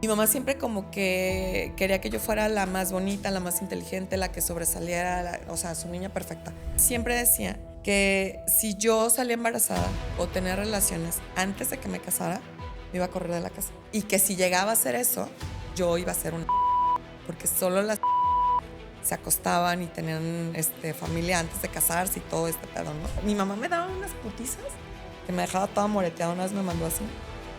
Mi mamá siempre como que quería que yo fuera la más bonita, la más inteligente, la que sobresaliera, o sea, su niña perfecta. Siempre decía que si yo salía embarazada o tenía relaciones antes de que me casara, me iba a correr de la casa. Y que si llegaba a hacer eso, yo iba a ser una porque solo las se acostaban y tenían familia antes de casarse y todo este pedo, ¿no? Mi mamá me daba unas putizas que me dejaba toda moreteada. Una vez me mandó así.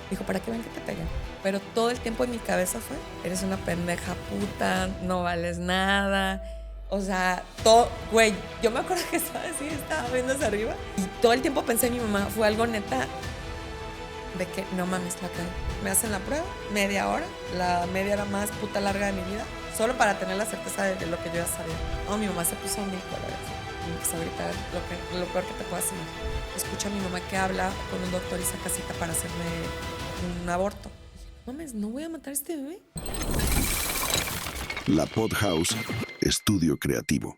Dijo, ¿para qué ven que te peguen? Pero todo el tiempo en mi cabeza fue, eres una pendeja puta, no vales nada. O sea, todo, güey, yo me acuerdo que estaba así, estaba viendo hacia arriba. Y todo el tiempo pensé en mi mamá, fue algo neta de que no mames, la caí. Me hacen la prueba, media hora, la media hora más puta larga de mi vida, solo para tener la certeza de lo que yo ya sabía. No, mi mamá se puso a 1000 colores. Y me empezó a gritar lo peor que te puedas imaginar. Escucho a mi mamá que habla con un doctor y saca cita para hacerme un aborto. Mames, ¿no voy a matar a este bebé? La Podhouse, estudio creativo.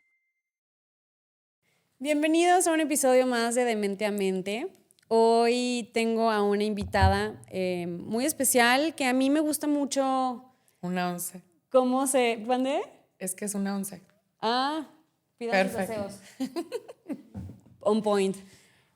Bienvenidos a un episodio más de Mente a Mente. Hoy tengo a una invitada muy especial que a mí me gusta mucho. Una 11. ¿Cómo se...? ¿Cuándo? Es que es una 11. Ah, pidan sus Perfecto. deseos. On point.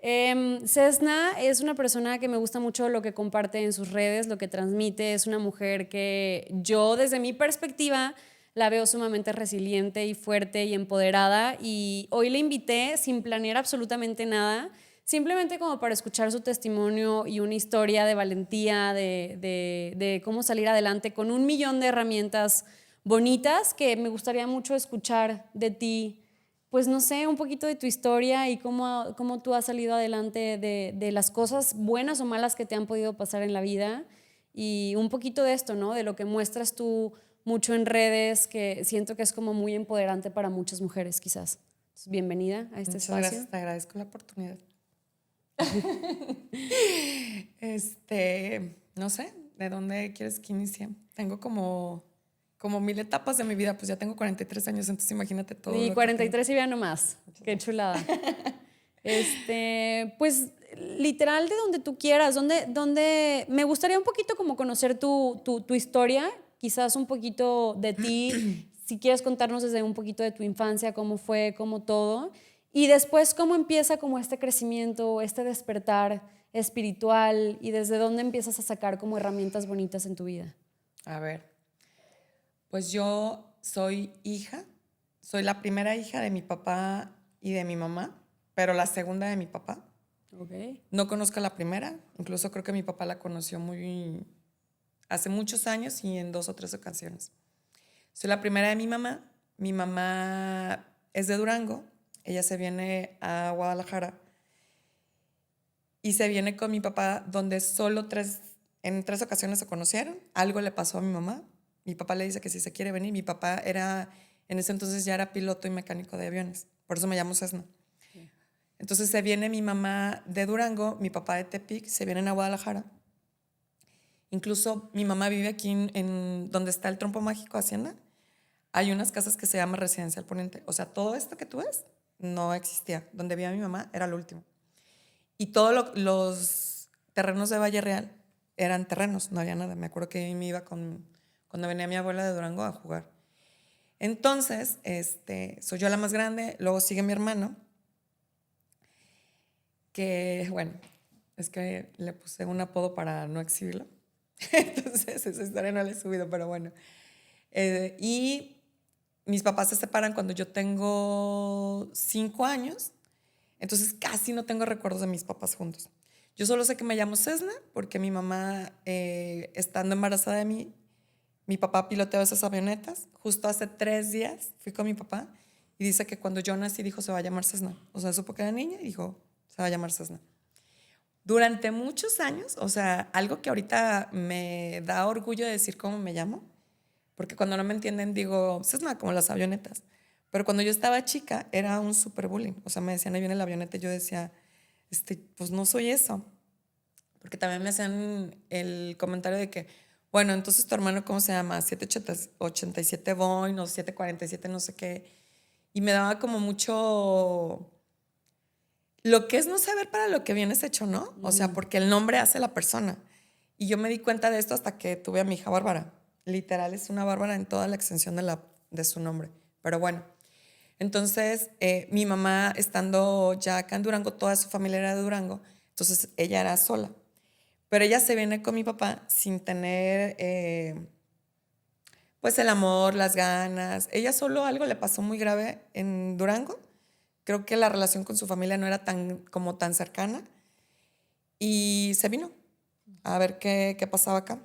Cesna es una persona que me gusta mucho lo que comparte en sus redes, lo que transmite. Es una mujer que yo, desde mi perspectiva, la veo sumamente resiliente y fuerte y empoderada. Y hoy la invité sin planear absolutamente nada, simplemente como para escuchar su testimonio y una historia de valentía, de cómo salir adelante con 1,000,000 de herramientas bonitas que me gustaría mucho escuchar de ti. Pues no sé, un poquito de tu historia y cómo tú has salido adelante de las cosas buenas o malas que te han podido pasar en la vida y un poquito de esto, ¿no? De lo que muestras tú mucho en redes, que siento que es como muy empoderante para muchas mujeres, quizás. Entonces, bienvenida a este Muchas espacio. gracias, te agradezco la oportunidad. No sé, ¿de dónde quieres que inicie? Tengo como 1000 etapas de mi vida, pues ya tengo 43 años, entonces imagínate todo. Y lo 43 y vean nomás. Qué chulada. Pues literal de donde tú quieras, donde me gustaría un poquito como conocer tu historia, quizás un poquito de ti, si quieres contarnos desde un poquito de tu infancia, cómo fue, cómo todo, y después cómo empieza como este crecimiento, este despertar espiritual y desde dónde empiezas a sacar como herramientas bonitas en tu vida. A ver, pues yo soy la primera hija de mi papá y de mi mamá, pero la segunda de mi papá. Okay. No conozco a la primera, incluso creo que mi papá la conoció hace muchos años y en 2 o 3 ocasiones. Soy la primera de mi mamá. Mi mamá es de Durango. Ella se viene a Guadalajara y se viene con mi papá, donde solo en 3 ocasiones se conocieron. Algo le pasó a mi mamá. Mi papá le dice que si se quiere venir. Mi papá en ese entonces ya era piloto y mecánico de aviones. Por eso me llamo Cesna. Sí. Entonces se viene mi mamá de Durango, mi papá de Tepic, se vienen a Guadalajara. Incluso mi mamá vive aquí en donde está el Trompo Mágico Hacienda. Hay unas casas que se llama Residencial Poniente. O sea, todo esto que tú ves no existía. Donde vivía mi mamá era lo último. Y todos los terrenos de Valle Real eran terrenos, no había nada. Me acuerdo que me iba cuando venía mi abuela de Durango a jugar. Entonces, soy yo la más grande, luego sigue mi hermano, que, bueno, es que le puse un apodo para no exhibirlo. Entonces, esa historia no la he subido, pero bueno. Y mis papás se separan cuando yo tengo 5 años, entonces casi no tengo recuerdos de mis papás juntos. Yo solo sé que me llamo Cesna porque mi mamá, estando embarazada de mí, mi papá piloteó esas avionetas. Justo hace 3 días fui con mi papá y dice que cuando yo nací dijo se va a llamar Cesna. O sea, supo que era niña y dijo se va a llamar Cesna. Durante muchos años, o sea, algo que ahorita me da orgullo de decir cómo me llamo, porque cuando no me entienden digo Cesna, como las avionetas. Pero cuando yo estaba chica era un super bullying. O sea, me decían, ahí viene la avioneta, y yo decía, pues no soy eso. Porque también me hacían el comentario de que, bueno, entonces tu hermano, ¿cómo se llama? 787 Boeing o 747 no sé qué. Y me daba como mucho lo que es no saber para lo que vienes hecho, ¿no? O sea, porque el nombre hace la persona. Y yo me di cuenta de esto hasta que tuve a mi hija Bárbara. literal es una Bárbara en toda la extensión de su nombre. Pero bueno, entonces mi mamá estando ya acá en Durango, toda su familia era de Durango, entonces ella era sola. Pero ella se viene con mi papá sin tener pues el amor, las ganas. Ella solo algo le pasó muy grave en Durango. Creo que la relación con su familia no era tan cercana. Y se vino a ver qué pasaba acá.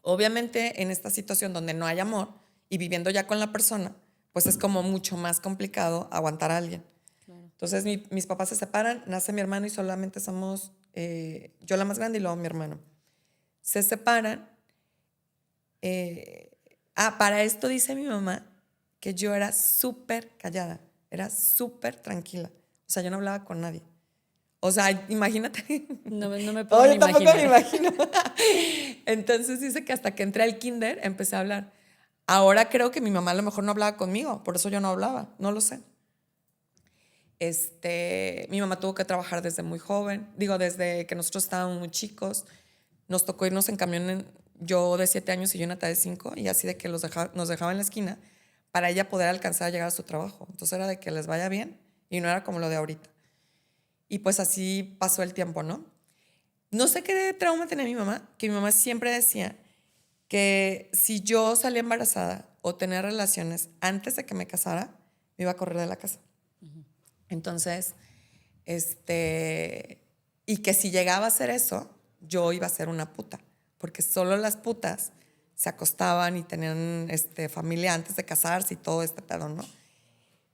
Obviamente en esta situación donde no hay amor y viviendo ya con la persona, pues es como mucho más complicado aguantar a alguien. Claro. Entonces mis papás se separan, nace mi hermano y solamente somos yo la más grande y luego mi hermano. Se separan. Para esto dice mi mamá que yo era súper callada, era súper tranquila. O sea, yo no hablaba con nadie. O sea, imagínate. No me puedo ni yo tampoco imaginar. me imagino. Entonces dice que hasta que entré al kinder empecé a hablar. Ahora creo que mi mamá a lo mejor no hablaba conmigo, por eso yo no hablaba, no lo sé. Mi mamá tuvo que trabajar desde muy joven, desde que nosotros estábamos muy chicos. Nos tocó irnos en camión, yo de 7 años y Jonathan de 5, y así de que nos dejaba en la esquina para ella poder alcanzar a llegar a su trabajo. Entonces era de que les vaya bien y no era como lo de ahorita. Y pues así pasó el tiempo, ¿no? No sé qué trauma tenía mi mamá, que mi mamá siempre decía que si yo salía embarazada o tenía relaciones antes de que me casara, me iba a correr de la casa. Entonces, y que si llegaba a hacer eso, yo iba a ser una puta, porque solo las putas se acostaban y tenían familia antes de casarse y todo este pedo, ¿no?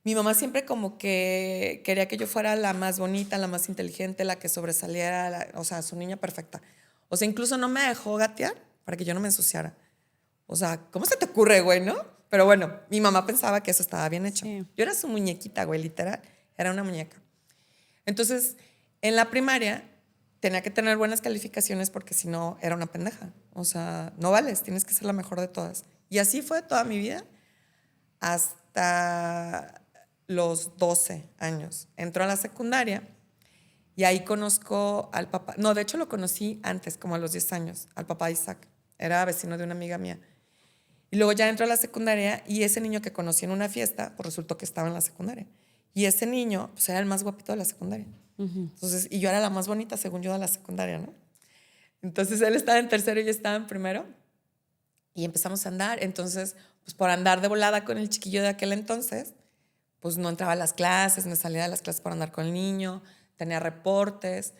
Mi mamá siempre como que quería que yo fuera la más bonita, la más inteligente, la que sobresaliera, o sea, su niña perfecta. O sea, incluso no me dejó gatear para que yo no me ensuciara. O sea, ¿cómo se te ocurre, güey, no? Pero bueno, mi mamá pensaba que eso estaba bien hecho. Sí. Yo era su muñequita, güey, literal. Era una muñeca. Entonces, en la primaria tenía que tener buenas calificaciones porque si no, era una pendeja. O sea, no vales, tienes que ser la mejor de todas. Y así fue toda mi vida hasta los 12 años. Entró a la secundaria y ahí conozco al papá. No, de hecho lo conocí antes, como a los 10 años, al papá de Isaac. Era vecino de una amiga mía. Y luego ya entró a la secundaria y ese niño que conocí en una fiesta, pues resultó que estaba en la secundaria. Y ese niño, pues era el más guapito de la secundaria. Entonces, y yo era la más bonita, según yo, de la secundaria, ¿no? Entonces él estaba en tercero y yo estaba en primero. Y empezamos a andar. Entonces, pues por andar de volada con el chiquillo de aquel entonces, pues no entraba a las clases, me salía de las clases por andar con el niño, tenía reportes.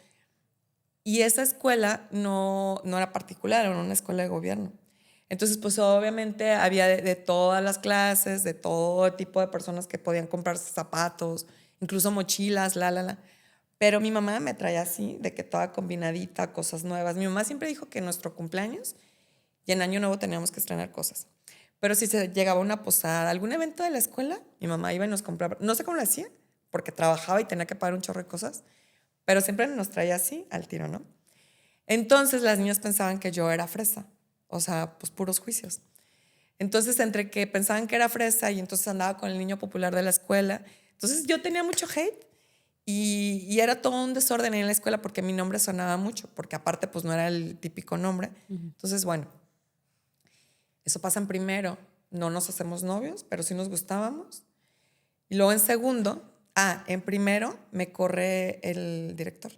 Y esa escuela no era particular, era una escuela de gobierno. Entonces, pues obviamente había de todas las clases, de todo tipo de personas que podían comprarse zapatos, incluso mochilas, la. Pero mi mamá me traía así, de que toda combinadita, cosas nuevas. Mi mamá siempre dijo que en nuestro cumpleaños y en Año Nuevo teníamos que estrenar cosas. Pero si se llegaba una posada, algún evento de la escuela, mi mamá iba y nos compraba. No sé cómo lo hacía, porque trabajaba y tenía que pagar un chorro de cosas, pero siempre nos traía así al tiro, ¿no? Entonces las niñas pensaban que yo era fresa, o sea, pues puros juicios. Entonces, entre que pensaban que era fresa y entonces andaba con el niño popular de la escuela, entonces yo tenía mucho hate y era todo un desorden en la escuela porque mi nombre sonaba mucho, porque aparte pues no era el típico nombre. Entonces, bueno, eso pasa en primero, no nos hacemos novios, pero sí nos gustábamos. Y luego en segundo, en primero me corre el director.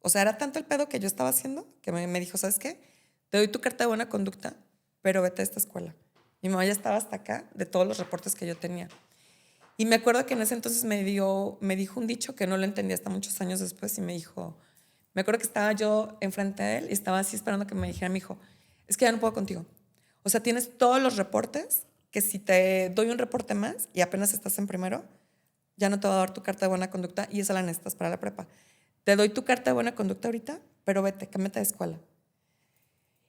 O sea, era tanto el pedo que yo estaba haciendo que me dijo, ¿sabes qué? Te doy tu carta de buena conducta, pero vete a esta escuela. Mi mamá ya estaba hasta acá de todos los reportes que yo tenía. Y me acuerdo que en ese entonces me dijo un dicho que no lo entendí hasta muchos años después y me dijo, me acuerdo que estaba yo enfrente de él y estaba así esperando que me dijera, mi hijo, es que ya no puedo contigo. O sea, tienes todos los reportes que si te doy un reporte más y apenas estás en primero, ya no te voy a dar tu carta de buena conducta y esa la necesitas para la prepa. Te doy tu carta de buena conducta ahorita, pero vete, cámbiate de escuela.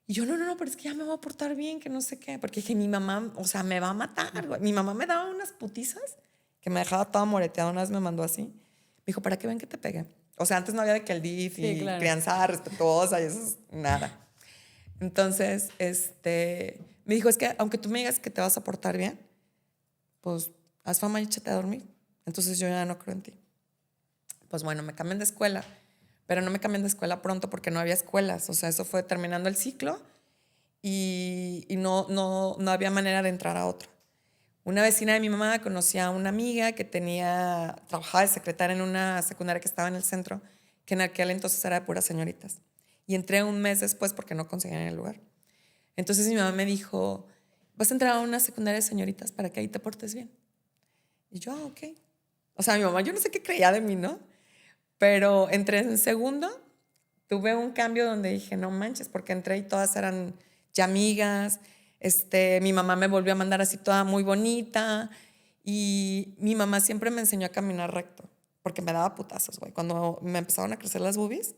Y yo, no, pero es que ya me voy a portar bien, que no sé qué. Porque dije, mi mamá, o sea, me va a matar, güey. Mi mamá me daba unas putizas que me dejaba toda moreteada. Una vez me mandó así. Me dijo, ¿para qué ven que te pegue? O sea, antes no había de que el DIF y claro, crianza respetuosa y eso es nada. Entonces, me dijo, es que aunque tú me digas que te vas a portar bien, pues haz fama y échate a dormir. Entonces yo ya no creo en ti. Pues bueno, me cambian de escuela, pero no me cambian de escuela pronto porque no había escuelas. O sea, eso fue terminando el ciclo y no había manera de entrar a otro. Una vecina de mi mamá conocía a una amiga que trabajaba de secretaria en una secundaria que estaba en el centro, que en aquel entonces era de puras señoritas. Y entré un mes después porque no conseguían el lugar. Entonces mi mamá me dijo, vas a entrar a una secundaria de señoritas para que ahí te portes bien. Y yo, ok. O sea, mi mamá, yo no sé qué creía de mí, ¿no? Pero entré en segundo, tuve un cambio donde dije, no manches, porque entré y todas eran ya amigas. Mi mamá me volvió a mandar así toda muy bonita. Y mi mamá siempre me enseñó a caminar recto, porque me daba putazos, güey. Cuando me empezaron a crecer las boobies,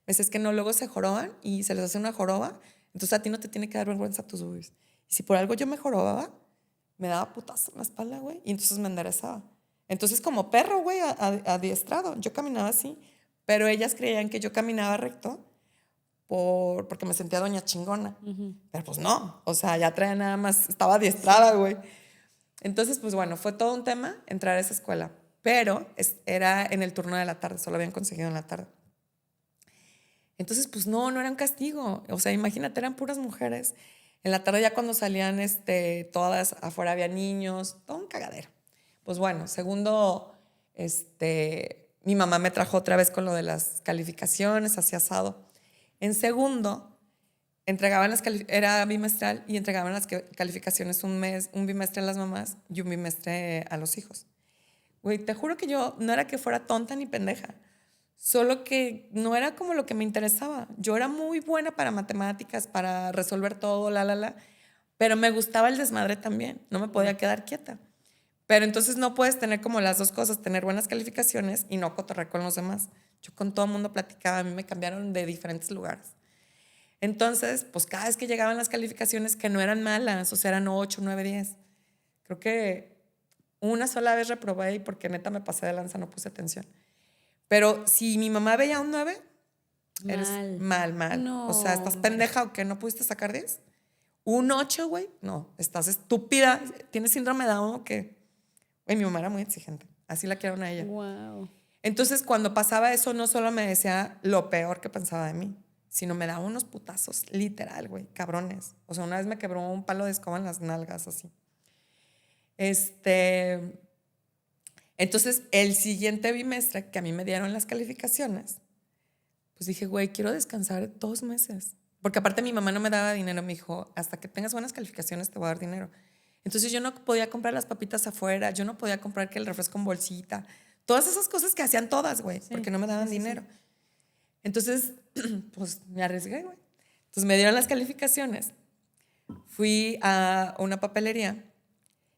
me decía, es que no, luego se joroban y se les hace una joroba, entonces a ti no te tiene que dar vergüenza tus boobies. Y si por algo yo me jorobaba, me daba putazos en la espalda, güey, y entonces me enderezaba. Entonces, como perro, güey, adiestrado, yo caminaba así, pero ellas creían que yo caminaba recto porque me sentía doña chingona. Pero pues no, o sea, ya traía nada más, estaba adiestrada, güey. Entonces, pues bueno, fue todo un tema entrar a esa escuela, pero era en el turno de la tarde, solo habían conseguido en la tarde. Entonces, pues no era un castigo. O sea, imagínate, eran puras mujeres. En la tarde ya cuando salían todas, afuera había niños, todo un cagadero. Pues bueno, segundo, mi mamá me trajo otra vez con lo de las calificaciones, hacía asado. En segundo, era bimestral y entregaban las calificaciones un bimestre a las mamás y un bimestre a los hijos. Güey, te juro que yo no era que fuera tonta ni pendeja, solo que no era como lo que me interesaba. Yo era muy buena para matemáticas, para resolver todo, pero me gustaba el desmadre también, no me podía quedar quieta. Pero entonces no puedes tener como las dos cosas, tener buenas calificaciones y no cotorrear con los demás. Yo con todo el mundo platicaba, a mí me cambiaron de diferentes lugares. Entonces, pues cada vez que llegaban las calificaciones que no eran malas, o sea, eran 8, 9, 10. Creo que una sola vez reprobé y porque neta me pasé de lanza, no puse atención. Pero si mi mamá veía un 9, eres mal. No, o sea, ¿estás hombre. pendeja o qué? ¿No pudiste sacar 10? Un 8, güey, no, estás estúpida. ¿Tienes síndrome de Down o qué? Güey, mi mamá era muy exigente. Así la quiero a ella. Wow. Entonces, cuando pasaba eso, no solo me decía lo peor que pensaba de mí, sino me daba unos putazos, literal, güey, cabrones. O sea, una vez me quebró un palo de escoba en las nalgas, así. Entonces, el siguiente bimestre que a mí me dieron las calificaciones, pues dije, güey, quiero descansar 2 meses. Porque aparte mi mamá no me daba dinero, me dijo, hasta que tengas buenas calificaciones te voy a dar dinero. Entonces yo no podía comprar las papitas afuera, yo no podía comprar que el refresco en bolsita, todas esas cosas que hacían todas, güey, porque no me daban dinero. Entonces, pues me arriesgué, güey. Entonces me dieron las calificaciones, fui a una papelería,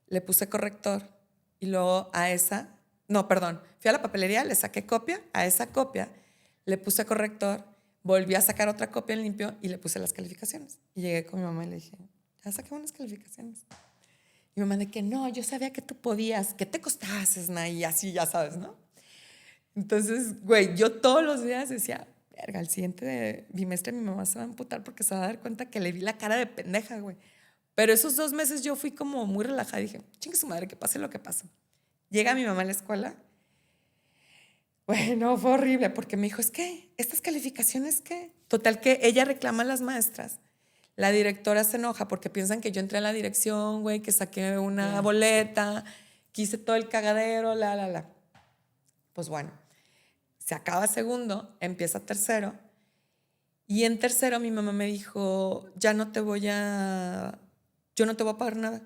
le puse corrector y luego fui a la papelería, le saqué copia, a esa copia le puse corrector, volví a sacar otra copia en limpio y le puse las calificaciones. Y llegué con mi mamá y le dije, ya saqué unas calificaciones. Y mi mamá de que no, yo sabía que tú podías, que te costaba, Esna, y así, ya sabes, ¿no? Entonces, güey, yo todos los días decía, verga, al siguiente bimestre mi mamá se va a amputar porque se va a dar cuenta que le vi la cara de pendeja, güey. Pero esos 2 meses yo fui como muy relajada. Dije, chingue su madre, que pase lo que pase. Llega mi mamá a la escuela. Bueno, fue horrible porque me dijo, es que, ¿estas calificaciones qué? Total que ella reclama a las maestras. La directora se enoja porque piensan que yo entré a la dirección, güey, que saqué una boleta, que hice todo el cagadero, Pues bueno, se acaba segundo, empieza tercero. Y en tercero mi mamá me dijo, yo no te voy a pagar nada.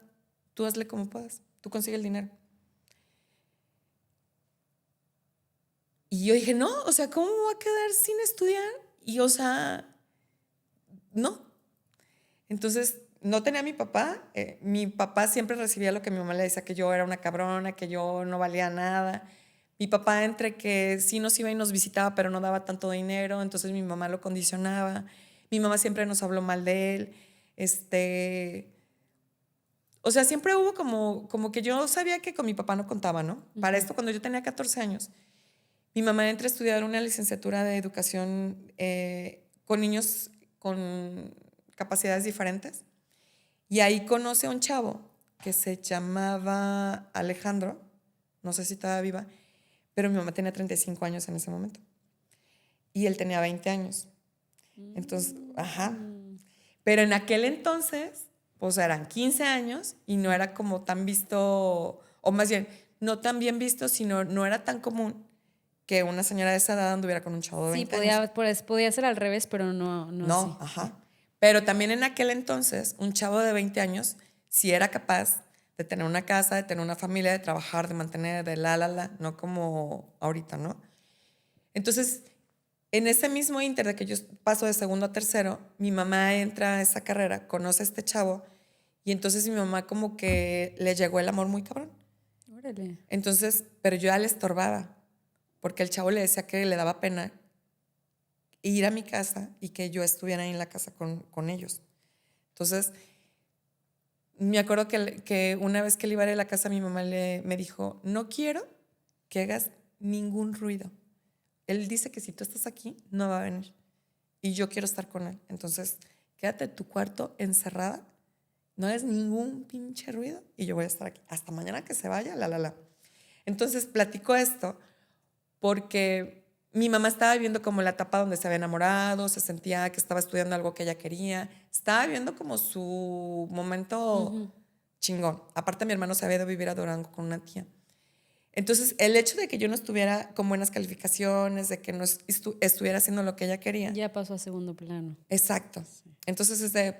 Tú hazle como puedas, tú consigue el dinero. Y yo dije, no, o sea, ¿cómo me voy a quedar sin estudiar? Y, o sea, no. Entonces, no tenía a mi papá. Mi papá siempre recibía lo que mi mamá le decía, que yo era una cabrona, que yo no valía nada. Mi papá entre que sí nos iba y nos visitaba, pero no daba tanto dinero, entonces mi mamá lo condicionaba. Mi mamá siempre nos habló mal de él. O sea, siempre hubo como que yo sabía que con mi papá no contaba, ¿no? Para esto, cuando yo tenía 14 años, mi mamá entra a estudiar una licenciatura de educación con niños con capacidades diferentes. Y ahí conoce a un chavo que se llamaba Alejandro, no sé si estaba viva, pero mi mamá tenía 35 años en ese momento. Y él tenía 20 años. Entonces, ajá. Pero en aquel entonces, pues eran 15 años y no era como tan visto, o más bien, no tan bien visto, sino no era tan común que una señora de esa edad anduviera con un chavo de Sí, 20 años. podía ser al revés, pero no No, así. ajá. Pero también en aquel entonces, un chavo de 20 años sí era capaz de tener una casa, de tener una familia, de trabajar, de mantener, de no como ahorita, ¿no? Entonces, en ese mismo inter de que yo paso de segundo a tercero, mi mamá entra a esa carrera, conoce a este chavo y entonces mi mamá como que le llegó el amor muy cabrón. Órale. Entonces, pero yo ya le estorbaba porque el chavo le decía que le daba pena ir a mi casa y que yo estuviera ahí en la casa con ellos. Entonces, me acuerdo que una vez que le iba a ir a la casa, mi mamá me dijo, no quiero que hagas ningún ruido. Él dice que si tú estás aquí, no va a venir. Y yo quiero estar con él. Entonces, quédate en tu cuarto encerrada, no hagas ningún pinche ruido y yo voy a estar aquí. Hasta mañana que se vaya, Entonces, platico esto porque mi mamá estaba viviendo como la etapa donde se había enamorado, se sentía que estaba estudiando algo que ella quería, estaba viviendo como su momento chingón. Aparte, mi hermano se había ido a vivir a Durango con una tía. Entonces, el hecho de que yo no estuviera con buenas calificaciones, de que no estuviera haciendo lo que ella quería. Ya pasó a segundo plano. Exacto. Entonces, es de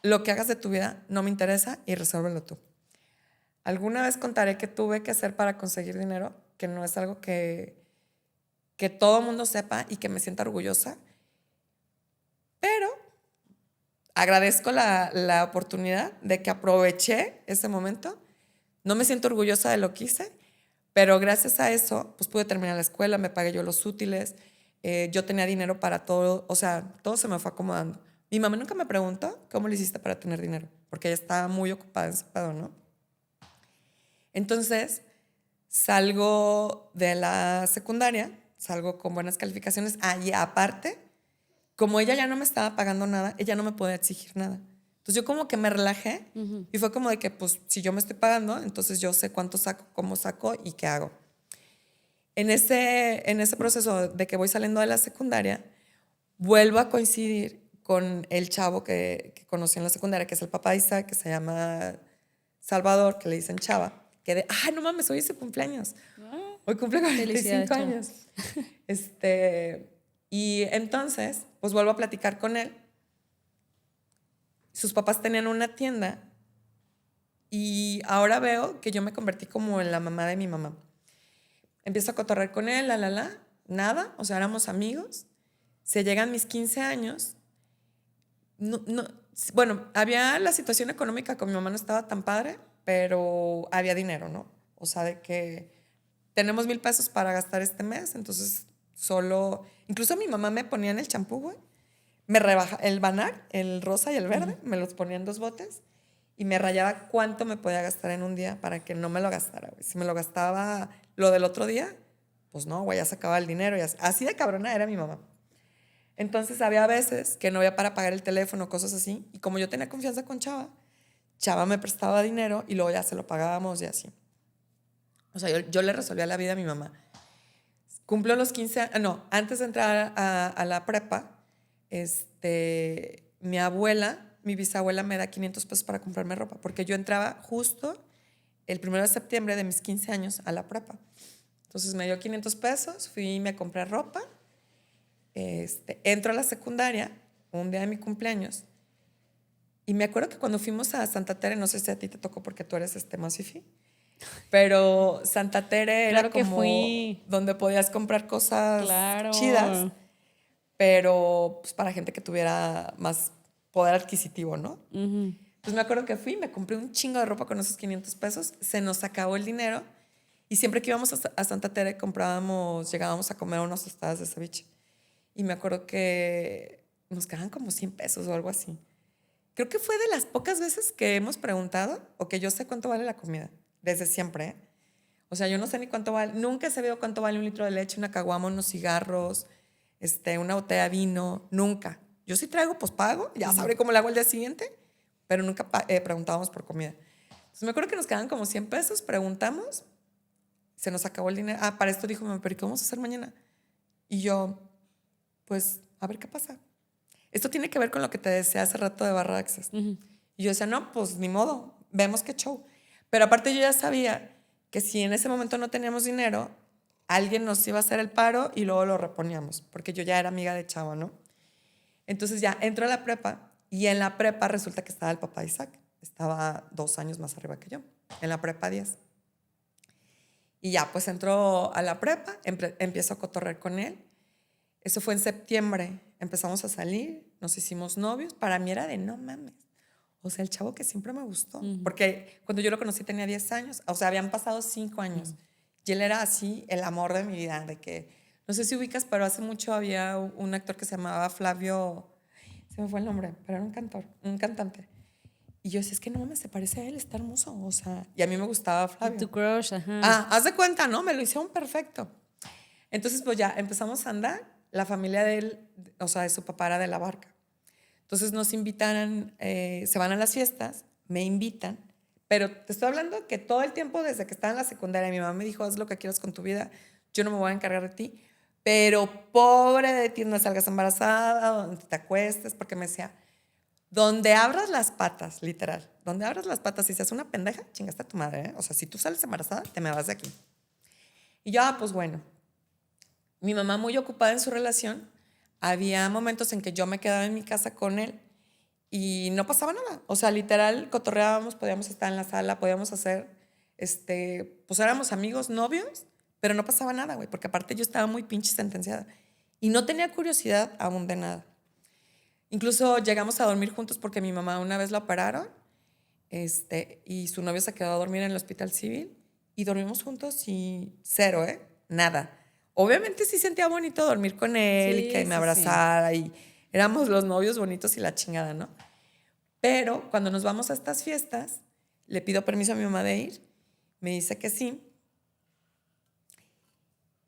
lo que hagas de tu vida no me interesa y resuélvelo tú. Alguna vez contaré qué tuve que hacer para conseguir dinero, que no es algo que todo el mundo sepa y que me sienta orgullosa, pero agradezco la oportunidad de que aproveché ese momento. No me siento orgullosa de lo que hice, pero gracias a eso, pues pude terminar la escuela, me pagué yo los útiles, yo tenía dinero para todo, o sea, todo se me fue acomodando. Mi mamá nunca me preguntó cómo le hiciste para tener dinero, porque ella estaba muy ocupada en su pedo, ¿no? Entonces, salgo de la secundaria, salgo con buenas calificaciones. Y aparte, como ella ya no me estaba pagando nada, ella no me podía exigir nada. Entonces yo como que me relajé y fue como de que, pues, si yo me estoy pagando, entonces yo sé cuánto saco, cómo saco y qué hago. En ese proceso de que voy saliendo de la secundaria, vuelvo a coincidir con el chavo que conocí en la secundaria, que es el papá de Isaac, que se llama Salvador, que le dicen Chava, que no mames, hoy es su cumpleaños. Hoy cumple Felicidades, 45 Chava. años. Y entonces, pues vuelvo a platicar con él. Sus papás tenían una tienda y ahora veo que yo me convertí como en la mamá de mi mamá. Empiezo a cotorrear con él, nada, o sea, éramos amigos. Se llegan mis 15 años. Bueno, había la situación económica con mi mamá no estaba tan padre, pero había dinero, ¿no? O sea, de que tenemos 1,000 pesos para gastar este mes, entonces incluso mi mamá me ponía en el champú, güey, me rebaja el Banar, el rosa y el verde, me los ponía en 2 botes y me rayaba cuánto me podía gastar en un día para que no me lo gastara, güey. Si me lo gastaba lo del otro día, pues no, güey, ya se acababa el dinero. Así de cabrona era mi mamá. Entonces había veces que no había para pagar el teléfono, cosas así. Y como yo tenía confianza con Chava, Chava me prestaba dinero y luego ya se lo pagábamos y así. O sea, yo le resolvía la vida a mi mamá. Cumplo los 15 años, no, antes de entrar a la prepa, mi abuela, mi bisabuela me da 500 pesos para comprarme ropa, porque yo entraba justo el 1 de septiembre de mis 15 años a la prepa. Entonces me dio 500 pesos, fui y me compré ropa. Entro a la secundaria, un día de mi cumpleaños, y me acuerdo que cuando fuimos a Santa Tere, no sé si a ti te tocó porque tú eres más fifi, pero Santa Tere Claro era que como fui. donde podías comprar cosas Claro. chidas, pero pues para gente que tuviera más poder adquisitivo, ¿no? Pues me acuerdo que fui, me compré un chingo de ropa con esos 500 pesos, se nos acabó el dinero y siempre que íbamos a Santa Tere llegábamos a comer unas tostadas de ceviche. Y me acuerdo que nos quedaban como 100 pesos o algo así. Creo que fue de las pocas veces que hemos preguntado o que yo sé cuánto vale la comida. Desde siempre, ¿eh? O sea, yo no sé ni cuánto vale. Nunca he sabido cuánto vale un litro de leche, una caguama, unos cigarros, una botella de vino. Nunca. Yo sí traigo, pues pago. Ya sabré cómo le hago el día siguiente. Pero nunca preguntábamos por comida. Entonces me acuerdo que nos quedaban como 100 pesos. Preguntamos. Se nos acabó el dinero. Para esto dijo, pero ¿qué vamos a hacer mañana? Y yo, pues, a ver qué pasa. esto tiene que ver con lo que te decía hace rato de Barra Access. Y yo decía, no, pues ni modo, vemos qué show. Pero aparte yo ya sabía que si en ese momento no teníamos dinero, alguien nos iba a hacer el paro y luego lo reponíamos, porque yo ya era amiga de Chavo, ¿no? Entonces ya entro a la prepa y en la prepa resulta que estaba el papá de Isaac. Estaba 2 años más arriba que yo, en la prepa 10. Y ya, pues entró a la prepa, empiezo a cotorrear con él. Eso fue en septiembre. Empezamos a salir, nos hicimos novios. Para mí era de no mames. O sea, el chavo que siempre me gustó. Porque cuando yo lo conocí tenía 10 años. O sea, habían pasado 5 años. Y él era así el amor de mi vida. De que, no sé si ubicas, pero hace mucho había un actor que se llamaba Flavio. Se me fue el nombre, pero era un cantante. Y yo decía, es que no mames, se parece a él, está hermoso. O sea, y a mí me gustaba Flavio. Tu crush, ajá. Haz de cuenta, ¿no? Me lo hicieron perfecto. Entonces, pues ya empezamos a andar. La familia de él, o sea, de su papá era de la Barca. Entonces nos invitan, se van a las fiestas, me invitan, pero te estoy hablando que todo el tiempo desde que estaba en la secundaria, mi mamá me dijo, haz lo que quieras con tu vida, yo no me voy a encargar de ti, pero pobre de ti, no salgas embarazada, donde te acuestes, porque me decía, donde abras las patas, literal, donde abras las patas y seas una pendeja, chingaste a tu madre, ¿eh? O sea, si tú sales embarazada, te me vas de aquí. Y yo, pues bueno, mi mamá muy ocupada en su relación, había momentos en que yo me quedaba en mi casa con él y no pasaba nada. O sea, literal, cotorreábamos, podíamos estar en la sala, podíamos hacer, pues éramos amigos, novios, pero no pasaba nada, güey, porque aparte yo estaba muy pinche sentenciada y no tenía curiosidad aún de nada. Incluso llegamos a dormir juntos porque mi mamá una vez la operaron, y su novio se quedó a dormir en el hospital civil y dormimos juntos y cero, nada. Obviamente sí sentía bonito dormir con él y que me abrazara y éramos los novios bonitos y la chingada, ¿no? Pero cuando nos vamos a estas fiestas, le pido permiso a mi mamá de ir, me dice que sí.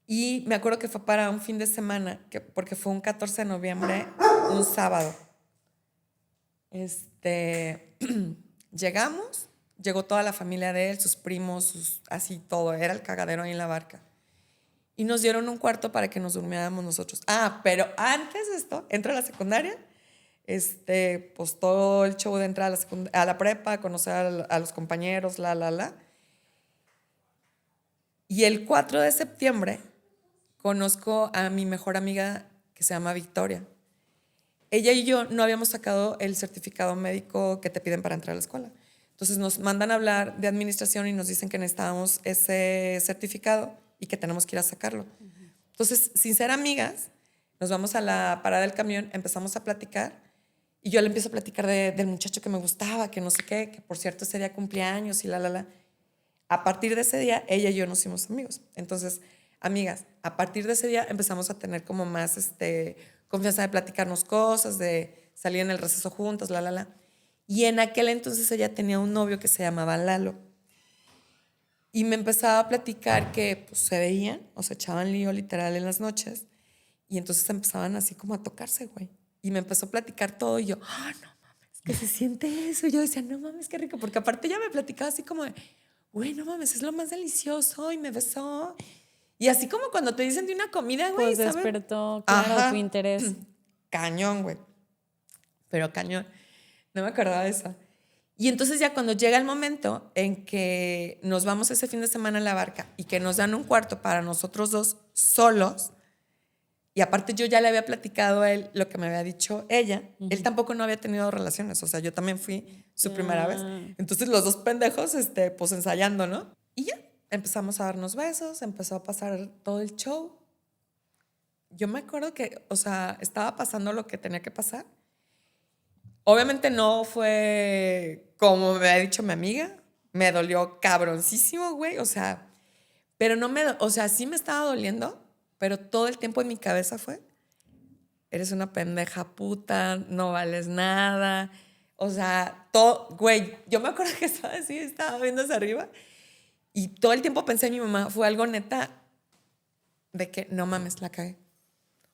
Y me acuerdo que fue para un fin de semana, porque fue un 14 de noviembre, un sábado. Llegamos, llegó toda la familia de él, sus primos, así todo, era el cagadero ahí en la Barca. Y nos dieron un cuarto para que nos durmiéramos nosotros. Pero antes de esto, entro a la secundaria, pues todo el show de entrar a la prepa, conocer a los compañeros, Y el 4 de septiembre conozco a mi mejor amiga que se llama Victoria. Ella y yo no habíamos sacado el certificado médico que te piden para entrar a la escuela. Entonces nos mandan a hablar de administración y nos dicen que necesitábamos ese certificado y que tenemos que ir a sacarlo. Entonces, sin ser amigas, nos vamos a la parada del camión, empezamos a platicar y yo le empiezo a platicar del muchacho que me gustaba, que no sé qué, que por cierto ese día cumpleaños y A partir de ese día, ella y yo nos hicimos amigos. Entonces, amigas, a partir de ese día empezamos a tener como más confianza de platicarnos cosas, de salir en el receso juntas, Y en aquel entonces ella tenía un novio que se llamaba Lalo. Y me empezaba a platicar que pues, se veían o se echaban lío literal en las noches. Y entonces empezaban así como a tocarse, güey. Y me empezó a platicar todo y yo, no mames, que se siente eso. Y yo decía, no mames, qué rico. Porque aparte ella me platicaba así como de, güey, no mames, es lo más delicioso. Y me besó. Y así como cuando te dicen de una comida, güey, Pues ¿sabes? despertó, claro, tu interés. Cañón, güey. Pero cañón. No me acordaba de eso. Y entonces ya cuando llega el momento en que nos vamos ese fin de semana a la Barca y que nos dan un cuarto para nosotros dos solos, y aparte yo ya le había platicado a él lo que me había dicho ella, él tampoco no había tenido relaciones, o sea, yo también fui su primera vez. Entonces los dos pendejos, pues ensayando, ¿no? Y ya, empezamos a darnos besos, empezó a pasar todo el show. Yo me acuerdo que, o sea, estaba pasando lo que tenía que pasar. Obviamente no fue como me había dicho mi amiga. Me dolió cabroncísimo, güey. O sea, pero no me... O sea, sí me estaba doliendo, pero todo el tiempo en mi cabeza fue, eres una pendeja puta, no vales nada. O sea, todo... Güey, yo me acuerdo que estaba así, estaba viendo hacia arriba y todo el tiempo pensé en mi mamá. Fue algo neta de que no mames, la cagué.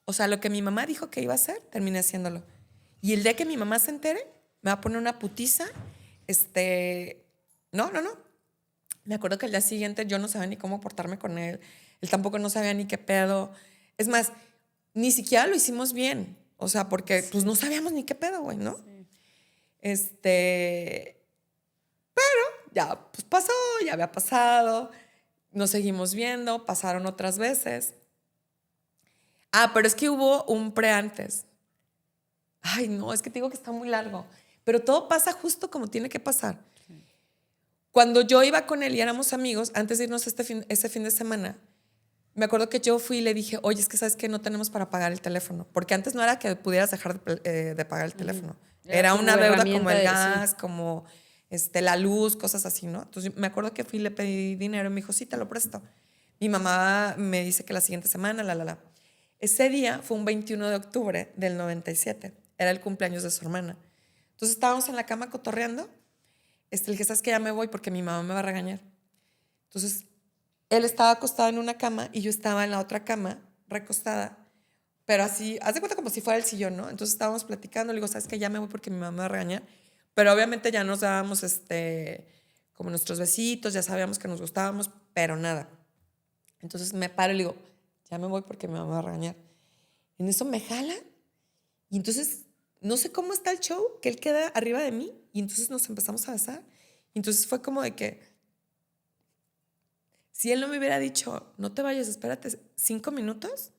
O sea, lo que mi mamá dijo que iba a hacer, terminé haciéndolo. Y el día que mi mamá se entere, me va a poner una putiza. No. Me acuerdo que el día siguiente yo no sabía ni cómo portarme con él. Él tampoco no sabía ni qué pedo. Es más, ni siquiera lo hicimos bien. O sea, porque pues no sabíamos ni qué pedo, güey, ¿no? Sí. Ya, pues pasó, ya había pasado. Nos seguimos viendo, pasaron otras veces. Pero es que hubo un pre antes. Ay, no, es que te digo que está muy largo. Pero todo pasa justo como tiene que pasar. Sí. Cuando yo iba con él y éramos amigos, antes de irnos ese fin de semana, me acuerdo que yo fui y le dije, oye, es que sabes que no tenemos para pagar el teléfono. Porque antes no era que pudieras dejar de pagar el teléfono. Era una deuda como el gas, como la luz, cosas así, ¿no? Entonces me acuerdo que fui y le pedí dinero y me dijo, sí, te lo presto. Mi mamá me dice que la siguiente semana, Ese día fue un 21 de octubre del 97. Era el cumpleaños de su hermana. Entonces estábamos en la cama cotorreando. Le dije, ¿sabes qué? Ya me voy porque mi mamá me va a regañar. Entonces él estaba acostado en una cama y yo estaba en la otra cama, recostada, pero así, haz de cuenta como si fuera el sillón, ¿no? Entonces estábamos platicando, le digo, ¿sabes qué? Ya me voy porque mi mamá me va a regañar. Pero obviamente ya nos dábamos como nuestros besitos, ya sabíamos que nos gustábamos, pero nada. Entonces me paro y le digo, ya me voy porque mi mamá me va a regañar. En eso me jala y entonces no sé cómo está el show, que él queda arriba de mí y entonces nos empezamos a besar. Y entonces fue como de que si él no me hubiera dicho, no te vayas, espérate 5 minutos,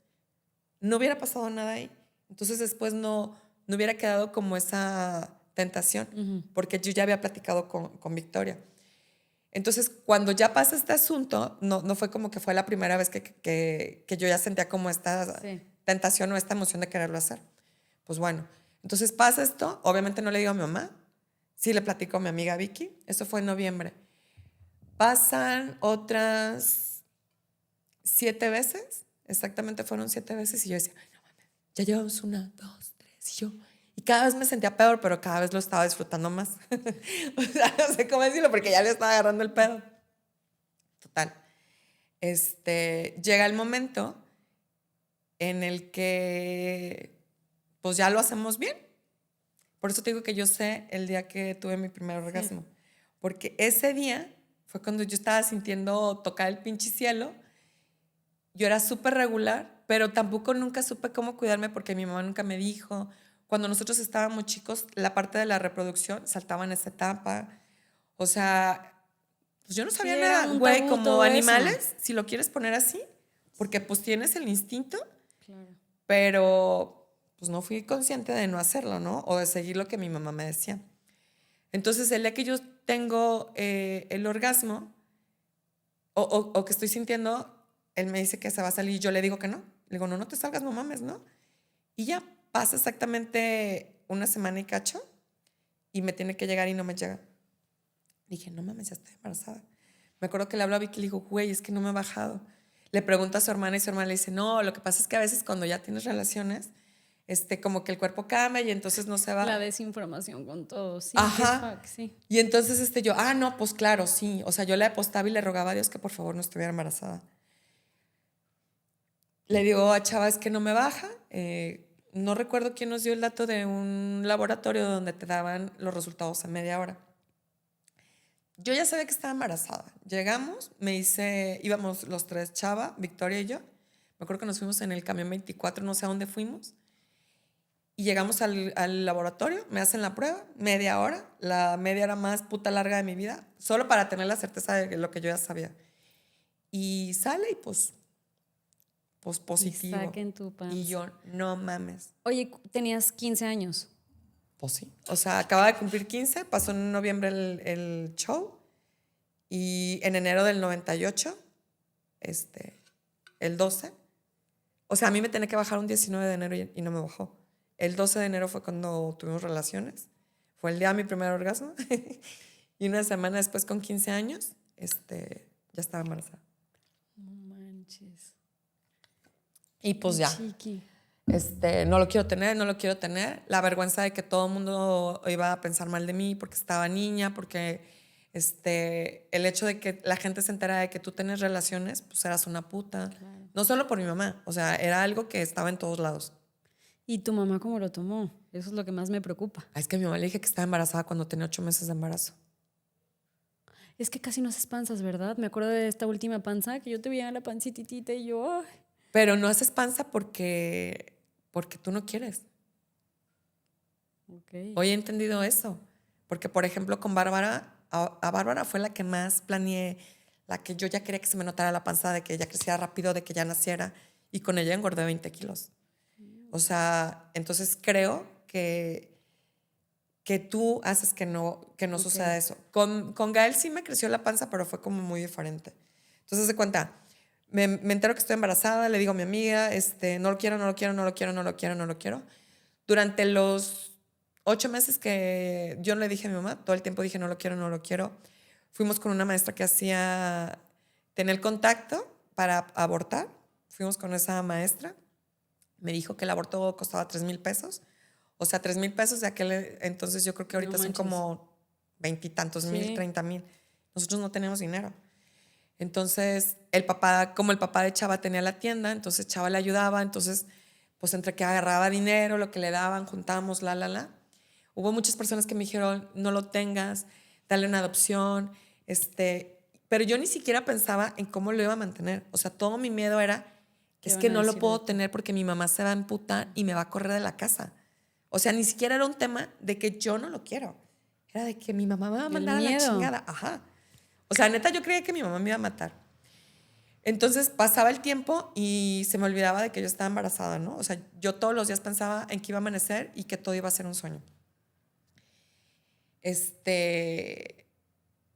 no hubiera pasado nada ahí. Entonces después no hubiera quedado como esa tentación, porque yo ya había platicado con Victoria. Entonces, cuando ya pasa este asunto, no fue como que fue la primera vez que yo ya sentía como esta tentación o esta emoción de quererlo hacer. Pues bueno, entonces pasa esto, obviamente no le digo a mi mamá, sí le platico a mi amiga Vicky, eso fue en noviembre. Pasan otras 7 veces, exactamente fueron 7 veces, y yo decía, ay, no mames, ya llevamos 1, 2, 3, y cada vez me sentía peor, pero cada vez lo estaba disfrutando más. O sea, no sé cómo decirlo, porque ya le estaba agarrando el pedo. Total. Llega el momento en el que pues ya lo hacemos bien. Por eso te digo que yo sé el día que tuve mi primer orgasmo. Porque ese día fue cuando yo estaba sintiendo tocar el pinche cielo. Yo era súper regular, pero tampoco nunca supe cómo cuidarme porque mi mamá nunca me dijo. Cuando nosotros estábamos chicos, la parte de la reproducción saltaba en esa etapa. O sea, pues yo no sabía nada, güey, como animales, eso. Si lo quieres poner así, porque pues tienes el instinto, claro. Pero pues no fui consciente de no hacerlo, ¿no? O de seguir lo que mi mamá me decía. Entonces, el día que yo tengo el orgasmo o que estoy sintiendo, él me dice que se va a salir y yo le digo que no. Le digo, no te salgas, no mames, ¿no? Y ya pasa exactamente 1 semana y cacho y me tiene que llegar y no me llega. Dije, no mames, ya estoy embarazada. Me acuerdo que le habló a Vicky y le dijo, güey, es que no me ha bajado. Le pregunta a su hermana y su hermana le dice, no, lo que pasa es que a veces cuando ya tienes relaciones, como que el cuerpo cambia y entonces no se va. La desinformación con todo, sí. Ajá. Fuck, sí. Y entonces yo, no, pues claro, sí. O sea, yo le apostaba y le rogaba a Dios que por favor no estuviera embarazada. Le digo a Chava, es que no me baja. No recuerdo quién nos dio el dato de un laboratorio donde te daban los resultados a media hora. Yo ya sabía que estaba embarazada. Llegamos, íbamos los 3, Chava, Victoria y yo. Me acuerdo que nos fuimos en el camión 24, no sé a dónde fuimos. Y llegamos al laboratorio, me hacen la prueba, media hora, la media hora más puta larga de mi vida, solo para tener la certeza de lo que yo ya sabía. Y sale y pues positivo. Y saquen tu panza. Y yo, no mames. Oye, tenías 15 años. Pues sí. O sea, acaba de cumplir 15, pasó en noviembre el show y en enero del 98, el 12. O sea, a mí me tenía que bajar un 19 de enero y no me bajó. El 12 de enero fue cuando tuvimos relaciones. Fue el día de mi primer orgasmo. Y 1 semana después, con 15 años, ya estaba embarazada. No manches. Y pues ya. Chiqui. No lo quiero tener. La vergüenza de que todo el mundo iba a pensar mal de mí porque estaba niña, porque el hecho de que la gente se entera de que tú tienes relaciones, pues eras una puta. Claro. No solo por mi mamá, o sea, era algo que estaba en todos lados. ¿Y tu mamá cómo lo tomó? Eso es lo que más me preocupa. Es que a mi mamá le dije que estaba embarazada cuando tenía 8 meses de embarazo. Es que casi no haces panzas, ¿verdad? Me acuerdo de esta última panza que yo te veía la pancititita y yo... Ay. Pero no haces panza porque tú no quieres. Ok. Hoy he entendido eso. Porque, por ejemplo, con Bárbara, a Bárbara fue la que más planeé, la que yo ya quería que se me notara la panza, de que ella creciera rápido, de que ya naciera. Y con ella engordé 20 kilos. O sea, entonces creo que tú haces que no Ok. suceda eso. Con Gael sí me creció la panza, pero fue como muy diferente. Entonces, de cuenta, me entero que estoy embarazada, le digo a mi amiga, no lo quiero, no lo quiero, no lo quiero, no lo quiero, no lo quiero. Durante los 8 meses que yo le dije a mi mamá, todo el tiempo dije, no lo quiero, no lo quiero. Fuimos con una maestra que tenía el contacto para abortar. Fuimos con esa maestra. Me dijo que el aborto costaba 3,000 pesos. O sea, 3,000 pesos de aquel entonces yo creo que No ahorita son manches. como 20 y tantos mil, Sí. 30,000. Nosotros no teníamos dinero. Entonces, como el papá de Chava tenía la tienda, entonces Chava le ayudaba, entonces, pues entre que agarraba dinero, lo que le daban, juntábamos, la. Hubo muchas personas que me dijeron, no lo tengas, dale una adopción, pero yo ni siquiera pensaba en cómo lo iba a mantener. O sea, todo mi miedo era, ¿Qué es van que a no lo decir de puedo ti? tener porque mi mamá se va a emputar y me va a correr de la casa. O sea, ni siquiera era un tema de que yo no lo quiero. Era de que mi mamá me va a El mandar a la miedo. chingada. Ajá. O sea, neta, yo creía que mi mamá me iba a matar. Entonces pasaba el tiempo y se me olvidaba de que yo estaba embarazada, ¿no? O sea, yo todos los días pensaba en que iba a amanecer y que todo iba a ser un sueño.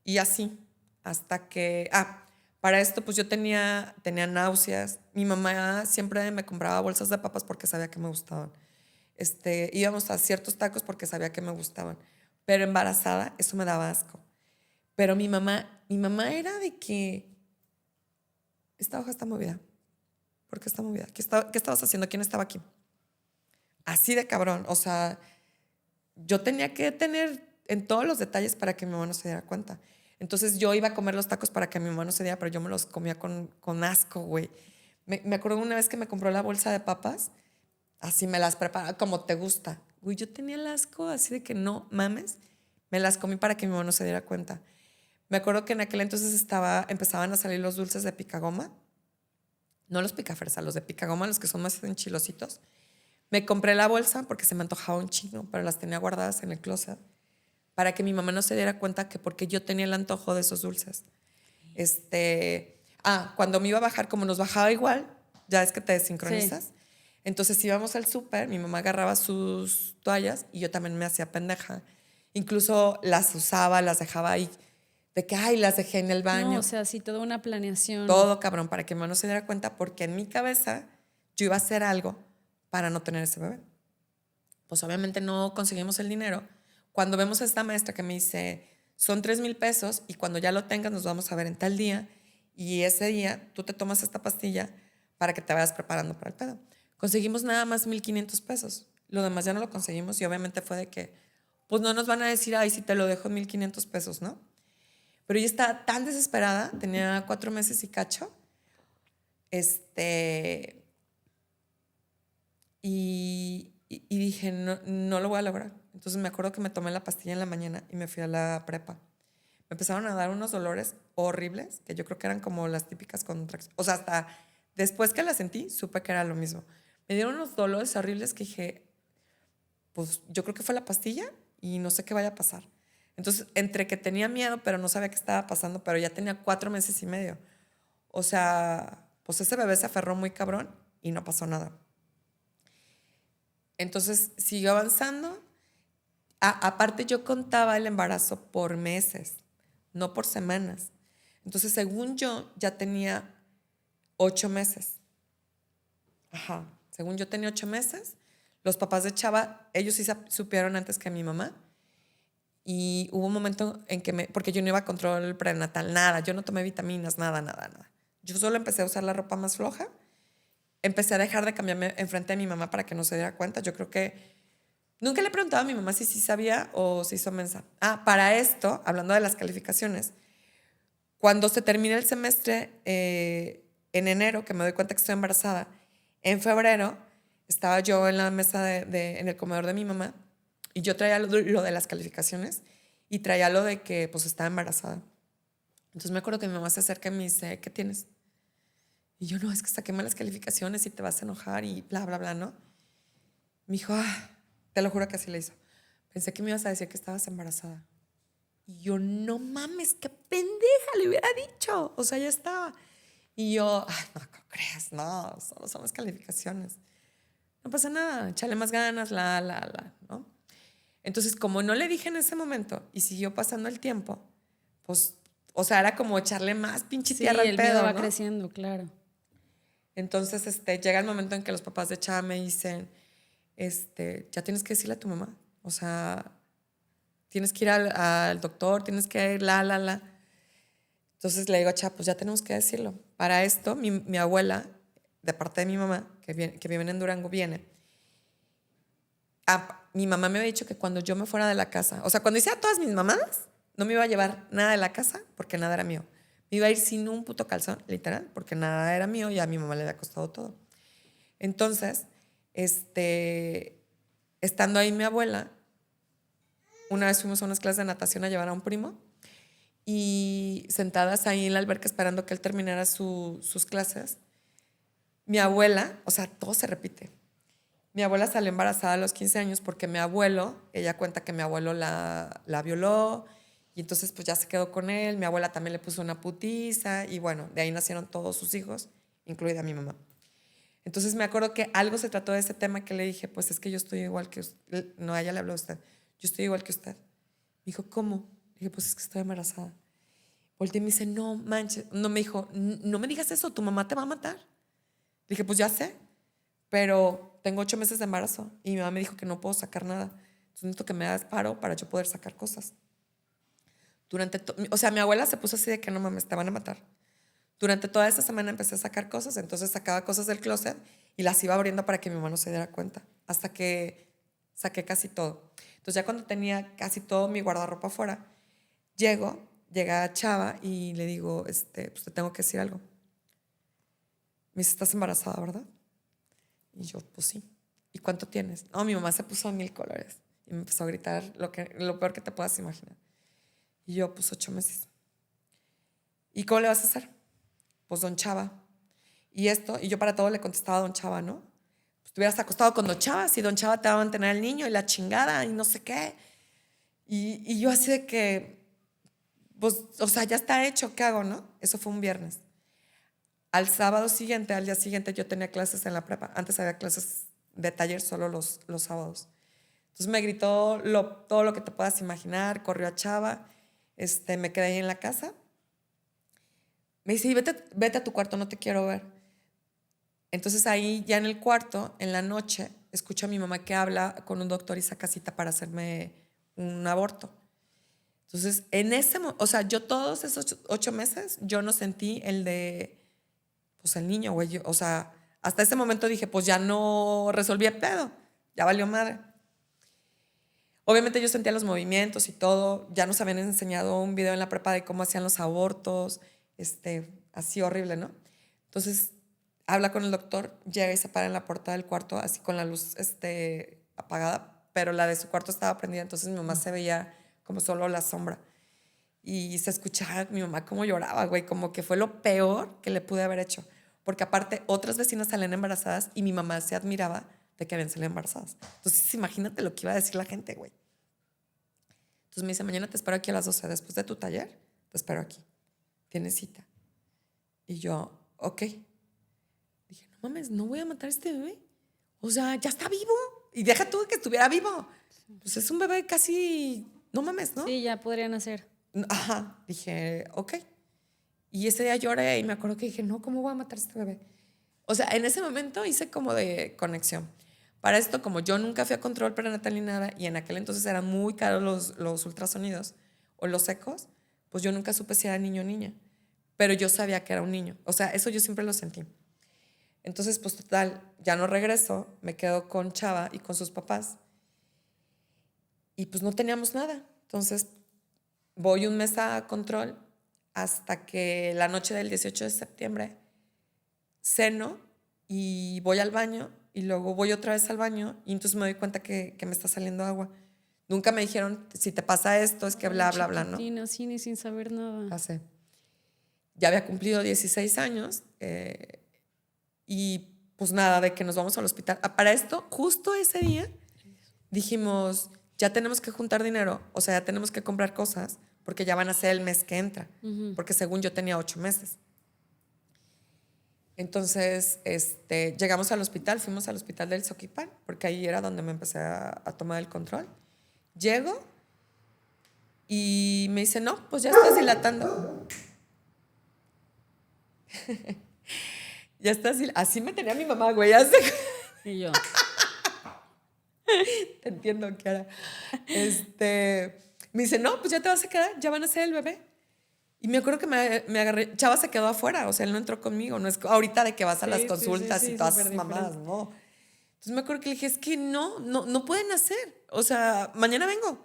Y así, hasta que, para esto pues yo tenía náuseas. Mi mamá siempre me compraba bolsas de papas porque sabía que me gustaban. Íbamos a ciertos tacos porque sabía que me gustaban. Pero embarazada, eso me daba asco. Pero mi mamá era de que esta hoja está movida. ¿Por qué está movida? ¿Qué estabas haciendo? ¿Quién estaba aquí? Así de cabrón. O sea, yo tenía que tener en todos los detalles para que mi mamá no se diera cuenta. Entonces yo iba a comer los tacos para que mi mamá no se diera, pero yo me los comía con asco, güey. Me acuerdo una vez que me compró la bolsa de papas, así me las preparaba como te gusta. Güey, yo tenía el asco así de que no mames, me las comí para que mi mamá no se diera cuenta. Me acuerdo que en aquel entonces empezaban a salir los dulces de picagoma, no los picafresa, los de picagoma, los que son más enchilositos. Me compré la bolsa porque se me antojaba un chingo, pero las tenía guardadas en el closet para que mi mamá no se diera cuenta que porque yo tenía el antojo de esos dulces. Cuando me iba a bajar, como nos bajaba igual, ya es que te Sí. desincronizas. Entonces íbamos al súper, mi mamá agarraba sus toallas y yo también me hacía pendeja. Incluso las usaba, las dejaba ahí, de que, ay, las dejé en el No, o baño. sea, sí, toda una planeación. Todo cabrón, para que mi mamá no se diera cuenta, porque en mi cabeza yo iba a hacer algo para no tener ese bebé. Pues obviamente no conseguimos el dinero. Cuando vemos a esta maestra que me dice, son 3,000 pesos y cuando ya lo tengas nos vamos a ver en tal día y ese día tú te tomas esta pastilla para que te vayas preparando para el pedo. Conseguimos nada más 1,500 pesos. Lo demás ya no lo conseguimos y obviamente fue de que, pues no nos van a decir, ay, si te lo dejo en 1,500 pesos, ¿no? Pero yo estaba tan desesperada, tenía 4 meses y cacho, y dije, no, no lo voy a lograr. Entonces me acuerdo que me tomé la pastilla en la mañana y me fui a la prepa. Me empezaron a dar unos dolores horribles, que yo creo que eran como las típicas contracciones. O sea, hasta después que la sentí, supe que era lo mismo. Me dieron unos dolores horribles que dije, pues yo creo que fue la pastilla y no sé qué vaya a pasar. Entonces, entre que tenía miedo, pero no sabía qué estaba pasando, pero ya tenía 4 meses y medio. O sea, pues ese bebé se aferró muy cabrón y no pasó nada. Entonces siguió avanzando. Aparte yo contaba el embarazo por meses, no por semanas. Entonces según yo ya tenía 8 meses. Ajá, según yo tenía 8 meses. Los papás de Chava, ellos sí supieron antes que mi mamá. Y hubo un momento en que porque yo no iba a control prenatal, nada, yo no tomé vitaminas, nada, nada, nada. Yo solo empecé a usar la ropa más floja. Empecé a dejar de cambiarme enfrente de mi mamá para que no se diera cuenta. Yo creo que nunca le he preguntado a mi mamá si sí sabía o se hizo mensa. Para esto, hablando de las calificaciones, cuando se termina el semestre en enero, que me doy cuenta que estoy embarazada, en febrero estaba yo en la mesa en el comedor de mi mamá y yo traía lo de las calificaciones y traía lo de que pues estaba embarazada. Entonces me acuerdo que mi mamá se acerca y me dice, ¿qué tienes? Y yo, no, es que saqué malas calificaciones y te vas a enojar y bla, bla, bla, ¿no? Me dijo, te lo juro que así le hizo. pensé que me ibas a decir que estabas embarazada. Y yo, no mames, qué pendeja le hubiera dicho. O sea, ya estaba. Y yo, ay, no, ¿cómo crees? No, solo son las calificaciones. No pasa nada, échale más ganas, ¿no? Entonces, como no le dije en ese momento y siguió pasando el tiempo, pues, o sea, era como echarle más pinche tierra al el pedo, miedo va ¿no? creciendo, claro. Entonces, llega el momento en que los papás de Chava me dicen, ya tienes que decirle a tu mamá. O sea, tienes que ir al doctor, tienes que ir, Entonces le digo a Chava, pues ya tenemos que decirlo. Para esto, mi abuela, de parte de mi mamá, que viven en Durango, viene. Mi mamá me había dicho que cuando yo me fuera de la casa, o sea, cuando hiciera todas mis mamadas, no me iba a llevar nada de la casa porque nada era mío. Me iba a ir sin un puto calzón, literal, porque nada era mío y a mi mamá le había costado todo. Entonces, estando ahí mi abuela, una vez fuimos a unas clases de natación a llevar a un primo y sentadas ahí en la alberca esperando que él terminara sus clases, mi abuela, o sea, todo se repite. Mi abuela salió embarazada a los 15 años porque mi abuelo, ella cuenta que mi abuelo la violó y entonces pues ya se quedó con él. Mi abuela también le puso una putiza y bueno, de ahí nacieron todos sus hijos, incluida mi mamá. Entonces me acuerdo que algo se trató de ese tema que le dije, pues es que yo estoy igual que usted. No, a ella le habló a usted. Yo estoy igual que usted. Me dijo, ¿cómo? Le dije, pues es que estoy embarazada. Volteé y me dice, no manches. No, me dijo, no me digas eso, tu mamá te va a matar. Le dije, pues ya sé, pero tengo 8 meses de embarazo y mi mamá me dijo que no puedo sacar nada. Entonces necesito que me hagas paro para yo poder sacar cosas. O sea, mi abuela se puso así de que no mames, te van a matar. Durante toda esta semana empecé a sacar cosas, entonces sacaba cosas del closet y las iba abriendo para que mi mamá no se diera cuenta, hasta que saqué casi todo. Entonces ya cuando tenía casi todo mi guardarropa afuera, llega Chava y le digo, pues te tengo que decir algo. Me dice, ¿estás embarazada, verdad? Y yo, pues sí. ¿Y cuánto tienes? No, mi mamá se puso 1000 colores y me empezó a gritar lo peor que te puedas imaginar. Y yo, pues 8 meses. ¿Y cómo le vas a hacer? Pues don Chava. Y yo para todo le contestaba a don Chava, ¿no? Pues te hubieras acostado con don Chava, si don Chava te va a mantener al niño y la chingada y no sé qué. Y yo así de que, pues, o sea, ya está hecho, ¿qué hago, no? Eso fue un viernes. Al día siguiente, yo tenía clases en la prepa. Antes había clases de taller solo los sábados. Entonces me gritó todo lo que te puedas imaginar, corrió a Chava, me quedé ahí en la casa. Me dice, vete a tu cuarto, no te quiero ver. Entonces ahí ya en el cuarto, en la noche, escucho a mi mamá que habla con un doctor y saca cita para hacerme un aborto. Entonces, o sea, yo todos esos 8 meses, yo no sentí pues el niño, güey. O sea, hasta ese momento dije, pues ya no resolví el pedo, ya valió madre. Obviamente yo sentía los movimientos y todo, ya nos habían enseñado un video en la prepa de cómo hacían los abortos, así horrible, ¿no? Entonces, habla con el doctor, llega y se para en la puerta del cuarto, así con la luz apagada, pero la de su cuarto estaba prendida, entonces mi mamá se veía como solo la sombra. Y se escuchaba mi mamá cómo lloraba, güey, como que fue lo peor que le pude haber hecho. Porque aparte, otras vecinas salían embarazadas y mi mamá se admiraba de que habían salido embarazadas. Entonces, imagínate lo que iba a decir la gente, güey. Entonces me dice, mañana te espero aquí a las 12, después de tu taller, te espero aquí. Tienes cita. Y yo, ok. Dije, no mames, no voy a matar a este bebé. O sea, ya está vivo. Y deja tú que estuviera vivo. Pues es un bebé casi, no mames, ¿no? Sí, ya podrían hacer. Ajá. Dije, ok. Y ese día lloré y me acuerdo que dije, no, ¿cómo voy a matar a este bebé? O sea, en ese momento hice como de conexión. Para esto, como yo nunca fui a control prenatal ni nada, y en aquel entonces eran muy caros los ultrasonidos o los ecos, pues yo nunca supe si era niño o niña. Pero yo sabía que era un niño. O sea, eso yo siempre lo sentí. Entonces, pues total, ya no regreso, me quedo con Chava y con sus papás. Y pues no teníamos nada. Entonces, voy un mes a control hasta que la noche del 18 de septiembre ceno y voy al baño y luego voy otra vez al baño y entonces me doy cuenta que me está saliendo agua. Nunca me dijeron, si te pasa esto, es que bla, bla, bla, ¿no? Así ni sin saber nada. Pasé. Ya había cumplido 16 años y pues nada, de que nos vamos al hospital. Para esto, justo ese día, dijimos, ya tenemos que juntar dinero, o sea, ya tenemos que comprar cosas, porque ya van a ser el mes que entra, porque según yo tenía 8 meses. Entonces, llegamos al hospital, fuimos al hospital del Soquipan, porque ahí era donde me empecé a tomar el control. Llego y me dice, no, pues ya estás dilatando. Ya estás dilatando. Así me tenía mi mamá, güey. Y yo. Te entiendo, Kiara. Me dice, no, pues ya te vas a quedar, ya van a ser el bebé. Y me acuerdo que me agarré, Chava se quedó afuera, o sea, él no entró conmigo, no es ahorita de que vas a las consultas y todas esas mamadas, no. Entonces me acuerdo que le dije, es que no pueden hacer, o sea, mañana vengo.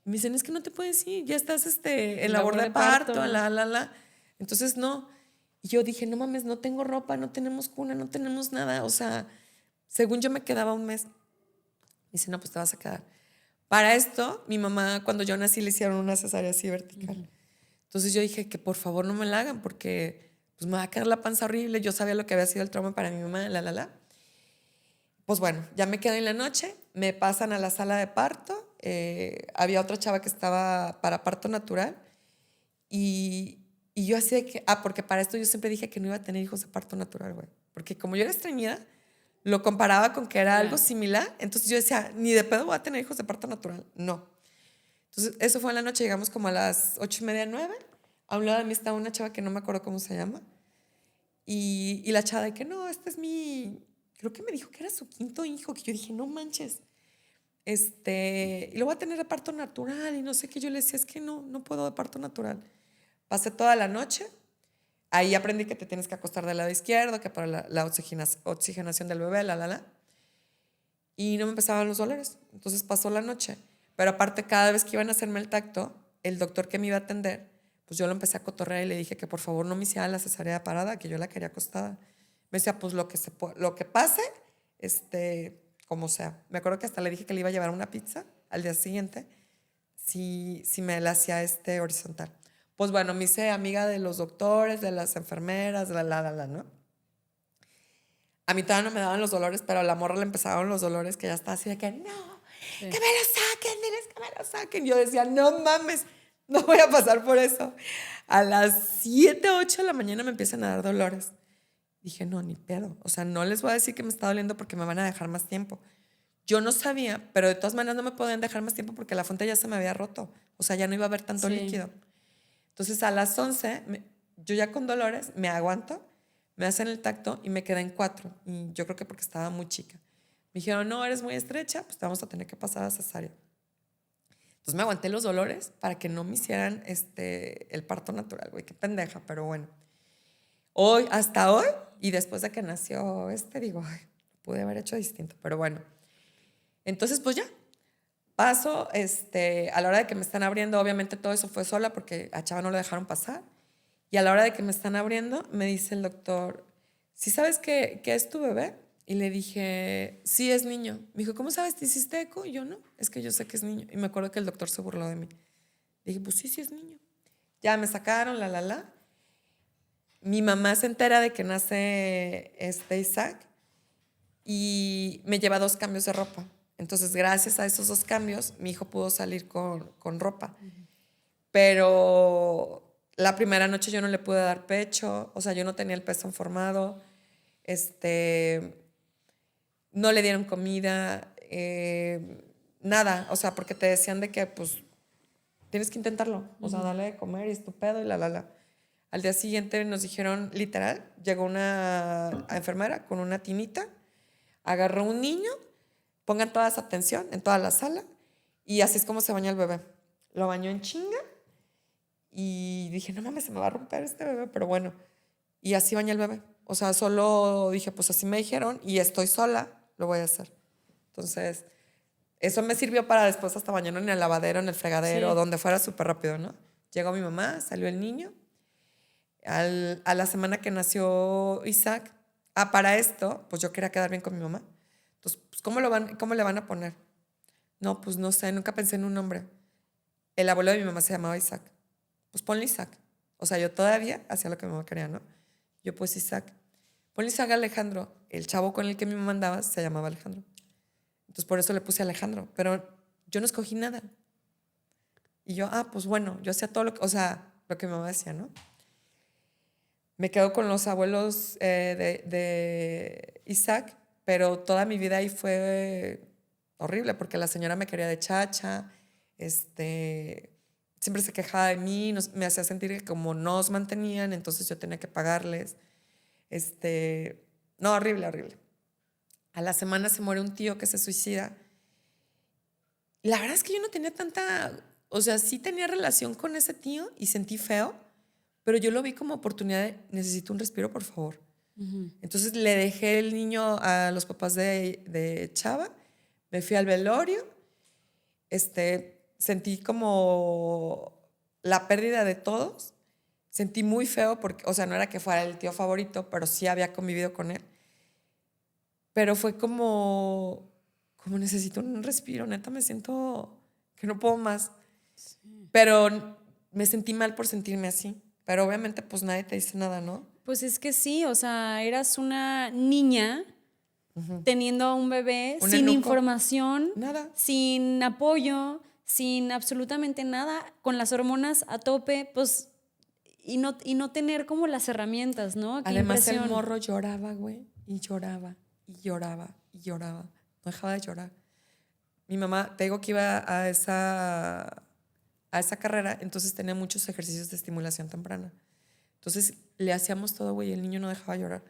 Y me dicen, es que no te puedes ir, ya estás en labor de parto, la. Entonces no. Y yo dije, no mames, no tengo ropa, no tenemos cuna, no tenemos nada, o sea, según yo me quedaba un mes. Dice, no, pues te vas a quedar. Para esto, mi mamá, cuando yo nací, le hicieron una cesárea así vertical. Entonces yo dije que por favor no me la hagan porque pues me va a quedar la panza horrible. Yo sabía lo que había sido el trauma para mi mamá, la. Pues bueno, ya me quedo en la noche, me pasan a la sala de parto. Había otra chava que estaba para parto natural y yo así de que, porque para esto yo siempre dije que no iba a tener hijos de parto natural, güey. Porque como yo era estreñida, lo comparaba con que era algo similar. Entonces yo decía, ni de pedo voy a tener hijos de parto natural. No. Entonces eso fue en la noche, llegamos como a las 8:30, 9. A un lado de mí estaba una chava que no me acuerdo cómo se llama. Y la chava de que no, este es creo que me dijo que era su 5º hijo, que yo dije, no manches. Y lo voy a tener de parto natural y no sé qué. Yo le decía, es que no puedo de parto natural. Pasé toda la noche. Ahí aprendí que te tienes que acostar del lado izquierdo, que para la oxigenación del bebé, la. Y no me empezaban los dolores. Entonces pasó la noche. Pero aparte, cada vez que iban a hacerme el tacto, el doctor que me iba a atender, pues yo lo empecé a cotorrear y le dije que por favor no me hiciera la cesárea parada, que yo la quería acostada. Me decía, pues lo que pase, como sea. Me acuerdo que hasta le dije que le iba a llevar una pizza al día siguiente si me la hacía horizontal. Pues bueno, me hice amiga de los doctores, de las enfermeras, la, ¿no? A mí todavía no me daban los dolores, pero a la morra le empezaron los dolores que ya estaba así de que, no, que me lo saquen, diles que me lo saquen. Yo decía, no mames, no voy a pasar por eso. A las 7, 8 de la mañana me empiezan a dar dolores. Dije, no, ni pedo. O sea, no les voy a decir que me está doliendo porque me van a dejar más tiempo. Yo no sabía, pero de todas maneras no me podían dejar más tiempo porque la fuente ya se me había roto. O sea, ya no iba a haber tanto líquido. Entonces a las 11, yo ya con dolores, me aguanto, me hacen el tacto y me quedé en 4. Y yo creo que porque estaba muy chica. Me dijeron, no, eres muy estrecha, pues te vamos a tener que pasar a cesárea. Entonces me aguanté los dolores para que no me hicieran el parto natural, güey. Qué pendeja, pero bueno. Hasta hoy, y después de que nació digo, ay, pude haber hecho distinto, pero bueno. Entonces, pues ya. Paso, a la hora de que me están abriendo, obviamente todo eso fue sola porque a Chava no lo dejaron pasar. Y a la hora de que me están abriendo, me dice el doctor, ¿sí sabes qué es tu bebé? Y le dije, sí, es niño. Me dijo, ¿cómo sabes? ¿Te hiciste eco? Y yo, no, es que yo sé que es niño. Y me acuerdo que el doctor se burló de mí. Dije, pues sí es niño. Ya me sacaron, la. Mi mamá se entera de que nace Isaac y me lleva 2 cambios de ropa. Entonces, gracias a esos 2 cambios, mi hijo pudo salir con ropa. Pero la primera noche yo no le pude dar pecho, o sea, yo no tenía el pezón formado, no le dieron comida, nada, o sea, porque te decían de que, pues, tienes que intentarlo, o sea, dale de comer y es tu pedo y la. Al día siguiente nos dijeron, literal, llegó una enfermera con una tinita, agarró un niño, pongan toda esa atención en toda la sala y así es como se baña el bebé. Lo bañó en chinga y dije, no mames, se me va a romper este bebé, pero bueno. Y así baña el bebé. O sea, solo dije, pues así me dijeron y estoy sola, lo voy a hacer. Entonces, eso me sirvió para después hasta bañarlo en el lavadero, en el fregadero, donde fuera súper rápido, ¿no? Llegó mi mamá, salió el niño. A la semana que nació Isaac, para esto, pues yo quería quedar bien con mi mamá. Entonces, pues, ¿cómo le van a poner? No, pues no sé, nunca pensé en un nombre. El abuelo de mi mamá se llamaba Isaac. Pues ponle Isaac. O sea, yo todavía hacía lo que mi mamá quería, ¿no? Yo pues Isaac. Ponle Isaac Alejandro. El chavo con el que mi mamá andaba se llamaba Alejandro. Entonces por eso le puse Alejandro. Pero yo no escogí nada. Y yo, pues bueno, yo hacía todo lo que, o sea, lo que mi mamá decía, ¿no? Me quedo con los abuelos de Isaac, pero toda mi vida ahí fue horrible porque la señora me quería de chacha, siempre se quejaba de mí, me hacía sentir que como nos mantenían, entonces yo tenía que pagarles. No, horrible, horrible. A la semana se muere un tío que se suicida. Y la verdad es que yo no tenía tanta, o sea, sí tenía relación con ese tío y sentí feo, pero yo lo vi como oportunidad de, necesito un respiro, por favor. Entonces le dejé el niño a los papás de Chava, me fui al velorio, sentí como la pérdida de todos, sentí muy feo porque, o sea, no era que fuera el tío favorito, pero sí había convivido con él. Pero fue como necesito un respiro, neta, me siento que no puedo más. Sí. Pero me sentí mal por sentirme así. Pero obviamente pues nadie te dice nada, ¿no? Pues es que sí, o sea, eras una niña teniendo a un bebé un sin enuco, información, nada, sin apoyo, sin absolutamente nada, con las hormonas a tope, pues, y no tener como las herramientas, ¿no? Qué además impresión. el morro lloraba, güey, y lloraba, y lloraba, y lloraba. No dejaba de llorar. Mi mamá, te digo que iba a esa carrera, entonces tenía muchos ejercicios de estimulación temprana. Entonces le hacíamos todo, güey, y el niño no dejaba de llorar.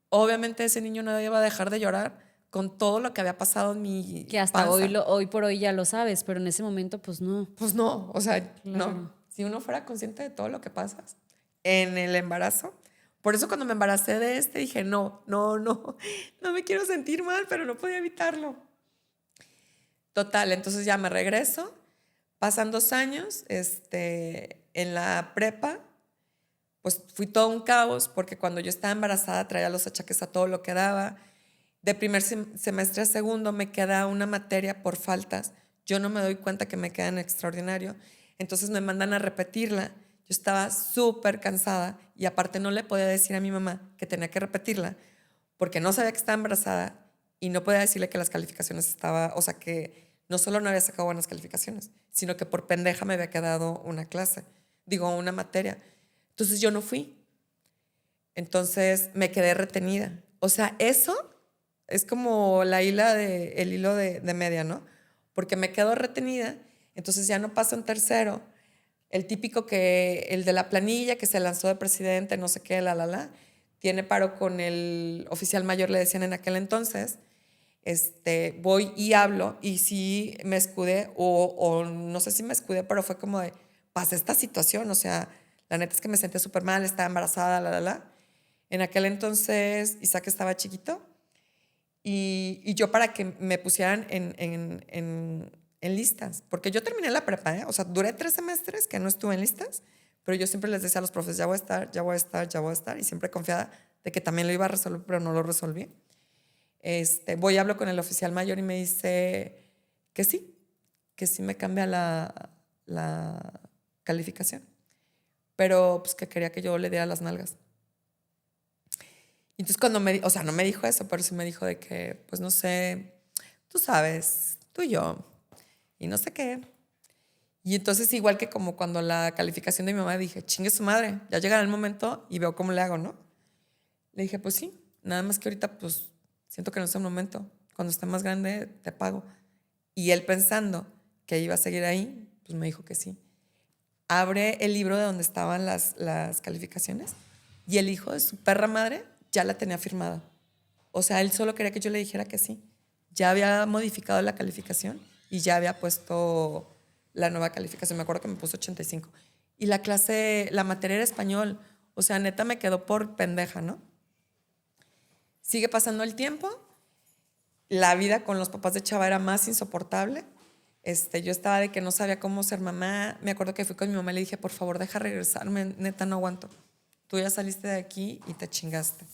Obviamente ese niño no iba a dejar de llorar con todo lo que había pasado en mi que hasta panza. hoy por hoy ya lo sabes, pero en ese momento pues no. Pues no, o sea, claro. no. Si uno fuera consciente de todo lo que pasas en el embarazo. Por eso cuando me embaracé de dije, no me quiero sentir mal, pero no podía evitarlo. Total, entonces ya me regreso. Pasan 2 años, en la prepa, pues fui todo un caos porque cuando yo estaba embarazada traía los achaques a todo lo que daba. De primer semestre a segundo me queda una materia por faltas. Yo no me doy cuenta que me queda en extraordinario. Entonces me mandan a repetirla. Yo estaba súper cansada y aparte no le podía decir a mi mamá que tenía que repetirla porque no sabía que estaba embarazada y no podía decirle que las calificaciones estaba, o sea, que no solo no había sacado buenas calificaciones, sino que por pendeja me había quedado una materia. Entonces yo no fui. Entonces me quedé retenida. O sea, eso es como el hilo de media, ¿no? Porque me quedo retenida, entonces ya no paso en tercero. El típico el de la planilla que se lanzó de presidente, no sé qué, tiene paro con el oficial mayor, le decían en aquel entonces. Voy y hablo y sí me escudé o no sé si me escudé, pero fue como de, pasé esta situación, o sea, la neta es que me sentí súper mal, estaba embarazada, En aquel entonces Isaac estaba chiquito y yo para que me pusieran en listas, porque yo terminé la prepa, o sea, duré 3 semestres que no estuve en listas, pero yo siempre les decía a los profes, ya voy a estar, y siempre confiada de que también lo iba a resolver, pero no lo resolví. Voy y hablo con el oficial mayor y me dice que sí me cambia la calificación, pero pues que quería que yo le diera las nalgas. Y entonces cuando o sea, no me dijo eso, pero sí me dijo de que, pues no sé, tú sabes, tú y yo, y no sé qué. Y entonces igual que como cuando la calificación de mi mamá dije, chingue su madre, ya llegará el momento y veo cómo le hago, ¿no? Le dije, pues sí, nada más que ahorita pues siento que no es el momento. Cuando esté más grande, te pago. Y él pensando que iba a seguir ahí, pues me dijo que sí. Abre el libro de donde estaban las calificaciones y el hijo de su perra madre ya la tenía firmada. O sea, él solo quería que yo le dijera que sí. Ya había modificado la calificación y ya había puesto la nueva calificación. Me acuerdo que me puso 85. Y la materia era español. O sea, neta me quedó por pendeja, ¿no? Sigue pasando el tiempo, la vida con los papás de Chava era más insoportable. Yo estaba de que no sabía cómo ser mamá. Me acuerdo que fui con mi mamá y le dije, por favor, deja regresarme, neta, no aguanto. Tú ya saliste de aquí y te chingaste.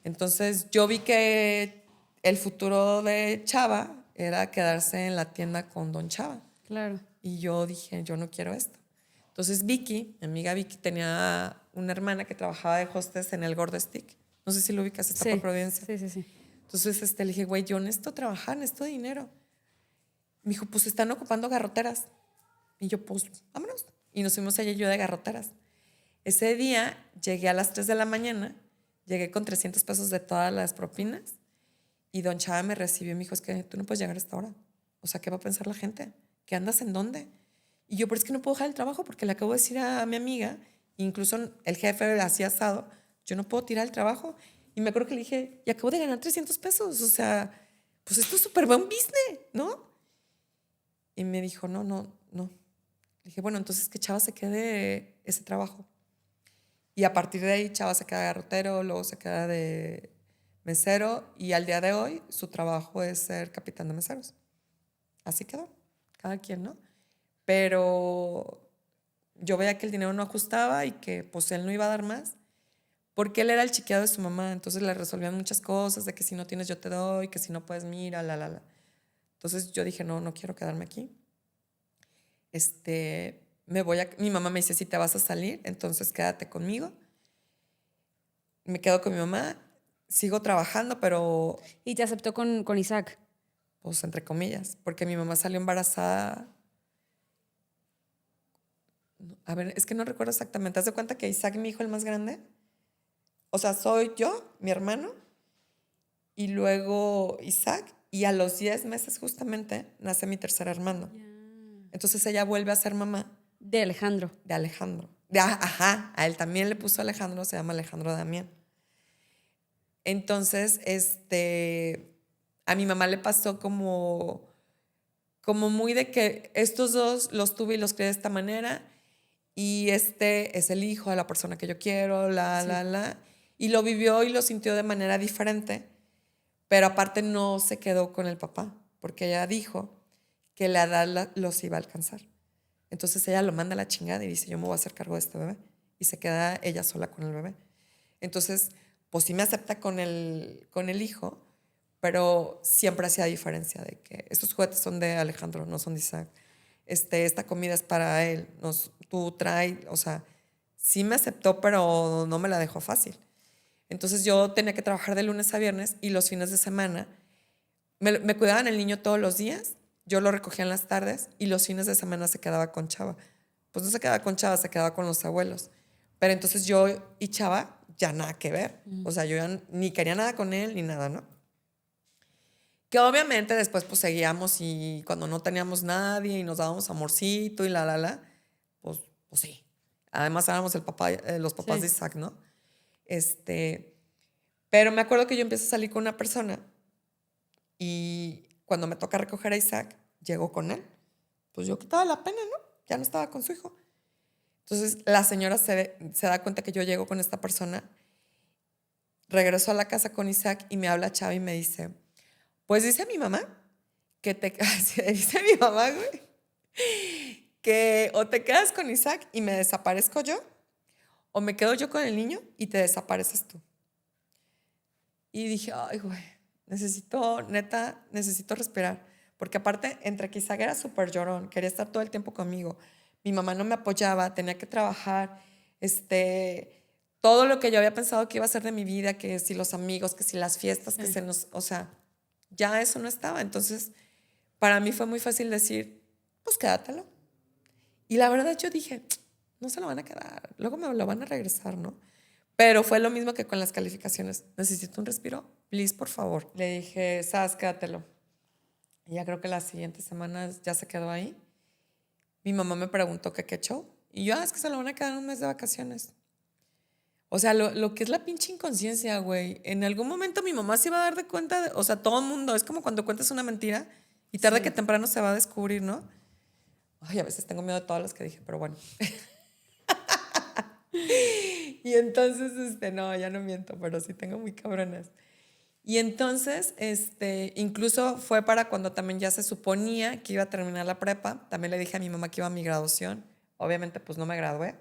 Entonces yo vi que el futuro de Chava era quedarse en la tienda con don Chava. Claro. Y yo dije, yo no quiero esto. Entonces Vicky, mi amiga Vicky, tenía una hermana que trabajaba de hostess en el Gordo Stick. No sé si lo ubicas, está por Providencia. Sí. Entonces le dije, güey, yo necesito trabajar, necesito dinero. Me dijo, pues están ocupando garroteras. Y yo, pues, vámonos. Y nos fuimos ella y yo de garroteras. Ese día llegué a las 3 de la mañana, llegué con 300 pesos de todas las propinas y don Chava me recibió y me dijo, es que tú no puedes llegar a esta hora. O sea, ¿qué va a pensar la gente? ¿Qué andas en dónde? Y yo, pero es que no puedo dejar el trabajo porque le acabo de decir a mi amiga, incluso el jefe hacía asado, yo no puedo tirar el trabajo. Y me acuerdo que le dije, y acabo de ganar 300 pesos. O sea, pues esto es súper buen business, ¿no? Y me dijo, no, no, no. Le dije, bueno, entonces que Chava se quede ese trabajo. Y a partir de ahí, Chava se queda de garrotero, luego se queda de mesero y al día de hoy su trabajo es ser capitán de meseros. Así quedó, cada quien, ¿no? Pero yo veía que el dinero no ajustaba y que pues él no iba a dar más porque él era el chiqueado de su mamá, entonces le resolvían muchas cosas de que si no tienes yo te doy, que si no puedes mira, la. Entonces yo dije, no, no quiero quedarme aquí. Mi mamá me dice, si te vas a salir, entonces quédate conmigo. Me quedo con mi mamá, sigo trabajando, pero Y te aceptó con Isaac. pues entre comillas, porque mi mamá salió embarazada. A ver, es que no recuerdo exactamente. ¿Haz de cuenta que Isaac, mi hijo el más grande? O sea, soy yo, mi hermano, y luego Isaac, y a los 10 meses justamente nace mi tercer hermano. Entonces ella vuelve a ser mamá De Alejandro. de Alejandro. Ajá, a él también le puso Alejandro, se llama Alejandro Damián. Entonces, a mi mamá le pasó como muy de que estos dos los tuve y los crié de esta manera y este es el hijo de la persona que yo quiero, y lo vivió y lo sintió de manera diferente, pero aparte no se quedó con el papá, porque ella dijo que la edad los iba a alcanzar. Entonces ella lo manda a la chingada y dice, yo me voy a hacer cargo de este bebé. Y se queda ella sola con el bebé. Entonces, pues sí me acepta con el hijo, pero siempre hacía diferencia de que estos juguetes son de Alejandro, no son de Isaac. Esta comida es para él. Tú trae, o sea, sí me aceptó, pero no me la dejó fácil. Entonces yo tenía que trabajar de lunes a viernes y los fines de semana me cuidaban el niño todos los días, yo lo recogía en las tardes y los fines de semana se quedaba con Chava. Pues no se quedaba con Chava, se quedaba con los abuelos. Pero entonces yo y Chava ya nada que ver. O sea, yo ya ni quería nada con él ni nada, ¿no? Que obviamente después pues seguíamos y cuando no teníamos nadie y nos dábamos amorcito y pues sí. Además éramos los papás Sí. de Isaac, ¿no? Pero me acuerdo que yo empecé a salir con una persona y cuando me toca recoger a Isaac, llego con él. Pues yo quitaba la pena, ¿no? Ya no estaba con su hijo. Entonces la señora se da cuenta que yo llego con esta persona, regreso a la casa con Isaac y me habla Chava y me dice, pues dice mi mamá dice mi mamá, güey, que o te quedas con Isaac y me desaparezco yo, o me quedo yo con el niño y te desapareces tú. Y dije, ay, güey, necesito respirar. Porque aparte, entre que Isaac era súper llorón, quería estar todo el tiempo conmigo, mi mamá no me apoyaba, tenía que trabajar, todo lo que yo había pensado que iba a ser de mi vida, que si los amigos, que si las fiestas, o sea, ya eso no estaba. Entonces, para mí fue muy fácil decir, pues quédatelo. Y la verdad yo dije, no se lo van a quedar, luego me lo van a regresar, ¿no? Pero fue lo mismo que con las calificaciones. Necesito un respiro, please, por favor. Le dije, sabes, quédatelo. Y ya creo que las siguientes semanas ya se quedó ahí. Mi mamá me preguntó que qué show. Y yo, es que se lo van a quedar un mes de vacaciones. O sea, lo que es la pinche inconsciencia, güey. En algún momento mi mamá se iba a dar de cuenta, o sea, todo el mundo, es como cuando cuentas una mentira y tarde que temprano se va a descubrir, ¿no? Ay, a veces tengo miedo de todas las que dije, pero bueno. Y entonces, no, ya no miento, pero sí tengo muy cabronas. Y entonces, incluso fue para cuando también ya se suponía que iba a terminar la prepa. También le dije a mi mamá que iba a mi graduación. Obviamente, pues no me gradué.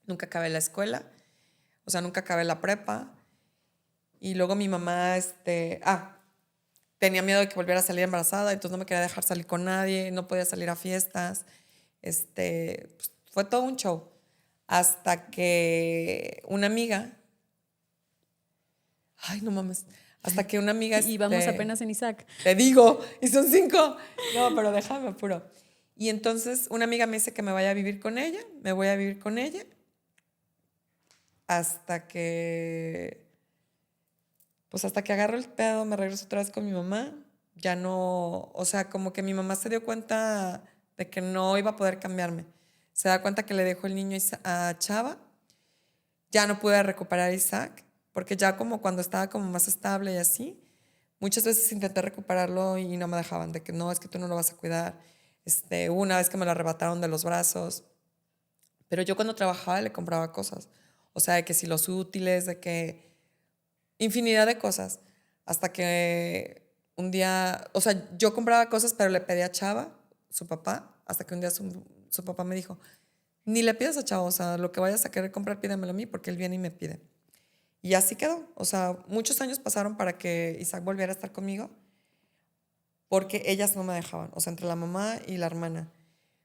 Nunca acabé la escuela. O sea, nunca acabé la prepa. Y luego mi mamá, tenía miedo de que volviera a salir embarazada, entonces no me quería dejar salir con nadie, no podía salir a fiestas. Pues, fue todo un show. Hasta que una amiga, ay, no mames, Hasta que una amiga... Y vamos apenas en Isaac. Te digo, y son 5. No, pero déjame apuro. Y entonces una amiga me dice que me vaya a vivir con ella. Me voy a vivir con ella hasta que... Pues hasta que agarro el pedo, me regreso otra vez con mi mamá. Ya no... O sea, como que mi mamá se dio cuenta de que no iba a poder cambiarme. Se da cuenta que le dejó el niño a Chava. Ya no pude recuperar a Isaac, porque ya como cuando estaba como más estable y así, muchas veces intenté recuperarlo y no me dejaban, de que no, es que tú no lo vas a cuidar. Una vez que me lo arrebataron de los brazos. Pero yo cuando trabajaba le compraba cosas. O sea, de que si los útiles, de que infinidad de cosas. Hasta que un día, o sea, yo compraba cosas, pero le pedí a Chava, su papá, hasta que un día su papá me dijo, ni le pidas a Chava, o sea, lo que vayas a querer comprar, pídemelo a mí, porque él viene y me pide. Y así quedó. O sea, muchos años pasaron para que Isaac volviera a estar conmigo, porque ellas no me dejaban, o sea, entre la mamá y la hermana.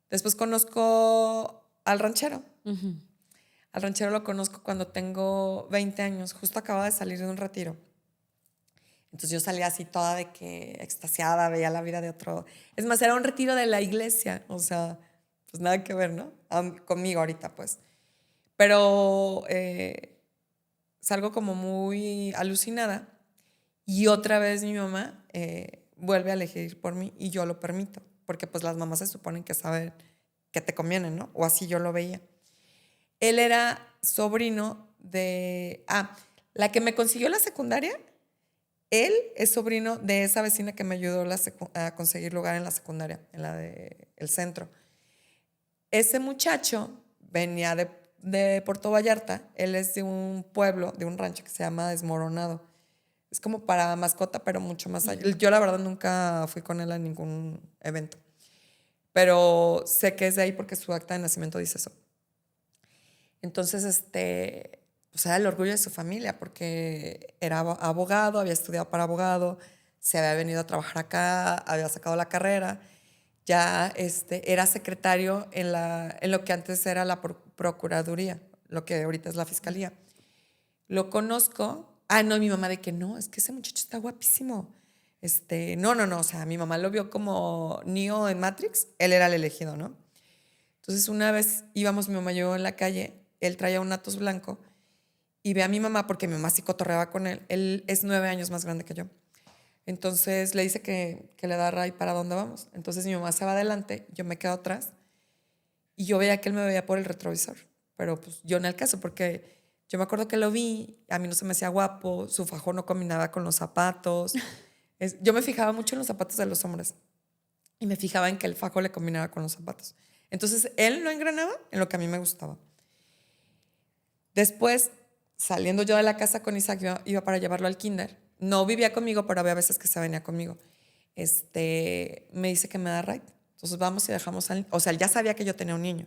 Después conozco al ranchero. Uh-huh. Al ranchero lo conozco cuando tengo 20 años, justo acababa de salir de un retiro. Entonces yo salía así toda de que extasiada, veía la vida de otro. Es más, era un retiro de la iglesia, o sea, pues nada que ver, ¿no? Conmigo ahorita, pues. Pero salgo como muy alucinada y otra vez mi mamá vuelve a elegir por mí y yo lo permito, porque pues las mamás se suponen que saben que te conviene, ¿no? O así yo lo veía. Él era sobrino de... la que me consiguió la secundaria, él es sobrino de esa vecina que me ayudó a conseguir lugar en la secundaria, en la del centro. Ese muchacho venía de Puerto Vallarta, él es de un pueblo, de un rancho que se llama Desmoronado. Es como para mascota, pero mucho más allá. Yo la verdad nunca fui con él a ningún evento, pero sé que es de ahí porque su acta de nacimiento dice eso. Entonces, pues era el orgullo de su familia porque era abogado, había estudiado para abogado, se había venido a trabajar acá, había sacado la carrera, ya era secretario en lo que antes era la Procuraduría, lo que ahorita es la Fiscalía. Lo conozco. No, mi mamá de que no, es que ese muchacho está guapísimo. No, o sea, mi mamá lo vio como Neo en Matrix, él era el elegido, ¿no? Entonces una vez íbamos mi mamá y yo en la calle, él traía un Atos blanco y ve a mi mamá porque mi mamá sí cotorreaba con él es 9 años más grande que yo. Entonces le dice que le da ray para dónde vamos. Entonces mi mamá se va adelante, yo me quedo atrás y yo veía que él me veía por el retrovisor, pero pues yo en el caso porque yo me acuerdo que lo vi, a mí no se me hacía guapo, su fajón no combinaba con los zapatos. Yo me fijaba mucho en los zapatos de los hombres y me fijaba en que el fajo le combinaba con los zapatos. Entonces él lo engranaba en lo que a mí me gustaba. Después, saliendo yo de la casa con Isaac, iba para llevarlo al kinder. No vivía conmigo, pero había veces que se venía conmigo. Me dice que me da ride. Entonces vamos y dejamos o sea, él ya sabía que yo tenía un niño.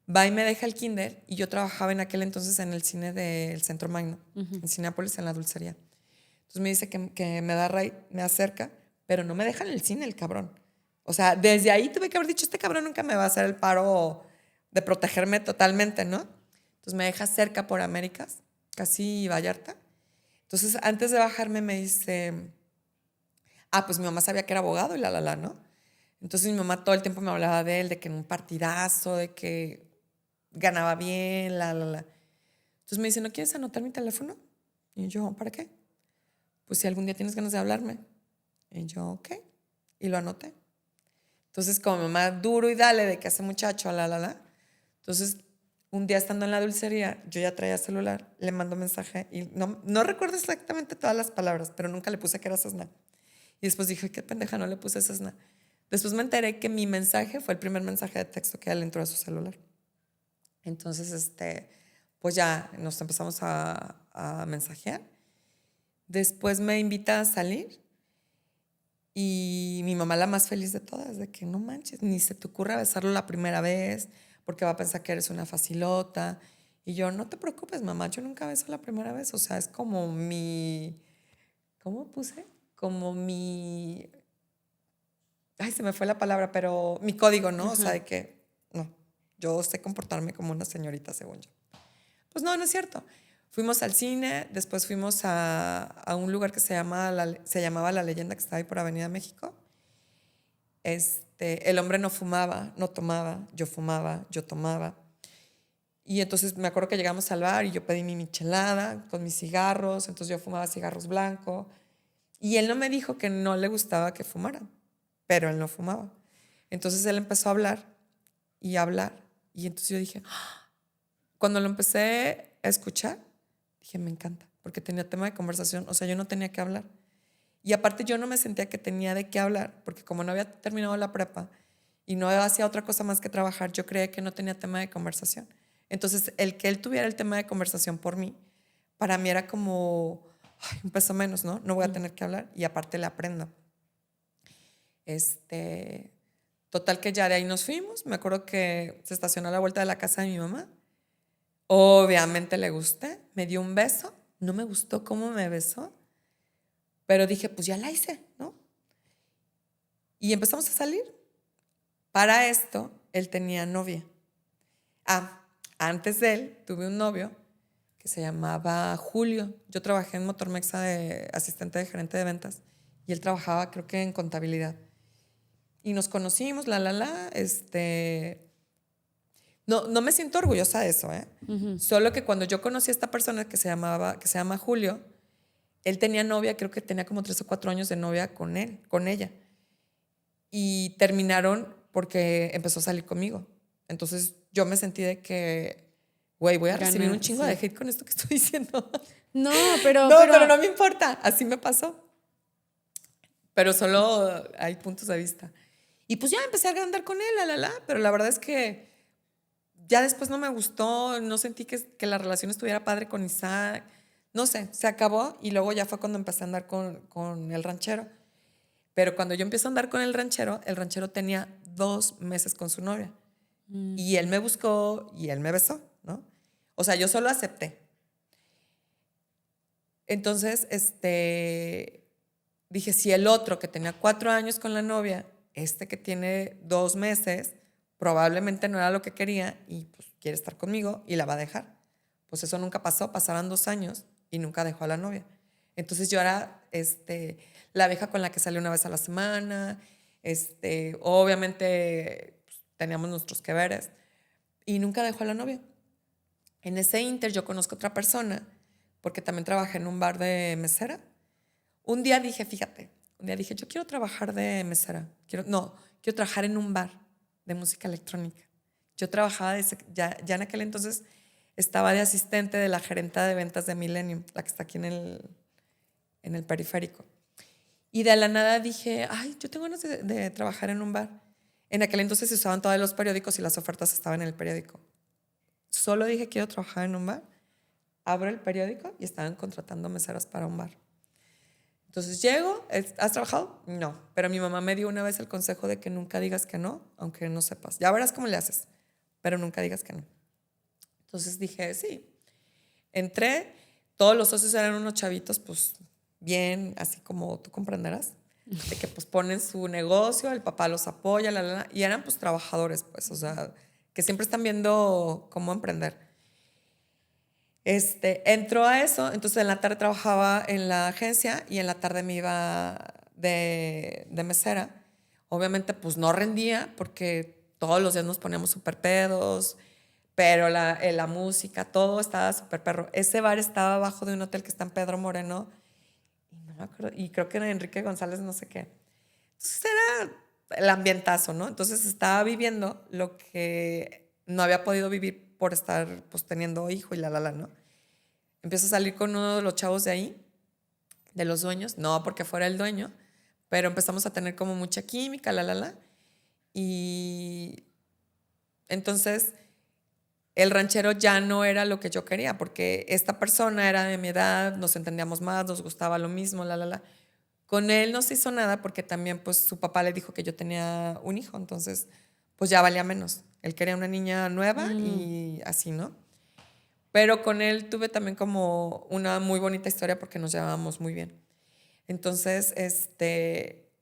Va y me deja el kinder y yo trabajaba en aquel entonces en el cine del Centro Magno, en Cinépolis, en la dulcería. Entonces me dice que me da ride, me acerca, pero no me deja en el cine el cabrón. O sea, desde ahí tuve que haber dicho, este cabrón nunca me va a hacer el paro de protegerme totalmente, ¿no? Entonces me deja cerca por Américas, casi Vallarta. Entonces antes de bajarme me dice, pues mi mamá sabía que era abogado y ¿no? Entonces mi mamá todo el tiempo me hablaba de él, de que en un partidazo, de que ganaba bien, Entonces me dice, ¿no quieres anotar mi teléfono? Y yo, ¿para qué? Pues si algún día tienes ganas de hablarme. Y yo, ok. Y lo anoté. Entonces, como mi mamá duro y dale de que ese muchacho, Entonces, un día estando en la dulcería, yo ya traía celular, le mando mensaje y no recuerdo exactamente todas las palabras, pero nunca le puse que era Cessna. Y después dije, qué pendeja, no le puse Cessna. Después me enteré que mi mensaje fue el primer mensaje de texto que él entró a su celular. Entonces, pues ya nos empezamos a mensajear. Después me invita a salir y mi mamá la más feliz de todas, de que no manches, ni se te ocurra besarlo la primera vez porque va a pensar que eres una facilota. Y yo, no te preocupes, mamá, yo nunca beso la primera vez. O sea, es como ¿cómo puse? Como se me fue la palabra, pero mi código, ¿no? O sea, de que no, yo sé comportarme como una señorita según yo. Pues no es cierto. Fuimos al cine, después fuimos a un lugar que se llamaba La Leyenda, que estaba ahí por Avenida México. El hombre no fumaba, no tomaba, yo fumaba, yo tomaba. Y entonces me acuerdo que llegamos al bar y yo pedí mi michelada con mis cigarros, entonces yo fumaba cigarros blancos. Y él no me dijo que no le gustaba que fumara, pero él no fumaba. Entonces él empezó a hablar y a hablar. Y entonces yo dije, cuando lo empecé a escuchar, dije, me encanta, porque tenía tema de conversación, o sea, yo no tenía que hablar. Y aparte yo no me sentía que tenía de qué hablar, porque como no había terminado la prepa y no hacía otra cosa más que trabajar, yo creía que no tenía tema de conversación. Entonces, el que él tuviera el tema de conversación por mí, para mí era como un peso menos, ¿no? No voy a tener que hablar y aparte le aprendo. Total que ya de ahí nos fuimos. Me acuerdo que se estacionó a la vuelta de la casa de mi mamá. Obviamente le gusté, me dio un beso. No me gustó cómo me besó, pero dije, pues ya la hice, ¿no? Y empezamos a salir. Para esto, él tenía novia. Antes de él, tuve un novio que se llamaba Julio. Yo trabajé en Motormexa de asistente de gerente de ventas y él trabajaba, creo que en contabilidad. Y nos conocimos, No me siento orgullosa de eso, ¿eh? Solo que cuando yo conocí a esta persona que se llama Julio, él tenía novia, creo que tenía como 3 o 4 años de novia con ella. Y terminaron porque empezó a salir conmigo. Entonces yo me sentí de que, güey, voy a recibir un chingo de hate con esto que estoy diciendo. No, pero no me importa, así me pasó. Pero solo hay puntos de vista. Y pues ya empecé a andar con él, pero la verdad es que ya después no me gustó, no sentí que la relación estuviera padre con Isaac. No sé, se acabó y luego ya fue cuando empecé a andar con el ranchero. Pero cuando yo empiezo a andar con el ranchero tenía 2 meses con su novia. Y él me buscó y él me besó, ¿no? O sea, yo solo acepté. Entonces, dije, si el otro que tenía 4 años con la novia, que tiene 2 meses, probablemente no era lo que quería y pues quiere estar conmigo y la va a dejar. Pues eso nunca pasó, pasaron 2 años y nunca dejó a la novia. Entonces yo era la vieja con la que sale una vez a la semana, obviamente pues, teníamos nuestros que veres y nunca dejó a la novia. En ese inter yo conozco a otra persona porque también trabajé en un bar de mesera. Un día dije, yo quiero trabajar de mesera. Quiero trabajar en un bar de música electrónica. Yo trabajaba, ya en aquel entonces estaba de asistente de la gerenta de ventas de Millennium, la que está aquí en el periférico. Y de la nada dije, yo tengo ganas de trabajar en un bar. En aquel entonces se usaban todos los periódicos y las ofertas estaban en el periódico. Solo dije, quiero trabajar en un bar. Abro el periódico y estaban contratando meseras para un bar. Entonces llego, ¿has trabajado? No, pero mi mamá me dio una vez el consejo de que nunca digas que no, aunque no sepas. Ya verás cómo le haces, pero nunca digas que no. Entonces dije, sí. Entré, todos los socios eran unos chavitos, pues bien, así como tú comprenderás, de que pues ponen su negocio, el papá los apoya, y eran pues trabajadores, pues, o sea, que siempre están viendo cómo emprender. Entró a eso, entonces en la tarde trabajaba en la agencia y en la tarde me iba de mesera. Obviamente pues no rendía porque todos los días nos poníamos súper pedos, pero la música, todo estaba súper perro. Ese bar estaba abajo de un hotel que está en Pedro Moreno y no me acuerdo, y creo que era Enrique González, no sé qué. Entonces era el ambientazo, ¿no? Entonces estaba viviendo lo que no había podido vivir por estar pues teniendo hijo y ¿no? Empiezo a salir con uno de los chavos de ahí, de los dueños, no porque fuera el dueño, pero empezamos a tener como mucha química, y entonces el ranchero ya no era lo que yo quería, porque esta persona era de mi edad, nos entendíamos más, nos gustaba lo mismo, Con él no se hizo nada porque también pues su papá le dijo que yo tenía un hijo, entonces pues ya valía menos. Él quería una niña nueva y así, ¿no? Pero con él tuve también como una muy bonita historia porque nos llevábamos muy bien. Entonces,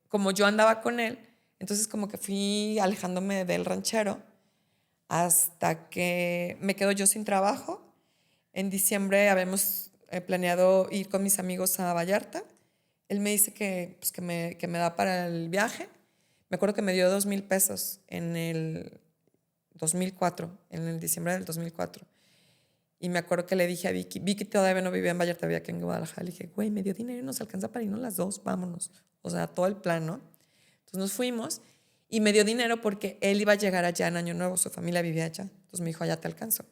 como yo andaba con él, entonces como que fui alejándome del ranchero hasta que me quedo yo sin trabajo. En diciembre habíamos planeado ir con mis amigos a Vallarta. Él me dice pues, que me da para el viaje. Me acuerdo que me dio 2,000 pesos en el 2004, en el diciembre del 2004. Y me acuerdo que le dije a Vicky todavía no vivía en Vallarta, vivía aquí en Guadalajara. Le dije, güey, me dio dinero y nos alcanza para irnos las dos, vámonos. O sea, todo el plan, ¿no? Entonces nos fuimos y me dio dinero porque él iba a llegar allá en Año Nuevo, su familia vivía allá. Entonces me dijo, allá te alcanzo.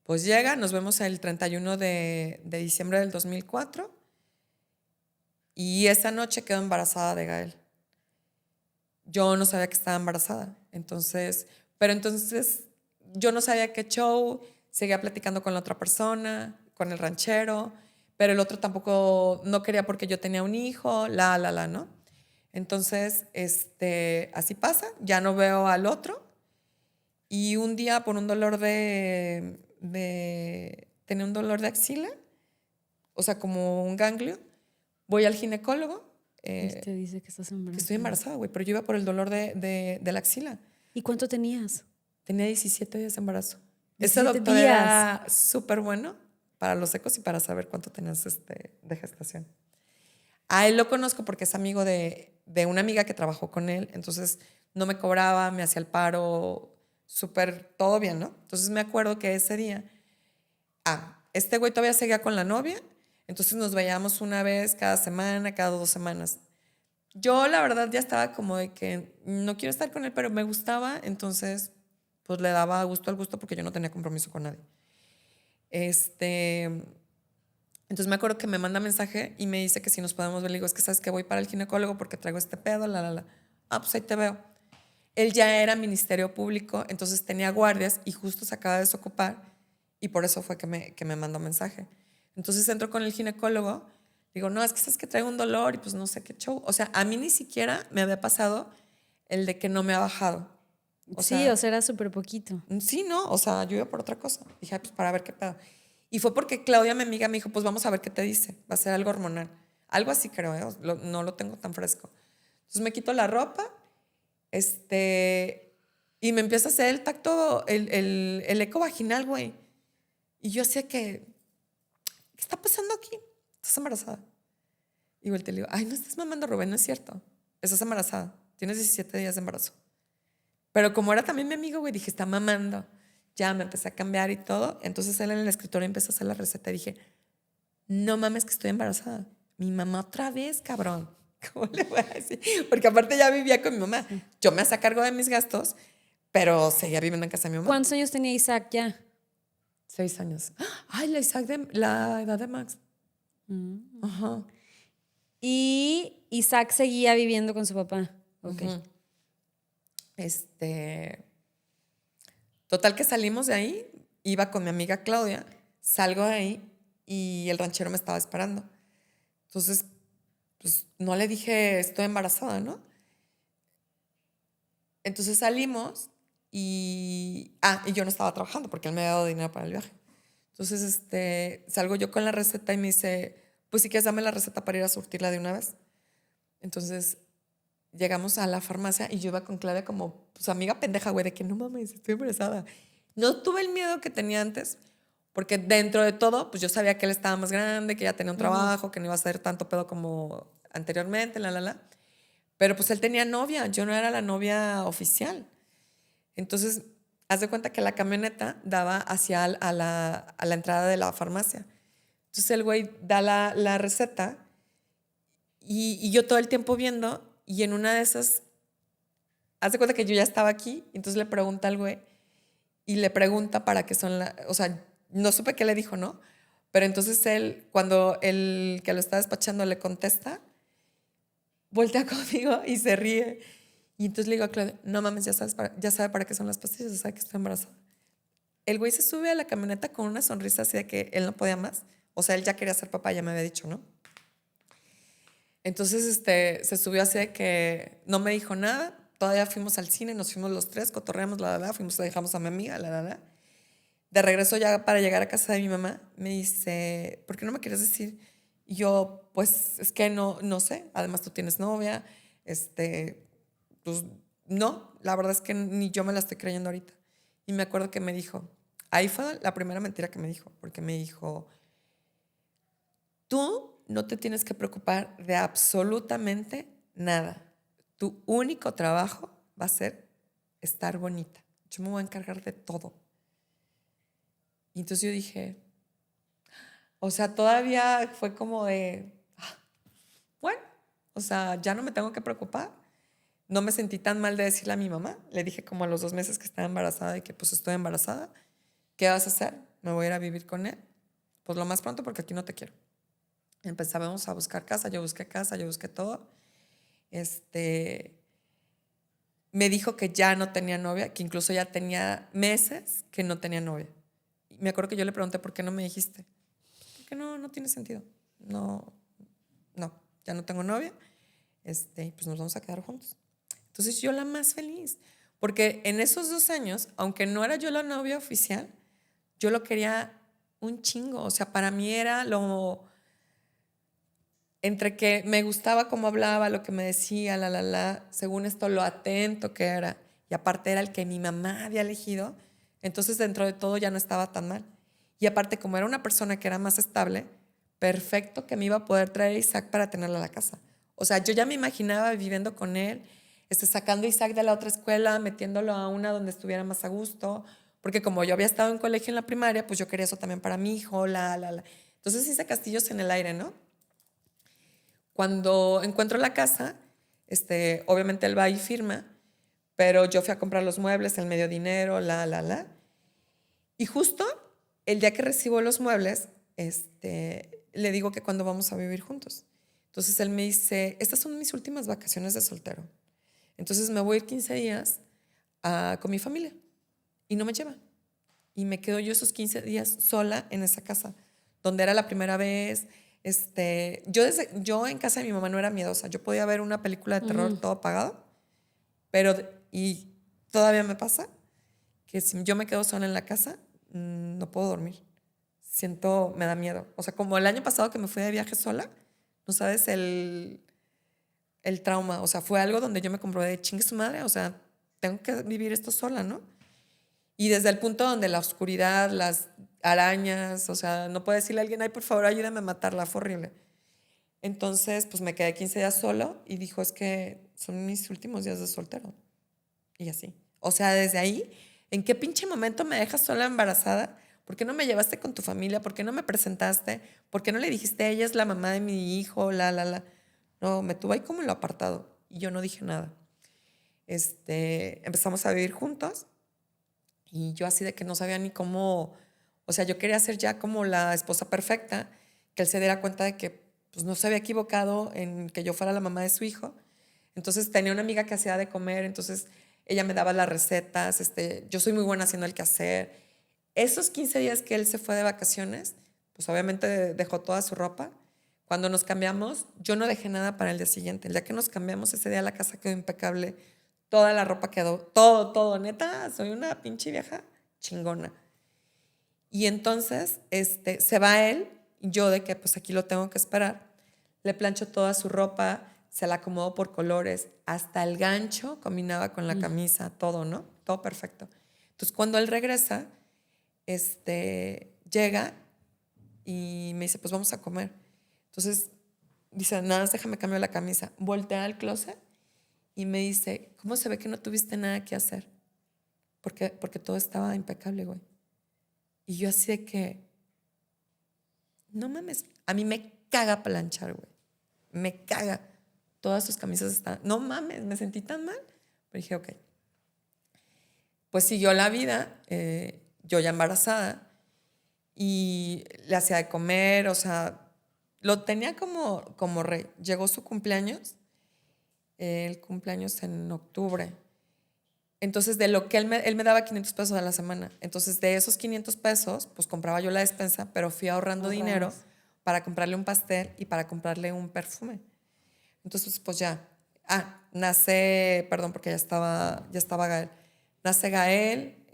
Pues llega, nos vemos el 31 de diciembre del 2004 y esa noche quedó embarazada de Gael. Yo no sabía que estaba embarazada, pero entonces yo no sabía qué show, seguía platicando con la otra persona, con el ranchero, pero el otro tampoco no quería porque yo tenía un hijo, ¿no? Entonces, así pasa, ya no veo al otro y un día por un dolor tenía un dolor de axila, o sea, como un ganglio, voy al ginecólogo. Y te dice que estás embarazada. Que estoy embarazada, güey, pero yo iba por el dolor de la axila. ¿Y cuánto tenías? Tenía 17 días de embarazo. 17 Ese doctor días. era súper bueno para los ecos y para saber cuánto tenías de gestación. A él lo conozco porque es amigo de una amiga que trabajó con él, entonces no me cobraba, me hacía el paro, súper, todo bien, ¿no? Entonces me acuerdo que ese día, este güey todavía seguía con la novia, entonces nos veíamos una vez cada semana, cada 2 semanas. Yo la verdad ya estaba como de que no quiero estar con él, pero me gustaba, entonces pues le daba gusto al gusto porque yo no tenía compromiso con nadie. Entonces me acuerdo que me manda mensaje y me dice que si nos podemos ver. Le digo, es que sabes que voy para el ginecólogo porque traigo este pedo, pues ahí te veo. Él ya era ministerio público, entonces tenía guardias y justo se acaba de desocupar y por eso fue que me mandó mensaje. Entonces entro con el ginecólogo, digo, no, es que sabes que traigo un dolor y pues no sé qué show. O sea, a mí ni siquiera me había pasado el de que no me ha bajado. O sea, era súper poquito. Sí, no, o sea, yo iba por otra cosa. Dije, pues para ver qué pedo. Y fue porque Claudia, mi amiga, me dijo, pues vamos a ver qué te dice. Va a ser algo hormonal. Algo así creo, no lo tengo tan fresco. Entonces me quito la ropa, y me empieza a hacer el tacto, el eco vaginal, güey. Y yo sé que, ¿qué está pasando aquí? ¿Estás embarazada? Y vuelto y le digo, ay, no estás mamando, Rubén, no es cierto. Estás embarazada, tienes 17 días de embarazo. Pero como era también mi amigo, güey, dije, está mamando. Ya me empecé a cambiar y todo. Entonces él en el escritorio empezó a hacer la receta y dije, no mames que estoy embarazada. Mi mamá otra vez, cabrón. ¿Cómo le voy a decir? Porque aparte ya vivía con mi mamá. Yo me hacía cargo de mis gastos, pero seguía viviendo en casa de mi mamá. ¿Cuántos años tenía Isaac ya? 6 años. Ay, la edad de Max. Ajá. Y Isaac seguía viviendo con su papá. Ok. Total que salimos de ahí, iba con mi amiga Claudia, salgo de ahí y el ranchero me estaba esperando. Entonces, pues no le dije estoy embarazada, ¿no? Entonces salimos y yo no estaba trabajando porque él me había dado dinero para el viaje. Entonces, salgo yo con la receta y me dice, pues si quieres dame la receta para ir a surtirla de una vez. Entonces llegamos a la farmacia y yo iba con Claudia como, pues amiga pendeja, güey, de que no mames, estoy embarazada. No tuve el miedo que tenía antes, porque dentro de todo, pues yo sabía que él estaba más grande, que ya tenía un trabajo, que no iba a ser tanto pedo como anteriormente, Pero pues él tenía novia, yo no era la novia oficial. Entonces, haz de cuenta que la camioneta daba hacia a la entrada de la farmacia. Entonces el güey da la receta y yo todo el tiempo viendo, y en una de esas, haz de cuenta que yo ya estaba aquí, entonces le pregunta al güey y le pregunta para qué son o sea, no supe qué le dijo, ¿no? Pero entonces él, cuando el que lo está despachando le contesta, voltea conmigo y se ríe. Y entonces le digo a Claudia, no mames, ya sabe para qué son las pastillas, ya sabe que estoy embarazada. El güey se sube a la camioneta con una sonrisa así de que él no podía más. O sea, él ya quería ser papá, ya me había dicho, ¿no? Entonces se subió así de que no me dijo nada. Todavía fuimos al cine, nos fuimos los tres, cotorreamos, fuimos, dejamos a mi amiga, De regreso ya para llegar a casa de mi mamá, me dice, ¿por qué no me quieres decir? Y yo, pues es que no sé. Además tú tienes novia, pues no, la verdad es que ni yo me la estoy creyendo ahorita. Y me acuerdo que me dijo, ahí fue la primera mentira que me dijo, porque me dijo, tú no te tienes que preocupar de absolutamente nada. Tu único trabajo va a ser estar bonita. Yo me voy a encargar de todo. Y entonces yo dije, o sea, todavía fue como de, bueno, o sea, ya no me tengo que preocupar. No me sentí tan mal de decirle a mi mamá. Le dije como a los 2 meses que estaba embarazada y que pues estoy embarazada. ¿Qué vas a hacer? Me voy a ir a vivir con él. Pues lo más pronto porque aquí no te quiero. Empezamos a buscar casa, yo busqué todo. Me dijo que ya no tenía novia, que incluso ya tenía meses que no tenía novia. Y me acuerdo que yo le pregunté, ¿por qué no me dijiste? Porque no tiene sentido. No, ya no tengo novia. Pues nos vamos a quedar juntos. Entonces yo la más feliz, porque en esos 2 años, aunque no era yo la novia oficial, yo lo quería un chingo. O sea, para mí era entre que me gustaba cómo hablaba, lo que me decía, según esto, lo atento que era. Y aparte era el que mi mamá había elegido. Entonces, dentro de todo ya no estaba tan mal. Y aparte, como era una persona que era más estable, perfecto que me iba a poder traer a Isaac para tenerlo a la casa. O sea, yo ya me imaginaba viviendo con él, sacando a Isaac de la otra escuela, metiéndolo a una donde estuviera más a gusto. Porque como yo había estado en colegio en la primaria, pues yo quería eso también para mi hijo, Entonces hice castillos en el aire, ¿no? Cuando encuentro la casa, obviamente él va y firma, pero yo fui a comprar los muebles, él me dio dinero, Y justo el día que recibo los muebles, le digo que cuando vamos a vivir juntos. Entonces él me dice, estas son mis últimas vacaciones de soltero. Entonces me voy a ir 15 días con mi familia y no me lleva. Y me quedo yo esos 15 días sola en esa casa, donde era la primera vez. Yo en casa de mi mamá no era miedosa. Yo podía ver una película de terror todo apagado, pero, y todavía me pasa que si yo me quedo sola en la casa, no puedo dormir. Me da miedo. O sea, como el año pasado que me fui de viaje sola, no sabes el trauma. O sea, fue algo donde yo me comprobé de chingue su madre. O sea, tengo que vivir esto sola, ¿no? Y desde el punto donde la oscuridad, las arañas, o sea, no puedo decirle a alguien, ay, por favor, ayúdame a matarla, fue horrible. Entonces, pues me quedé 15 días solo y dijo, es que son mis últimos días de soltero. Y así. O sea, desde ahí, ¿en qué pinche momento me dejas sola embarazada? ¿Por qué no me llevaste con tu familia? ¿Por qué no me presentaste? ¿Por qué no le dijiste, ella es la mamá de mi hijo, No, me tuvo ahí como en lo apartado y yo no dije nada. Empezamos a vivir juntos y yo así de que no sabía ni cómo, o sea, yo quería ser ya como la esposa perfecta, que él se diera cuenta de que pues, no se había equivocado en que yo fuera la mamá de su hijo. Entonces tenía una amiga que hacía de comer, entonces ella me daba las recetas, yo soy muy buena haciendo el quehacer. Esos 15 días que él se fue de vacaciones, pues obviamente dejó toda su ropa. Cuando nos cambiamos, yo no dejé nada para el día siguiente. El día que nos cambiamos, ese día la casa quedó impecable. Toda la ropa quedó, todo, neta, soy una pinche vieja chingona. Y entonces, se va él, y yo de que pues aquí lo tengo que esperar. Le plancho toda su ropa, se la acomodo por colores, hasta el gancho combinaba con la camisa, todo, ¿no? Todo perfecto. Entonces, cuando él regresa, llega y me dice, pues vamos a comer. Entonces, dice, nada, déjame cambiar la camisa. Voltea al closet y me dice, ¿cómo se ve que no tuviste nada que hacer? Porque todo estaba impecable, güey. Y yo así de que, no mames, a mí me caga planchar, güey. Me caga. Todas sus camisas están, no mames, me sentí tan mal. Pero dije, ok. Pues siguió la vida, yo ya embarazada, y le hacía de comer, o sea, lo tenía como rey. Llegó su cumpleaños, el cumpleaños en octubre. Entonces, de lo que él me daba 500 pesos a la semana. Entonces, de esos 500 pesos, pues compraba yo la despensa, pero fui ahorrando dinero para comprarle un pastel y para comprarle un perfume. Entonces, pues ya. Nace, perdón, porque ya estaba Gael. Nace Gael,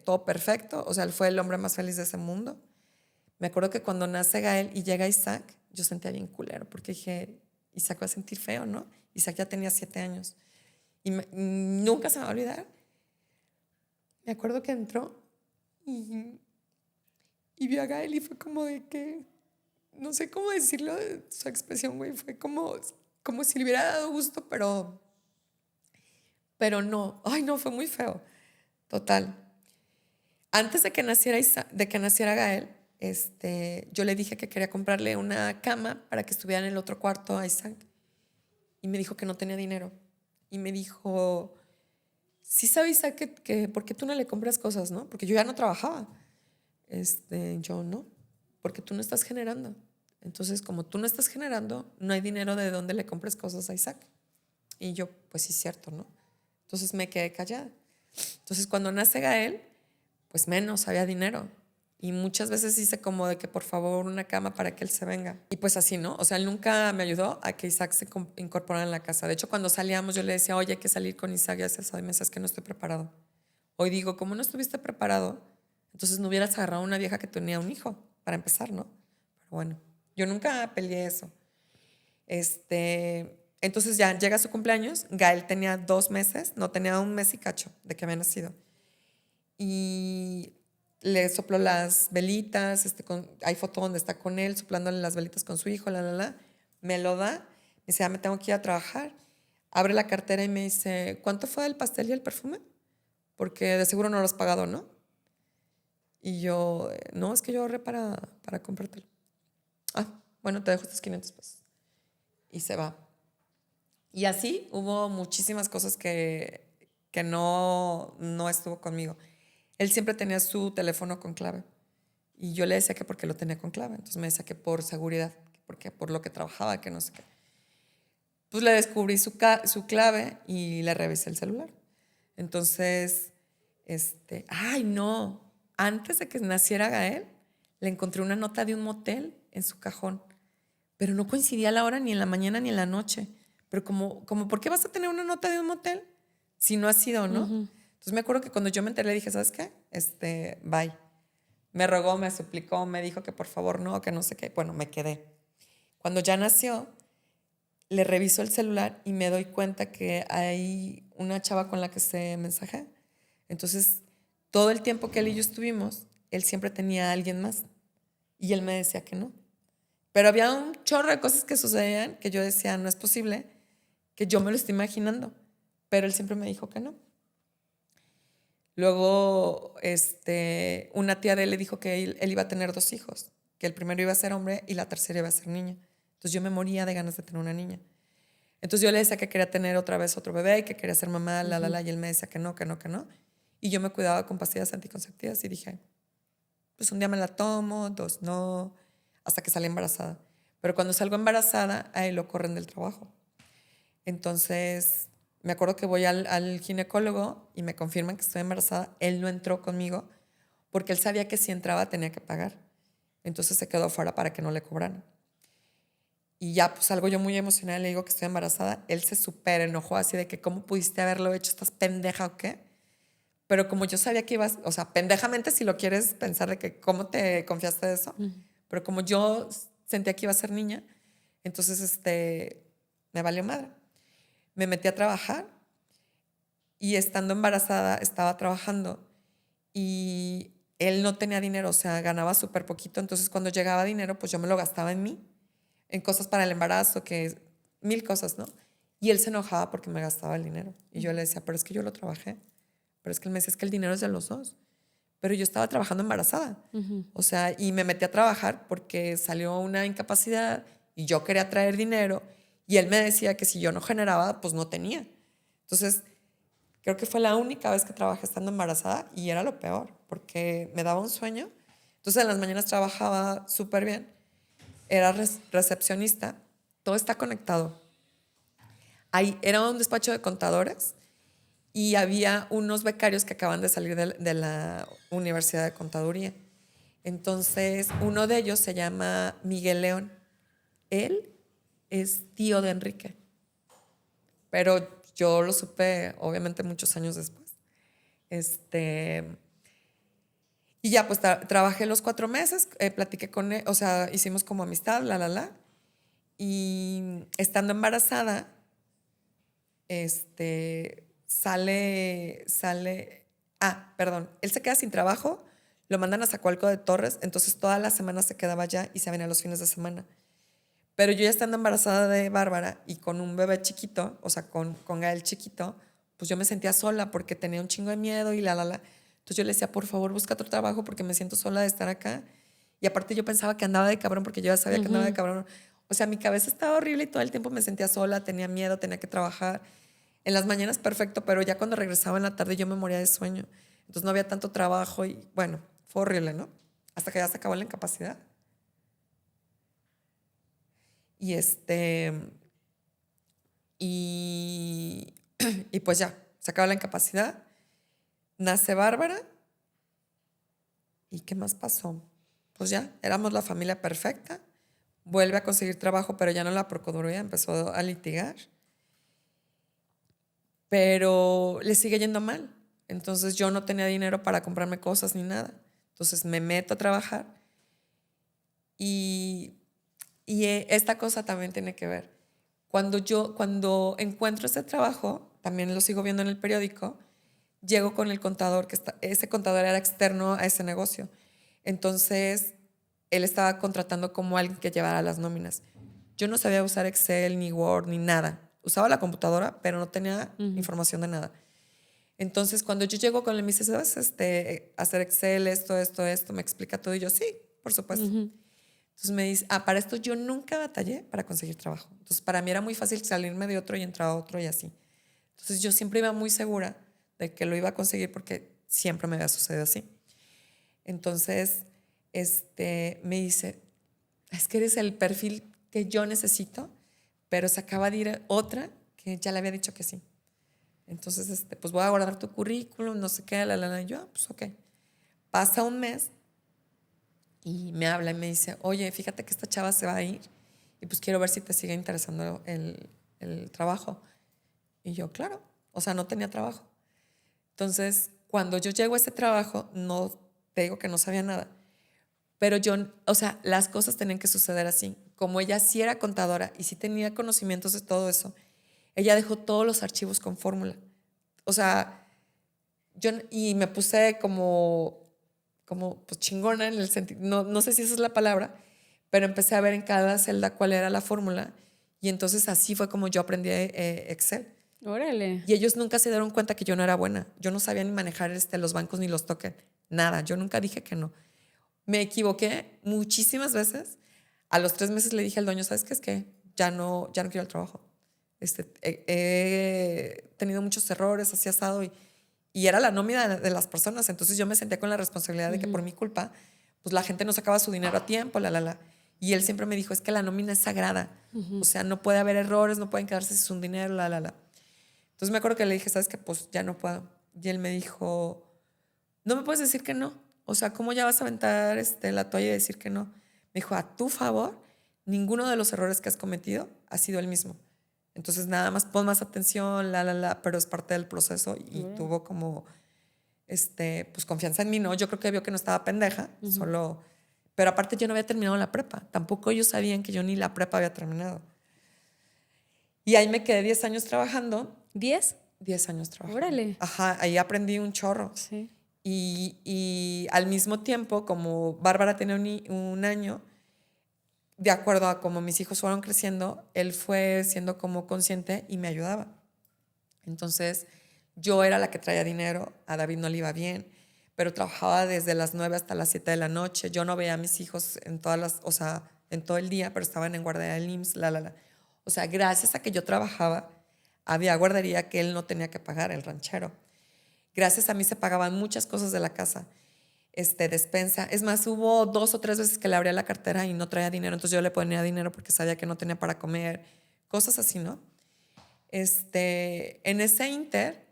todo perfecto. O sea, él fue el hombre más feliz de ese mundo. Me acuerdo que cuando nace Gael y llega Isaac, yo sentía bien culero, porque dije, Isaac va a sentir feo, ¿no? Isaac ya tenía 7 años. Y nunca se me va a olvidar. me acuerdo que entró y vio a Gael y fue como de que, no sé cómo decirlo, su expresión, güey, fue como si le hubiera dado gusto, pero no. Ay, no, fue muy feo. Total. Antes de que naciera Gael, yo le dije que quería comprarle una cama para que estuviera en el otro cuarto a Isaac. Y me dijo que no tenía dinero. Y me dijo, sí sabe Isaac que ¿por qué tú no le compras cosas, no? Porque yo ya no trabajaba. Yo no, porque tú no estás generando. Entonces, como tú no estás generando, no hay dinero de dónde le compres cosas a Isaac. Y yo, pues sí, es cierto, ¿no? Entonces me quedé callada. Entonces, cuando nace Gael, pues menos había dinero. Y muchas veces hice como de que por favor una cama para que él se venga. Y pues así, ¿no? O sea, él nunca me ayudó a que Isaac se incorporara en la casa. De hecho, cuando salíamos yo le decía, oye, hay que salir con Isaac. Y hace hoy meses que no estoy preparado. Hoy digo, ¿cómo no estuviste preparado? Entonces no hubieras agarrado a una vieja que tenía un hijo, para empezar, ¿no? Pero bueno, yo nunca peleé eso. Entonces ya llega su cumpleaños. Gael tenía 2 meses, no, tenía 1 mes y cacho de que había nacido. Y le sopló las velitas, hay foto donde está con él, soplándole las velitas con su hijo, me lo da, me dice, me tengo que ir a trabajar. Abre la cartera y me dice, ¿cuánto fue el pastel y el perfume? Porque de seguro no lo has pagado, ¿no? Y yo, no, es que yo ahorré para comprártelo. Ah, bueno, te dejo estos 500 pesos. Y se va. Y así hubo muchísimas cosas que no estuvo conmigo. Él siempre tenía su teléfono con clave. Y yo le decía que porque lo tenía con clave. Entonces me decía que por seguridad, porque por lo que trabajaba, que no sé qué. Pues le descubrí su clave y le revisé el celular. Entonces, ay, no. Antes de que naciera Gael, le encontré una nota de un motel en su cajón. Pero no coincidía la hora ni en la mañana ni en la noche. Pero como ¿por qué vas a tener una nota de un motel si no has sido, no? Entonces me acuerdo que cuando yo me enteré le dije, ¿sabes qué? Bye. Me rogó, me suplicó, me dijo que por favor no, que no sé qué. Bueno, me quedé. Cuando ya nació, le reviso el celular y me doy cuenta que hay una chava con la que se mensajea. Entonces, todo el tiempo que él y yo estuvimos, él siempre tenía a alguien más. Y él me decía que no. Pero había un chorro de cosas que sucedían que yo decía, no es posible, que yo me lo estoy imaginando. Pero él siempre me dijo que no. Luego, una tía de él le dijo que él iba a tener 2 hijos, que el primero iba a ser hombre y la tercera iba a ser niña. Entonces yo me moría de ganas de tener una niña. Entonces yo le decía que quería tener otra vez otro bebé y que quería ser mamá, y él me decía que no, que no, que no. Y yo me cuidaba con pastillas anticonceptivas y dije, pues un día me la tomo, 2 no, hasta que salí embarazada. Pero cuando salgo embarazada, a él lo corren del trabajo. Entonces, me acuerdo que voy al ginecólogo y me confirman que estoy embarazada. Él no entró conmigo porque él sabía que si entraba tenía que pagar. Entonces se quedó fuera para que no le cobraran. Y ya, pues salgo yo muy emocionada, le digo que estoy embarazada. Él se súper enojó así de que ¿cómo pudiste haberlo hecho? ¿Estás pendeja o qué? Pero como yo sabía que ibas, o sea, pendejamente si lo quieres pensar de que cómo te confiaste de eso, pero como yo sentía que iba a ser niña, entonces me valió madre. Me metí a trabajar y estando embarazada estaba trabajando y él no tenía dinero, o sea, ganaba súper poquito, entonces cuando llegaba dinero, pues yo me lo gastaba en mí, en cosas para el embarazo, que 1000 cosas, ¿no? Y él se enojaba porque me gastaba el dinero. Y yo le decía, pero es que yo lo trabajé. Pero es que él me decía, es que el dinero es de los dos. Pero yo estaba trabajando embarazada. O sea, y me metí a trabajar porque salió una incapacidad y yo quería traer dinero. Y él me decía que si yo no generaba, pues no tenía. Entonces, creo que fue la única vez que trabajé estando embarazada y era lo peor porque me daba un sueño. Entonces, en las mañanas trabajaba súper bien. Era recepcionista. Todo está conectado. Ahí era un despacho de contadores y había unos becarios que acaban de salir de la Universidad de Contaduría. Entonces, uno de ellos se llama Miguel León. Él es tío de Enrique, pero yo lo supe obviamente muchos años después. Y ya, pues trabajé los 4 meses, platiqué con él, o sea, hicimos como amistad, y estando embarazada, sale, Perdón, él se queda sin trabajo, lo mandan a Zacualco de Torres, entonces toda la semana se quedaba allá y se venía los fines de semana. Pero yo ya estando embarazada de Bárbara y con un bebé chiquito, o sea, con Gael chiquito, pues yo me sentía sola porque tenía un chingo de miedo y la. Entonces yo le decía, por favor, busca otro trabajo porque me siento sola de estar acá. Y aparte yo pensaba que andaba de cabrón porque yo ya sabía que andaba de cabrón. O sea, mi cabeza estaba horrible y todo el tiempo me sentía sola, tenía miedo, tenía que trabajar. En las mañanas perfecto, pero ya cuando regresaba en la tarde yo me moría de sueño. Entonces no había tanto trabajo y bueno, fue horrible, ¿no? Hasta que ya se acabó la incapacidad. Y y, y pues ya, se acaba la incapacidad. Nace Bárbara. ¿Y qué más pasó? Pues ya, éramos la familia perfecta. Vuelve a conseguir trabajo, pero ya no la Procuraduría empezó a litigar. Pero le sigue yendo mal. Entonces yo no tenía dinero para comprarme cosas ni nada. Entonces me meto a trabajar y esta cosa también tiene que ver. Cuando encuentro este trabajo, también lo sigo viendo en el periódico, llego con el contador, ese contador era externo a ese negocio. Entonces, él estaba contratando como alguien que llevara las nóminas. Yo no sabía usar Excel, ni Word, ni nada. Usaba la computadora, pero no tenía información de nada. Entonces, cuando yo llego con él, me dice, ¿sabes hacer Excel, esto? Me explica todo y yo, sí, por supuesto. Entonces me dice, para esto yo nunca batallé para conseguir trabajo. Entonces, para mí era muy fácil salirme de otro y entrar a otro y así. Entonces, yo siempre iba muy segura de que lo iba a conseguir porque siempre me había sucedido así. Entonces, me dice, es que eres el perfil que yo necesito, pero se acaba de ir otra que ya le había dicho que sí. Entonces, pues voy a guardar tu currículum, no sé qué, y yo, pues ok. Pasa un mes y me habla y me dice, oye, fíjate que esta chava se va a ir y pues quiero ver si te sigue interesando el trabajo. Y yo, claro, o sea, no tenía trabajo. Entonces, cuando yo llego a ese trabajo, no te digo que no sabía nada, pero yo, o sea, las cosas tenían que suceder así. Como ella sí era contadora y sí tenía conocimientos de todo eso, ella dejó todos los archivos con fórmula. O sea, y me puse como pues chingona en el sentido, no sé si esa es la palabra, pero empecé a ver en cada celda cuál era la fórmula y entonces así fue como yo aprendí Excel. Órale. Y ellos nunca se dieron cuenta que yo no era buena. Yo no sabía ni manejar los bancos ni los tokens, nada. Yo nunca dije que no. Me equivoqué muchísimas veces. A los 3 meses le dije al dueño, ¿sabes qué? Es que ya no quiero el trabajo. He tenido muchos errores, así asado, y era la nómina de las personas. Entonces yo me sentía con la responsabilidad de que por mi culpa, pues la gente no sacaba su dinero a tiempo, Y él siempre me dijo, es que la nómina es sagrada. O sea, no puede haber errores, no pueden quedarse sin su dinero, Entonces me acuerdo que le dije, ¿sabes qué? Pues ya no puedo. Y él me dijo, no me puedes decir que no. O sea, ¿cómo ya vas a aventar la toalla y decir que no? Me dijo, a tu favor, ninguno de los errores que has cometido ha sido el mismo. Entonces nada más pon más atención, pero es parte del proceso y tuvo como, pues confianza en mí, ¿no? Yo creo que vio que no estaba pendeja, solo, pero aparte yo no había terminado la prepa. Tampoco ellos sabían que yo ni la prepa había terminado. Y ahí me quedé 10 años trabajando. ¿10? 10 años trabajando. Órale. Ajá, ahí aprendí un chorro. Sí. Y al mismo tiempo, como Bárbara tenía un año, de acuerdo a cómo mis hijos fueron creciendo, él fue siendo como consciente y me ayudaba. Entonces, yo era la que traía dinero, a David no le iba bien, pero trabajaba desde las 9 hasta las 7 de la noche. Yo no veía a mis hijos en todo el día, pero estaban en guardería del IMSS, O sea, gracias a que yo trabajaba, había guardería que él no tenía que pagar, el ranchero. Gracias a mí se pagaban muchas cosas de la casa. Despensa. Es más, hubo 2 o 3 veces que le abría la cartera y no traía dinero, entonces yo le ponía dinero porque sabía que no tenía para comer, cosas así, ¿no? En ese inter,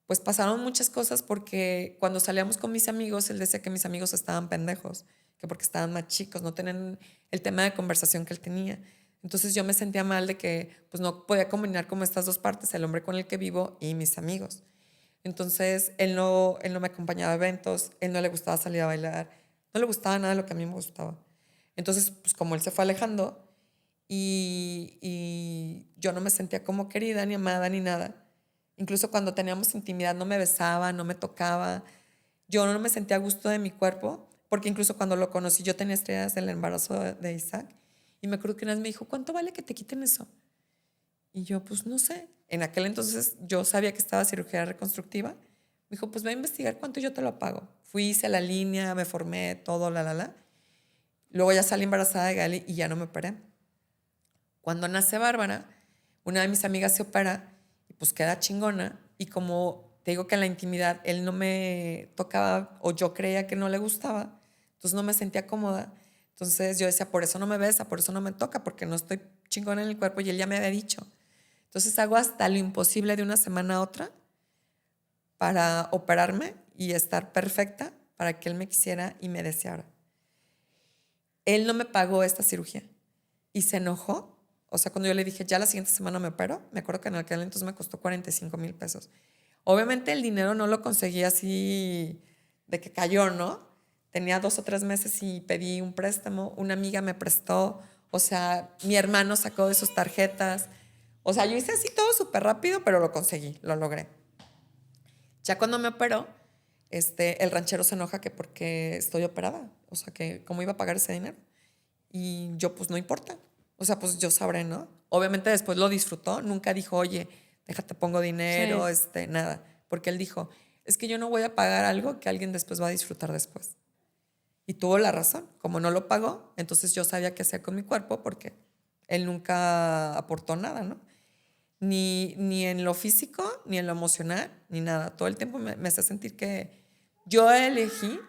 pues pasaron muchas cosas porque cuando salíamos con mis amigos, él decía que mis amigos estaban pendejos, que porque estaban más chicos, no tenían el tema de conversación que él tenía. Entonces yo me sentía mal de que pues no podía combinar como estas dos partes, el hombre con el que vivo y mis amigos. Entonces, él no me acompañaba a eventos, él no le gustaba salir a bailar, no le gustaba nada de lo que a mí me gustaba. Entonces, pues como él se fue alejando y yo no me sentía como querida, ni amada, ni nada, Incluso cuando teníamos intimidad no me besaba, no me tocaba. Yo no me sentía a gusto de mi cuerpo, porque incluso cuando lo conocí yo tenía estrellas del embarazo de Isaac. Y me acuerdo que una vez me dijo, ¿cuánto vale que te quiten eso? Y yo, pues no sé. En aquel entonces yo sabía que estaba cirugía reconstructiva. Me dijo, pues ve a investigar cuánto yo te lo pago. Fui, hice la línea, me formé, todo, la. Luego ya salí embarazada de Gali y ya no me operé. Cuando nace Bárbara, una de mis amigas se opera y pues queda chingona. Y como te digo que en la intimidad él no me tocaba o yo creía que no le gustaba, entonces no me sentía cómoda. Entonces yo decía, por eso no me besa, por eso no me toca, porque no estoy chingona en el cuerpo y él ya me había dicho. Entonces hago hasta lo imposible de una semana a otra para operarme y estar perfecta para que él me quisiera y me deseara. Él no me pagó esta cirugía y se enojó. O sea, cuando yo le dije, ya la siguiente semana me opero, me acuerdo que en aquel entonces me costó 45,000 pesos. Obviamente el dinero no lo conseguí así de que cayó, ¿no? Tenía 2 o 3 meses y pedí un préstamo. Una amiga me prestó. O sea, mi hermano sacó de sus tarjetas. O sea, yo hice así todo súper rápido, pero lo conseguí, lo logré. Ya cuando me operó, el ranchero se enoja que porque estoy operada. O sea, que cómo iba a pagar ese dinero. Y yo, pues no importa. O sea, pues yo sabré, ¿no? Obviamente después lo disfrutó. Nunca dijo, oye, déjate, pongo dinero, Sí. nada. Porque él dijo, es que yo no voy a pagar algo que alguien después va a disfrutar después. Y tuvo la razón. Como no lo pagó, entonces yo sabía qué hacer con mi cuerpo porque él nunca aportó nada, ¿no? Ni en lo físico, ni en lo emocional, ni nada. Todo el tiempo me hace sentir que yo elegí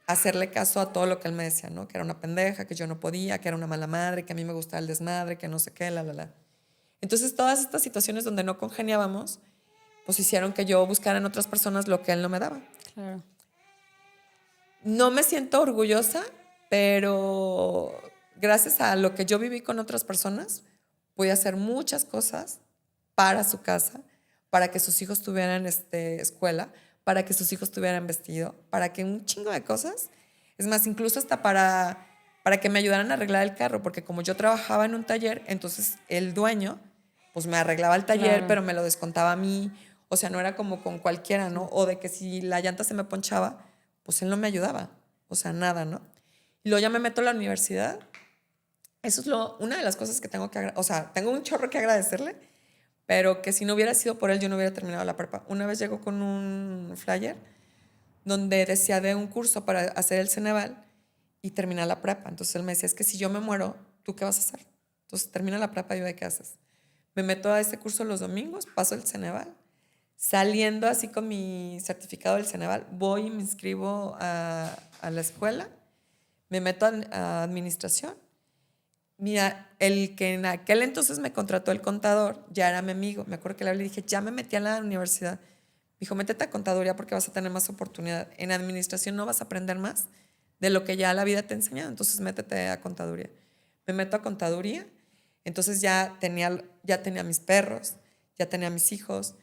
hacerle caso a todo lo que él me decía, ¿no? Que era una pendeja, que yo no podía, que era una mala madre, que a mí me gustaba el desmadre, que no sé qué, la. Entonces, todas estas situaciones donde no congeniábamos, pues hicieron que yo buscara en otras personas lo que él no me daba. Claro. No me siento orgullosa, pero gracias a lo que yo viví con otras personas, pude hacer muchas cosas para su casa, para que sus hijos tuvieran escuela, para que sus hijos tuvieran vestido, para que un chingo de cosas. Es más, incluso hasta para que me ayudaran a arreglar el carro, porque como yo trabajaba en un taller, entonces el dueño pues me arreglaba el taller, Claro. pero me lo descontaba a mí. O sea, no era como con cualquiera, ¿no? O de que si la llanta se me ponchaba, pues él no me ayudaba. O sea, nada, ¿no? Y luego ya me meto a la universidad. Eso es una de las cosas que tengo que, o sea, tengo un chorro que agradecerle, pero que si no hubiera sido por él, yo no hubiera terminado la prepa. Una vez llegó con un flyer donde decía de un curso para hacer el Ceneval y terminar la prepa. Entonces él me decía, es que si yo me muero, ¿tú qué vas a hacer? Entonces termina la prepa y yo, ¿de qué haces? Me meto a ese curso los domingos, paso el Ceneval. Saliendo así con mi certificado del Ceneval, voy y me inscribo a la escuela, me meto a administración. Mira, el que en aquel entonces me contrató el contador ya era mi amigo. Me acuerdo que le hablé y dije, ya me metí a la universidad. Me dijo, métete a contaduría porque vas a tener más oportunidad. En administración no vas a aprender más de lo que ya la vida te ha enseñado, entonces métete a contaduría. Me meto a contaduría, entonces ya tenía mis perros, ya tenía mis hijos,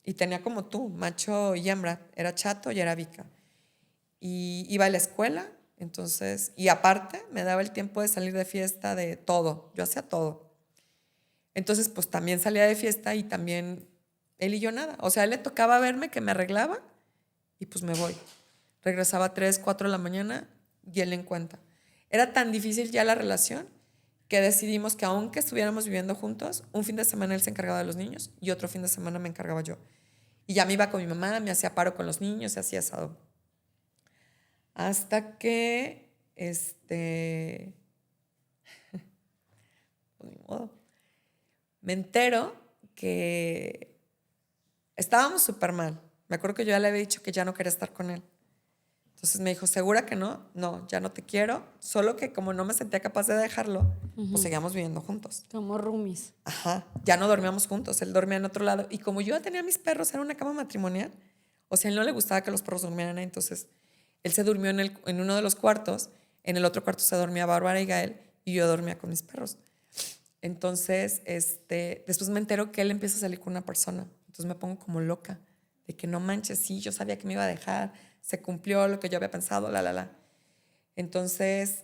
y tenía como tú, macho y hembra, era chato y era Vika. Y iba a la escuela, entonces, y aparte me daba el tiempo de salir de fiesta, de todo, yo hacía todo. Entonces, pues también salía de fiesta y también él y yo nada. O sea, a él le tocaba verme que me arreglaba y pues me voy. Regresaba a 3, 4 de la mañana y él en cuenta. Era tan difícil ya la relación que decidimos que aunque estuviéramos viviendo juntos, un fin de semana él se encargaba de los niños y otro fin de semana me encargaba yo. Y ya me iba con mi mamá, me hacía paro con los niños, se hacía asado. Hasta que, pues ni modo, me entero que estábamos súper mal. Me acuerdo que yo ya le había dicho que ya no quería estar con él. Entonces me dijo, ¿segura que no? No, ya no te quiero. Solo que como no me sentía capaz de dejarlo, pues seguíamos viviendo juntos. Como roomies. Ajá, ya no dormíamos juntos. Él dormía en otro lado. Y como yo ya tenía mis perros, era una cama matrimonial. O sea, a él no le gustaba que los perros durmieran ahí. Entonces, él se durmió en uno de los cuartos. En el otro cuarto se dormía Bárbara y Gael. Y yo dormía con mis perros. Entonces, después me entero que él empieza a salir con una persona. Entonces me pongo como loca. De que no manches, sí, yo sabía que me iba a dejar. Se cumplió lo que yo había pensado, la. Entonces,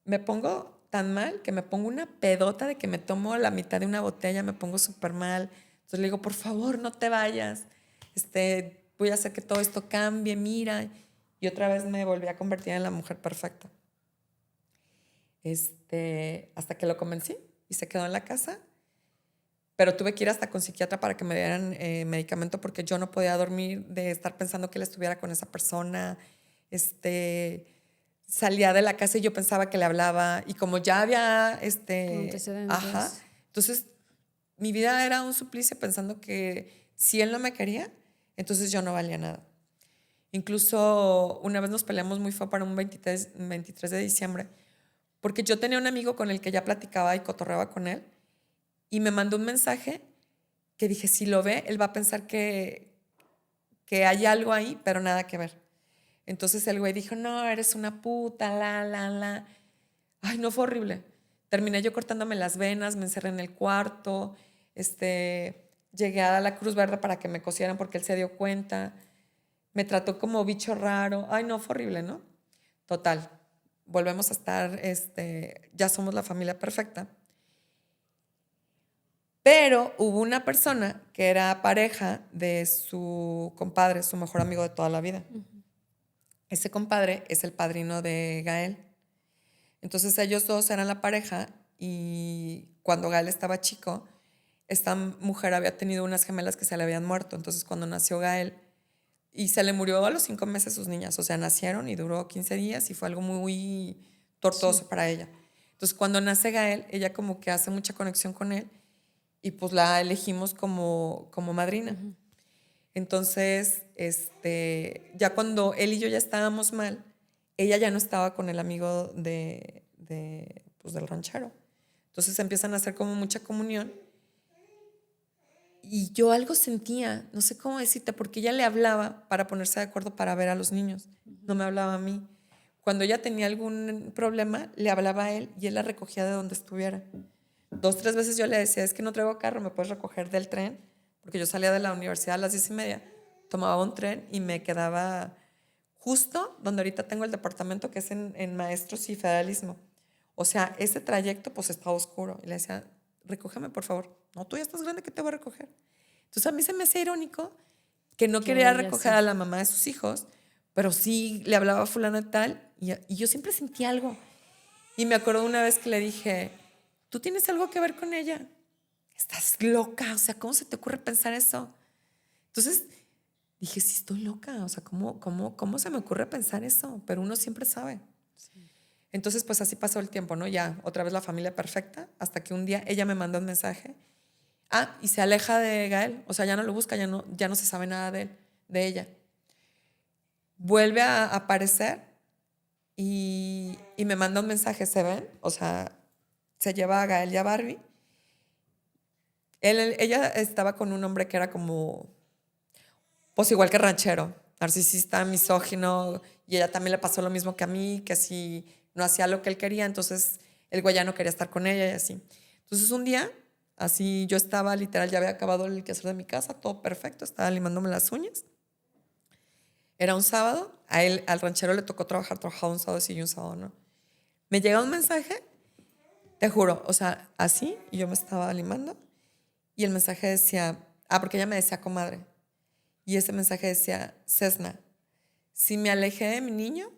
me pongo tan mal que me pongo una pedota de que me tomo la mitad de una botella, me pongo súper mal. Entonces le digo, por favor, no te vayas. Voy a hacer que todo esto cambie, mira. Y otra vez me volví a convertir en la mujer perfecta. Hasta que lo convencí y se quedó en la casa. Pero tuve que ir hasta con psiquiatra para que me dieran medicamento porque yo no podía dormir de estar pensando que él estuviera con esa persona. Salía de la casa y yo pensaba que le hablaba. Y como ya había, Antecedentes. ajá, entonces mi vida era un suplicio pensando que si él no me quería, entonces yo no valía nada. Incluso una vez nos peleamos muy feo para un 23 de diciembre porque yo tenía un amigo con el que ya platicaba y cotorreaba con él y me mandó un mensaje que dije, si lo ve, él va a pensar que hay algo ahí, pero nada que ver. Entonces el güey dijo, no, eres una puta, la. Ay, no, fue horrible. Terminé yo cortándome las venas, me encerré en el cuarto, llegué a la Cruz Verde para que me cosieran porque él se dio cuenta. Me trató como bicho raro. Ay, no, fue horrible, ¿no? Total, volvemos a estar, ya somos la familia perfecta. Pero hubo una persona que era pareja de su compadre, su mejor amigo de toda la vida. Ese compadre es el padrino de Gael. Entonces ellos dos eran la pareja y cuando Gael estaba chico, esta mujer había tenido unas gemelas que se le habían muerto. Entonces cuando nació Gael, y se le murió a los 5 meses sus niñas, o sea, nacieron y duró 15 días y fue algo muy tortuoso para ella. Entonces cuando nace Gael, ella como que hace mucha conexión con él y pues la elegimos como madrina. Entonces, ya cuando él y yo ya estábamos mal, ella ya no estaba con el amigo pues del ranchero. Entonces empiezan a hacer como mucha comunión. Y yo algo sentía, no sé cómo decirte, porque ella le hablaba para ponerse de acuerdo para ver a los niños. No me hablaba a mí. Cuando ella tenía algún problema, le hablaba a él y él la recogía de donde estuviera. 2, 3 veces yo le decía, es que no traigo carro, ¿me puedes recoger del tren? Porque yo salía de la universidad a las 10:30, tomaba un tren y me quedaba justo donde ahorita tengo el departamento, que es en Maestros y Federalismo. O sea, ese trayecto pues estaba oscuro. Y le decía, recógeme por favor. No, tú ya estás grande, que te voy a recoger. Entonces a mí se me hacía irónico que no quería recoger a la mamá de sus hijos, pero sí le hablaba a fulana tal y yo siempre sentía algo. Y me acuerdo una vez que le dije, ¿tú tienes algo que ver con ella? Estás loca, o sea, ¿cómo se te ocurre pensar eso? Entonces dije, sí, estoy loca, o sea, ¿cómo se me ocurre pensar eso? Pero uno siempre sabe. Sí. Entonces, pues así pasó el tiempo, ¿no? Ya, otra vez la familia perfecta, hasta que un día ella me mandó un mensaje. Y se aleja de Gael, o sea, ya no lo busca, ya no se sabe nada de él, de ella. Vuelve a aparecer y me manda un mensaje, ¿se ven? O sea, se lleva a Gael y a Barbie. Ella estaba con un hombre que era como, pues igual que ranchero, narcisista, misógino, y ella también le pasó lo mismo que a mí, que si no hacía lo que él quería, entonces el güey ya no quería estar con ella y así. Entonces un día, así yo estaba literal, ya había acabado el quehacer de mi casa, todo perfecto, estaba limándome las uñas. Era un sábado, al ranchero le tocó trabajaba un sábado sí y un sábado no. Me llega un mensaje, te juro, o sea, así, y yo me estaba limando, y el mensaje decía, porque ella me decía comadre, y ese mensaje decía, Cesna, si me alejé de mi niño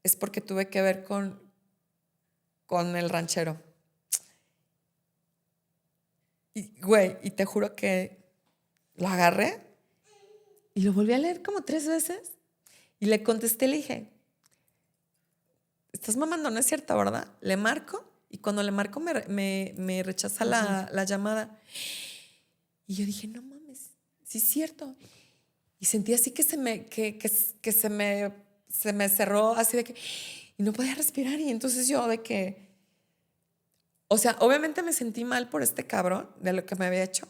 es porque tuve que ver con el ranchero. Y, güey, y te juro que lo agarré y lo volví a leer como 3 veces y le contesté, le dije, estás mamando, no es cierto, ¿verdad? Le marco y cuando le marco me rechaza la llamada. Y yo dije, no mames, sí es cierto. Y sentí así que se me cerró así de que, y no podía respirar. Y entonces yo de que, o sea, obviamente me sentí mal por este cabrón de lo que me había hecho,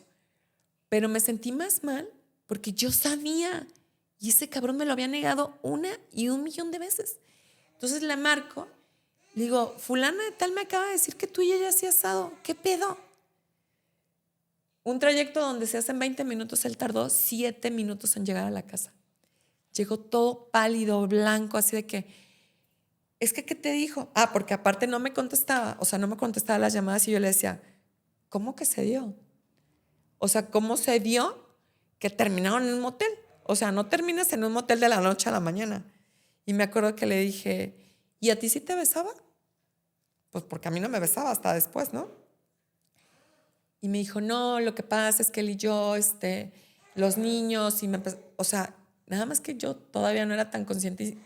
pero me sentí más mal porque yo sabía y ese cabrón me lo había negado 1 y 1,000,000 de veces. Entonces le marco, le digo, fulana de tal me acaba de decir que tú y ella sí asado, ¿qué pedo? Un trayecto donde se hacen 20 minutos, él tardó 7 minutos en llegar a la casa. Llegó todo pálido, blanco, así de que, es que, ¿qué te dijo? Ah, porque aparte no me contestaba, o sea, no me contestaba las llamadas y yo le decía, ¿cómo que se dio? O sea, ¿cómo se dio que terminaron en un motel? O sea, no terminas en un motel de la noche a la mañana. Y me acuerdo que le dije, ¿y a ti sí te besaba? Pues porque a mí no me besaba hasta después, ¿no? Y me dijo, no, lo que pasa es que él y yo, los niños, o sea, nada más que yo todavía no era tan consciente. Y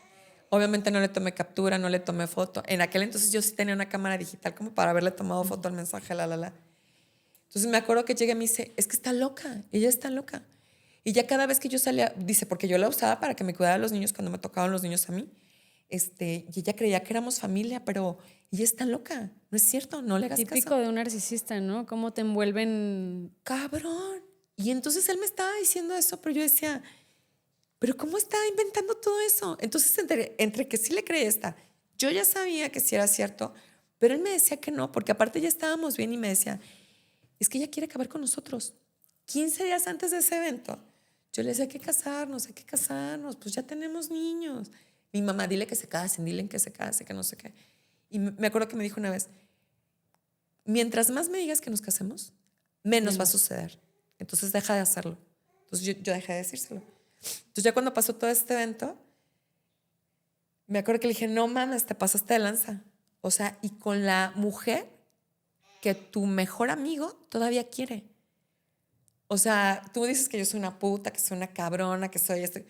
obviamente no le tomé captura, no le tomé foto. En aquel entonces yo sí tenía una cámara digital como para haberle tomado foto al mensaje, la. Entonces me acuerdo que llegué y me dice, es que está loca, ella está loca. Y ya cada vez que yo salía, dice, porque yo la usaba para que me cuidara de los niños cuando me tocaban los niños a mí. Y ella creía que éramos familia, pero ella está loca. No es cierto, no le hagas Típico caso. de un narcisista, ¿no? Cómo te envuelven. Cabrón. Y entonces él me estaba diciendo eso, pero yo decía, ¿pero cómo está inventando todo eso? Entonces, entre que sí le creía esta, yo ya sabía que sí era cierto, pero él me decía que no, porque aparte ya estábamos bien y me decía, es que ella quiere acabar con nosotros. 15 días antes de ese evento, yo le decía, hay que casarnos, pues ya tenemos niños. Mi mamá, dile que se casen, dile que se case, que no sé qué. Y me acuerdo que me dijo una vez, mientras más me digas que nos casemos, menos va a suceder. Entonces deja de hacerlo. Entonces yo dejé de decírselo. Entonces ya cuando pasó todo este evento, me acuerdo que le dije, no mames, te pasaste de lanza. O sea, y con la mujer que tu mejor amigo todavía quiere. O sea, tú dices que yo soy una puta, que soy una cabrona, que soy esto.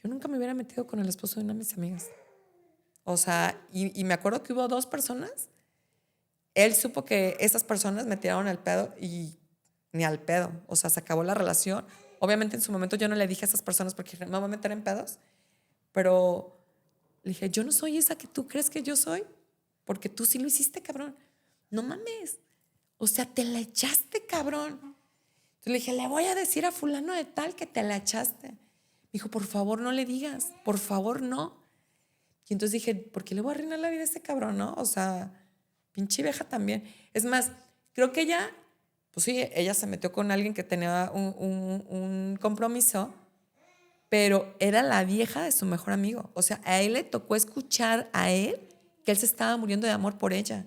Yo nunca me hubiera metido con el esposo de una de mis amigas. O sea, y me acuerdo que hubo 2 personas. Él supo que esas personas me tiraron el pedo y ni al pedo. O sea, se acabó la relación. Obviamente en su momento yo no le dije a esas personas porque dije, me voy a meter en pedos. Pero le dije, yo no soy esa que tú crees que yo soy. Porque tú sí lo hiciste, cabrón. No mames. O sea, te la echaste, cabrón. Entonces le dije, le voy a decir a fulano de tal que te la echaste. Me dijo, por favor, no le digas. Por favor, no. Y entonces dije, ¿por qué le voy a arruinar la vida a este cabrón, no? O sea, pinche vieja también. Es más, creo que ella, pues sí, ella se metió con alguien que tenía un compromiso, pero era la vieja de su mejor amigo. O sea, a él le tocó escuchar a él que él se estaba muriendo de amor por ella.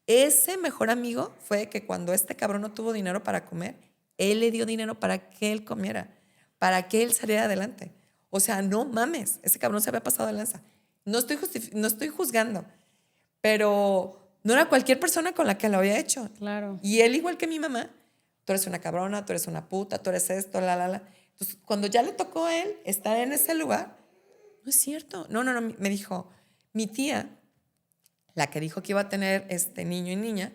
Ese mejor amigo fue que cuando este cabrón no tuvo dinero para comer, él le dio dinero para que él comiera, para que él saliera adelante. O sea, no mames, ese cabrón se había pasado de lanza. No estoy juzgando, pero no era cualquier persona con la que lo había hecho. Claro. Y él, igual que mi mamá, tú eres una cabrona, tú eres una puta, tú eres esto, la. Entonces, cuando ya le tocó a él estar en ese lugar, no es cierto. No, me dijo, mi tía, la que dijo que iba a tener niño y niña,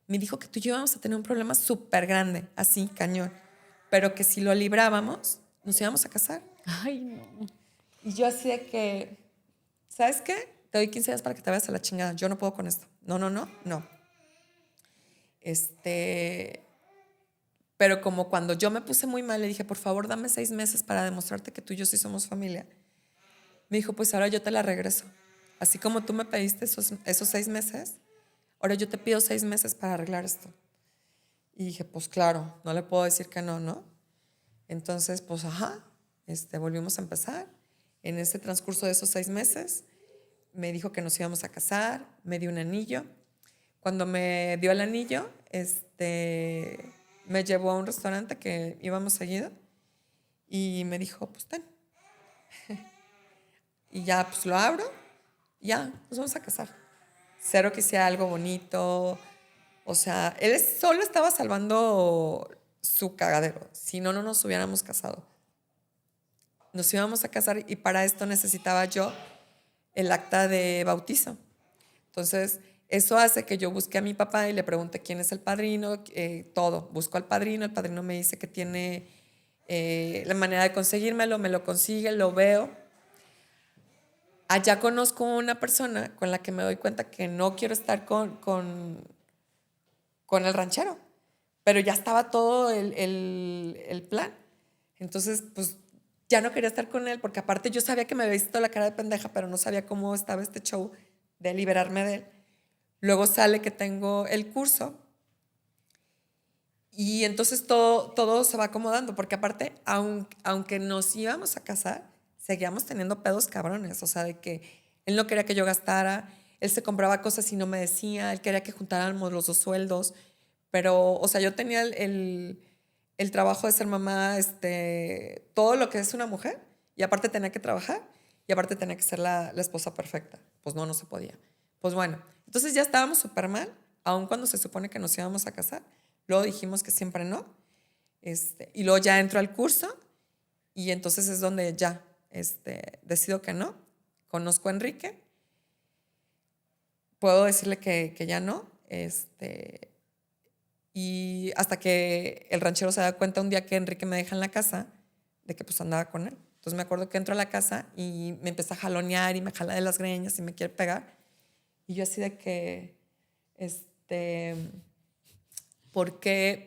me dijo que tú y yo íbamos a tener un problema súper grande, así, cañón, pero que si lo librábamos, nos íbamos a casar. Ay, no. Y yo así de que, ¿sabes qué? Te doy 15 días para que te vayas a la chingada. Yo no puedo con esto. No. Pero como cuando yo me puse muy mal, le dije, por favor, dame 6 meses para demostrarte que tú y yo sí somos familia. Me dijo, pues ahora yo te la regreso. Así como tú me pediste esos 6 meses, ahora yo te pido 6 meses para arreglar esto. Y dije, pues claro, no le puedo decir que no, ¿no? Entonces, pues volvimos a empezar. En ese transcurso de esos 6 meses, me dijo que nos íbamos a casar, me dio un anillo. Cuando me dio el anillo, me llevó a un restaurante que íbamos seguido y me dijo, pues ten. Y ya, pues lo abro, ya, nos vamos a casar. Cero que sea algo bonito. O sea, él solo estaba salvando su cagadero. Si no, no nos hubiéramos casado. Nos íbamos a casar y para esto necesitaba yo el acta de bautizo. Entonces, eso hace que yo busque a mi papá y le pregunte quién es el padrino, todo. Busco al padrino, el padrino me dice que tiene la manera de conseguírmelo, me lo consigue, lo veo. Allá conozco una persona con la que me doy cuenta que no quiero estar con el ranchero, pero ya estaba todo el plan. Entonces, pues ya no quería estar con él, porque aparte yo sabía que me había visto la cara de pendeja, pero no sabía cómo estaba este show de liberarme de él. Luego sale que tengo el curso y entonces todo se va acomodando, porque aparte, aunque nos íbamos a casar, seguíamos teniendo pedos cabrones, o sea, de que Él no quería que yo gastara, él se compraba cosas y no me decía, él quería que juntáramos los 2 sueldos, pero, o sea, yo tenía el trabajo de ser mamá, todo lo que es una mujer, y aparte tenía que trabajar, y aparte tenía que ser la esposa perfecta. Pues no se podía. Pues bueno, entonces ya estábamos súper mal, aun cuando se supone que nos íbamos a casar. Luego dijimos que siempre no. Y luego ya entro al curso y entonces es donde ya decido que no. Conozco a Enrique. Puedo decirle que ya no. Y hasta que el ranchero se da cuenta un día que Enrique me deja en la casa de que pues andaba con él. Entonces me acuerdo que entro a la casa y me empieza a jalonear y me jala de las greñas y me quiere pegar. Y yo así de que, ¿por qué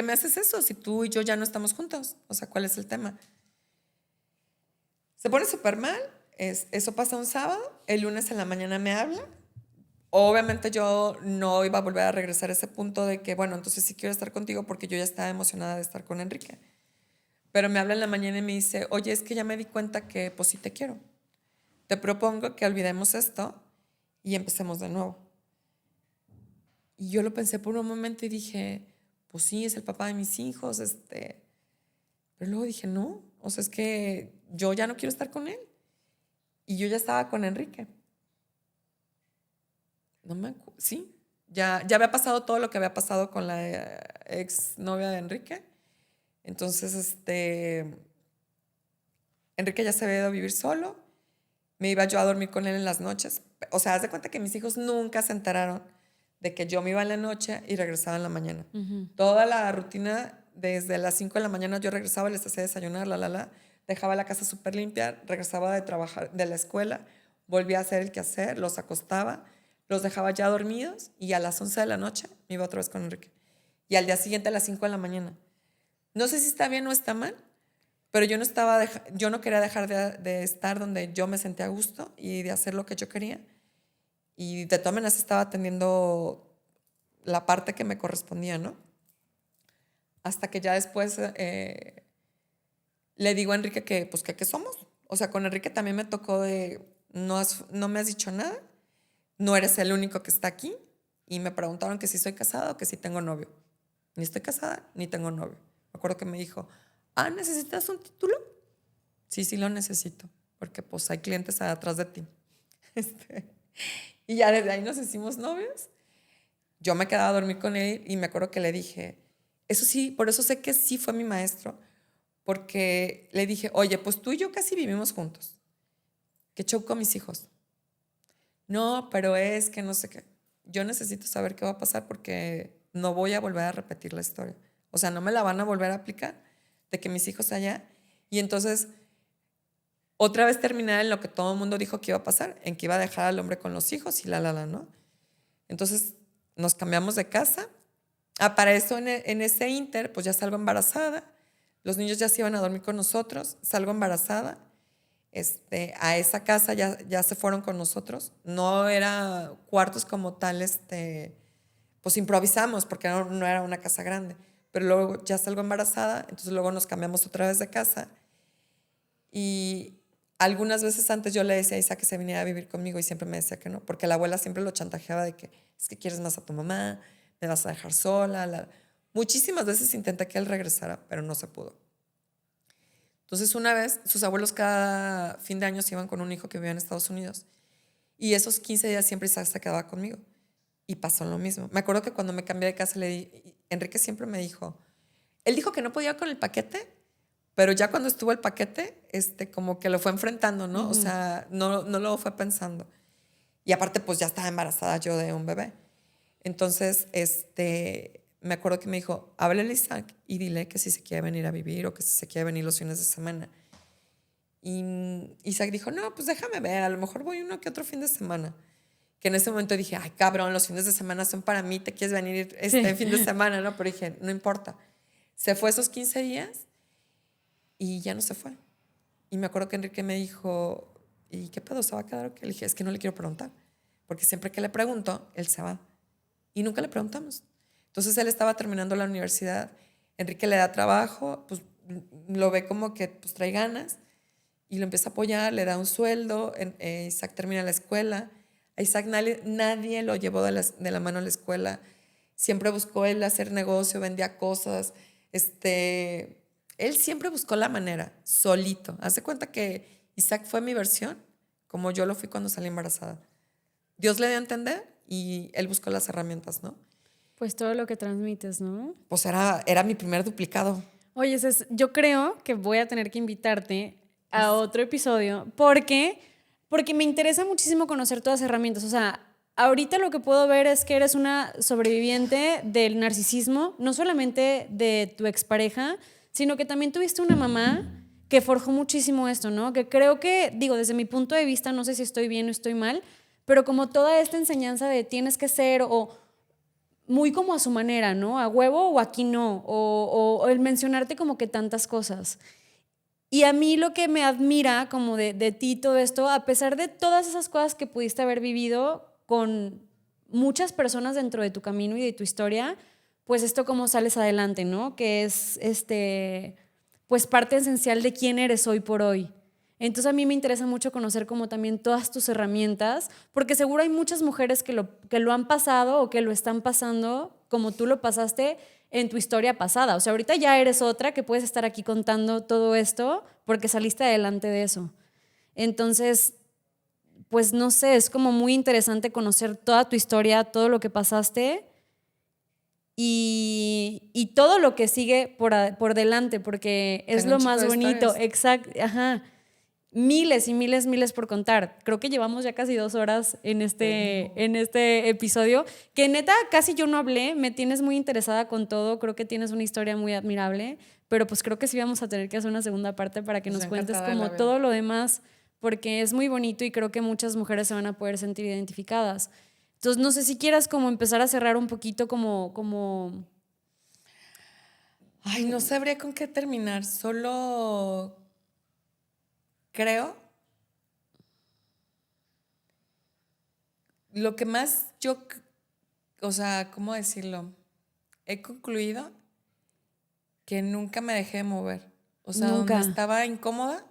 me haces eso si tú y yo ya no estamos juntos? O sea, ¿cuál es el tema? Se pone súper mal. Eso pasa un sábado. El lunes en la mañana me habla. Obviamente yo no iba a volver a regresar a ese punto de que, bueno, entonces sí quiero estar contigo porque yo ya estaba emocionada de estar con Enrique. Pero me habla en la mañana y me dice, oye, es que ya me di cuenta que pues sí te quiero. Te propongo que olvidemos esto y empecemos de nuevo. Y yo lo pensé por un momento y dije, pues sí, es el papá de mis hijos, Pero luego dije, no, o sea, es que yo ya no quiero estar con él. Y yo ya estaba con Enrique. Sí, ya había pasado todo lo que había pasado con la ex novia de Enrique. Entonces, Enrique ya se había ido a vivir solo. Me iba yo a dormir con él en las noches. O sea, haz de cuenta que mis hijos nunca se enteraron de que yo me iba en la noche y regresaba en la mañana. Toda la rutina, desde las 5 de la mañana yo regresaba, les hacía desayunar, dejaba la casa súper limpia, regresaba de trabajar, de la escuela, volvía a hacer el quehacer, los acostaba, los dejaba ya dormidos y a las 11 de la noche me iba otra vez con Enrique. Y al día siguiente a las 5 de la mañana. No sé si está bien o está mal, pero yo no quería dejar de estar donde yo me sentía a gusto y de hacer lo que yo quería. Y de todas maneras estaba teniendo la parte que me correspondía, ¿no? Hasta que ya después le digo a Enrique que, pues, ¿qué somos? O sea, con Enrique también me tocó no me has dicho nada, no eres el único que está aquí. Y me preguntaron que si soy casada o que si tengo novio. Ni estoy casada, ni tengo novio. Me acuerdo que me dijo, ¿necesitas un título? Sí, lo necesito, porque pues hay clientes atrás de ti. Y ya desde ahí nos hicimos novios. Yo me quedaba a dormir con él y me acuerdo que le dije, eso sí, por eso sé que sí fue mi maestro, porque le dije, oye, pues tú y yo casi vivimos juntos. ¿Qué show con mis hijos? No, pero es que no sé qué. Yo necesito saber qué va a pasar porque no voy a volver a repetir la historia. O sea, no me la van a volver a aplicar de que mis hijos allá. Y entonces, otra vez terminar en lo que todo el mundo dijo que iba a pasar, en que iba a dejar al hombre con los hijos y ¿no? Entonces, nos cambiamos de casa. Para eso, en ese inter, pues ya salgo embarazada. Los niños ya se iban a dormir con nosotros. Salgo embarazada. A esa casa ya se fueron con nosotros. No era cuartos como tal, pues improvisamos porque no era una casa grande. Pero luego ya salgo embarazada, entonces luego nos cambiamos otra vez de casa. Y algunas veces antes yo le decía a Isa que se viniera a vivir conmigo y siempre me decía que no, porque la abuela siempre lo chantajeaba de que es que quieres más a tu mamá, me vas a dejar sola. Muchísimas veces intenté que él regresara, pero no se pudo. Entonces una vez, sus abuelos cada fin de año se iban con un hijo que vivía en Estados Unidos y esos 15 días siempre Isaac se quedaba conmigo y pasó lo mismo. Me acuerdo que cuando me cambié de casa, Enrique siempre me dijo, él dijo que no podía con el paquete, pero ya cuando estuvo el paquete, como que lo fue enfrentando, ¿no? O sea, no lo fue pensando. Y aparte, pues ya estaba embarazada yo de un bebé. Entonces, me acuerdo que me dijo, háblale a Isaac y dile que si se quiere venir a vivir o que si se quiere venir los fines de semana. Y Isaac dijo, no, pues déjame ver, a lo mejor voy uno que otro fin de semana. Que en ese momento dije, ay, cabrón, los fines de semana son para mí, te quieres venir fin de semana, ¿no? Pero dije, no importa. Se fue esos 15 días y ya no se fue. Y me acuerdo que Enrique me dijo, ¿y qué pedo? ¿Se va a quedar o qué? Le dije, es que no le quiero preguntar. Porque siempre que le pregunto, él se va. Y nunca le preguntamos. Entonces él estaba terminando la universidad. Enrique le da trabajo, pues lo ve como que pues trae ganas. y lo empieza a apoyar, le da un sueldo, Isaac termina la escuela. A Isaac nadie lo llevó de la mano a la escuela. Siempre buscó él hacer negocio, vendía cosas. Él siempre buscó la manera, solito. Haz de cuenta que Isaac fue mi versión, como yo lo fui cuando salí embarazada. Dios le dio a entender y él buscó las herramientas, ¿no? Pues todo lo que transmites, ¿no? Pues era mi primer duplicado. Oye, yo creo que voy a tener que invitarte a otro episodio porque me interesa muchísimo conocer todas las herramientas. O sea, ahorita lo que puedo ver es que eres una sobreviviente del narcisismo, no solamente de tu expareja, sino que también tuviste una mamá que forjó muchísimo esto, ¿no? Que creo que, digo, desde mi punto de vista, no sé si estoy bien o estoy mal, pero como toda esta enseñanza de tienes que ser o muy como a su manera, ¿no? A huevo o aquí no, o el mencionarte como que tantas cosas. Y a mí lo que me admira como de ti todo esto, a pesar de todas esas cosas que pudiste haber vivido con muchas personas dentro de tu camino y de tu historia, pues esto cómo sales adelante, ¿no? Que es pues parte esencial de quién eres hoy por hoy. Entonces a mí me interesa mucho conocer como también todas tus herramientas, porque seguro hay muchas mujeres que lo han pasado o que lo están pasando como tú lo pasaste en tu historia pasada. O sea, ahorita ya eres otra que puedes estar aquí contando todo esto porque saliste adelante de eso. Entonces, pues no sé, es como muy interesante conocer toda tu historia, todo lo que pasaste y todo lo que sigue por delante, porque es Tengo lo un chico más de bonito. historias. Exacto, ajá. Miles y miles, miles por contar. Creo que llevamos ya casi 2 horas en este episodio, que neta casi yo no hablé, me tienes muy interesada con todo, creo que tienes una historia muy admirable, pero pues creo que sí vamos a tener que hacer una segunda parte para que Pues nos cuentes encantada de la como vida. todo lo demás, porque es muy bonito y creo que muchas mujeres se van a poder sentir identificadas. Entonces no sé si quieras como empezar a cerrar un poquito como Ay, no sabría con qué terminar. Solo creo lo que más o sea, ¿cómo decirlo? He concluido que nunca me dejé de mover. O sea, donde nunca. estaba incómoda,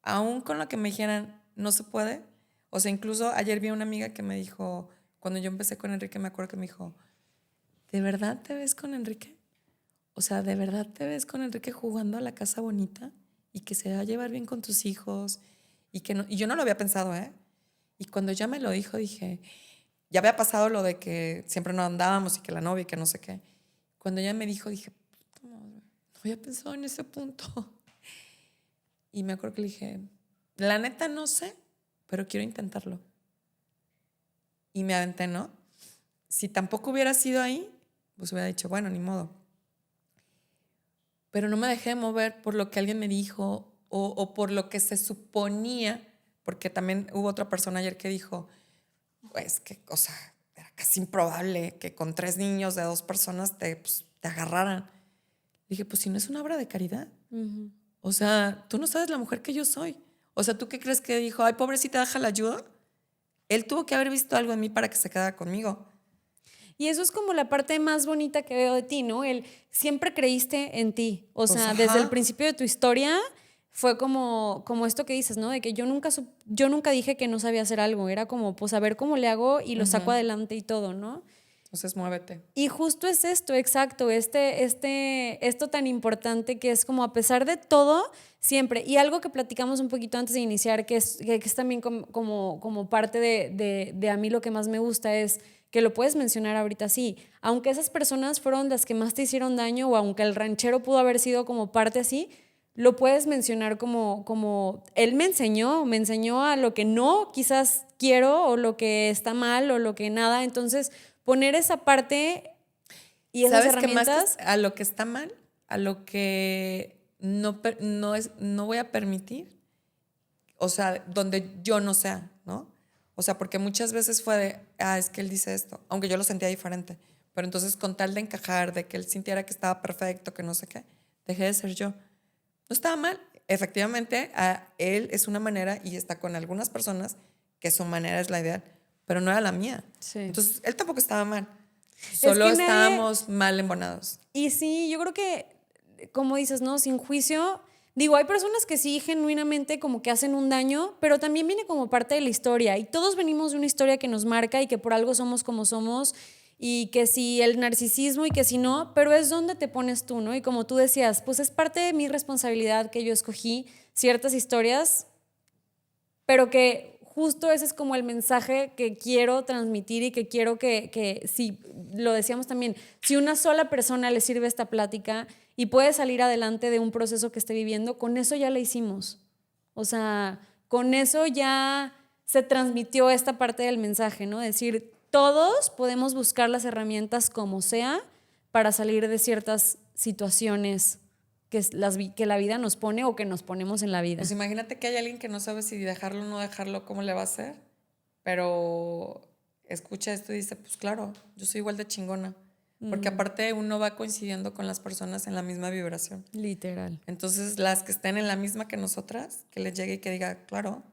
aún con lo que me dijeran, no se puede. O sea, incluso ayer vi a una amiga que me dijo, cuando yo empecé con Enrique, me acuerdo que me dijo, ¿de verdad te ves con Enrique? O sea, ¿de verdad te ves con Enrique jugando a la casa bonita y que se va a llevar bien con tus hijos? Y que no, y yo no lo había pensado, ¿eh? Y cuando ya me lo dijo, dije, ya había pasado lo de que siempre no andábamos y que la novia y que no sé qué. Cuando ella me dijo, dije, puta madre, no había pensado en ese punto. Y me acuerdo que le dije, la neta no sé, pero quiero intentarlo. Y me aventé, ¿no? Si tampoco hubiera sido ahí, pues hubiera dicho, bueno, ni modo. Pero no me dejé de mover por lo que alguien me dijo o por lo que se suponía, porque también hubo otra persona ayer que dijo, pues que, o sea, era casi improbable que con 3 niños de 2 personas pues, te agarraran. Dije, pues si no es una obra de caridad. Uh-huh. O sea, tú no sabes la mujer que yo soy. O sea, ¿tú qué crees que dijo? Ay, pobrecita, déjala ayuda. Él tuvo que haber visto algo en mí para que se quedara conmigo. Y eso es como la parte más bonita que veo de ti, ¿no? El siempre creíste en ti. O Pues, sea, ajá. desde el principio de tu historia fue como esto que dices, ¿no? De que yo nunca dije que no sabía hacer algo. Era como, pues a ver cómo le hago y lo saco adelante y todo, ¿no? Entonces, muévete. Y justo es esto, exacto, esto tan importante que es como a pesar de todo, siempre. Y algo que platicamos un poquito antes de iniciar, que es también como parte de a mí lo que más me gusta es que lo puedes mencionar ahorita así. Aunque esas personas fueron las que más te hicieron daño o aunque el ranchero pudo haber sido como parte así, lo puedes mencionar como él me enseñó a lo que no quizás quiero o lo que está mal o lo que nada. Entonces, poner esa parte y esas ¿Sabes qué más herramientas. a lo que está mal? A lo que no voy a permitir. O sea, donde yo no sea, ¿no? O sea, porque muchas veces fue de, es que él dice esto, aunque yo lo sentía diferente. Pero entonces con tal de encajar, de que él sintiera que estaba perfecto, que no sé qué, dejé de ser yo. No estaba mal. Efectivamente, él es una manera y está con algunas personas que su manera es la ideal, pero no era la mía. Sí. Entonces, él tampoco estaba mal. Solo que estábamos mal embonados. Y sí, yo creo que, como dices, ¿no? Sin juicio, Digo, hay personas que sí genuinamente como que hacen un daño, pero también viene como parte de la historia y todos venimos de una historia que nos marca y que por algo somos como somos y que si el narcisismo y que si no, pero es donde te pones tú, ¿no? Y como tú decías, pues es parte de mi responsabilidad que yo escogí ciertas historias, pero que justo ese es como el mensaje que quiero transmitir y que quiero que si, lo decíamos también, si una sola persona le sirve esta plática y puede salir adelante de un proceso que esté viviendo, con eso ya la hicimos. O sea, con eso ya se transmitió esta parte del mensaje, ¿no? Decir, todos podemos buscar las herramientas como sea para salir de ciertas situaciones que la vida nos pone o que nos ponemos en la vida. Pues imagínate que hay alguien que no sabe si dejarlo o no dejarlo, cómo le va a hacer, pero escucha esto y dice, pues claro, yo soy igual de chingona. Porque aparte uno va coincidiendo con las personas en la misma vibración. Literal. Entonces las que estén en la misma que nosotras, que les llegue y que diga, claro,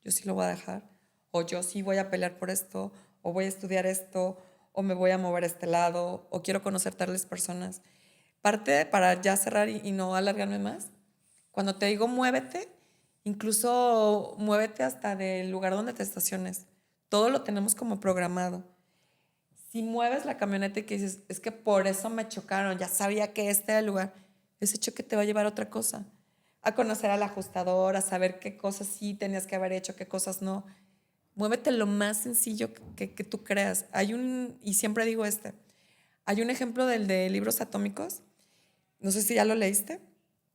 yo sí lo voy a dejar, o yo sí voy a pelear por esto, o voy a estudiar esto, o me voy a mover a este lado, o quiero conocer tales personas. Parte, para ya cerrar y no alargarme más, cuando te digo muévete, incluso muévete hasta del lugar donde te estaciones. Todo lo tenemos como programado. Si mueves la camioneta y que dices, es que por eso me chocaron, ya sabía que este era el lugar, ese choque te va a llevar a otra cosa. A conocer al ajustador, a saber qué cosas sí tenías que haber hecho, qué cosas no. Muévete lo más sencillo que tú creas. Y siempre digo hay un ejemplo del de libros atómicos. No sé si ya lo leíste.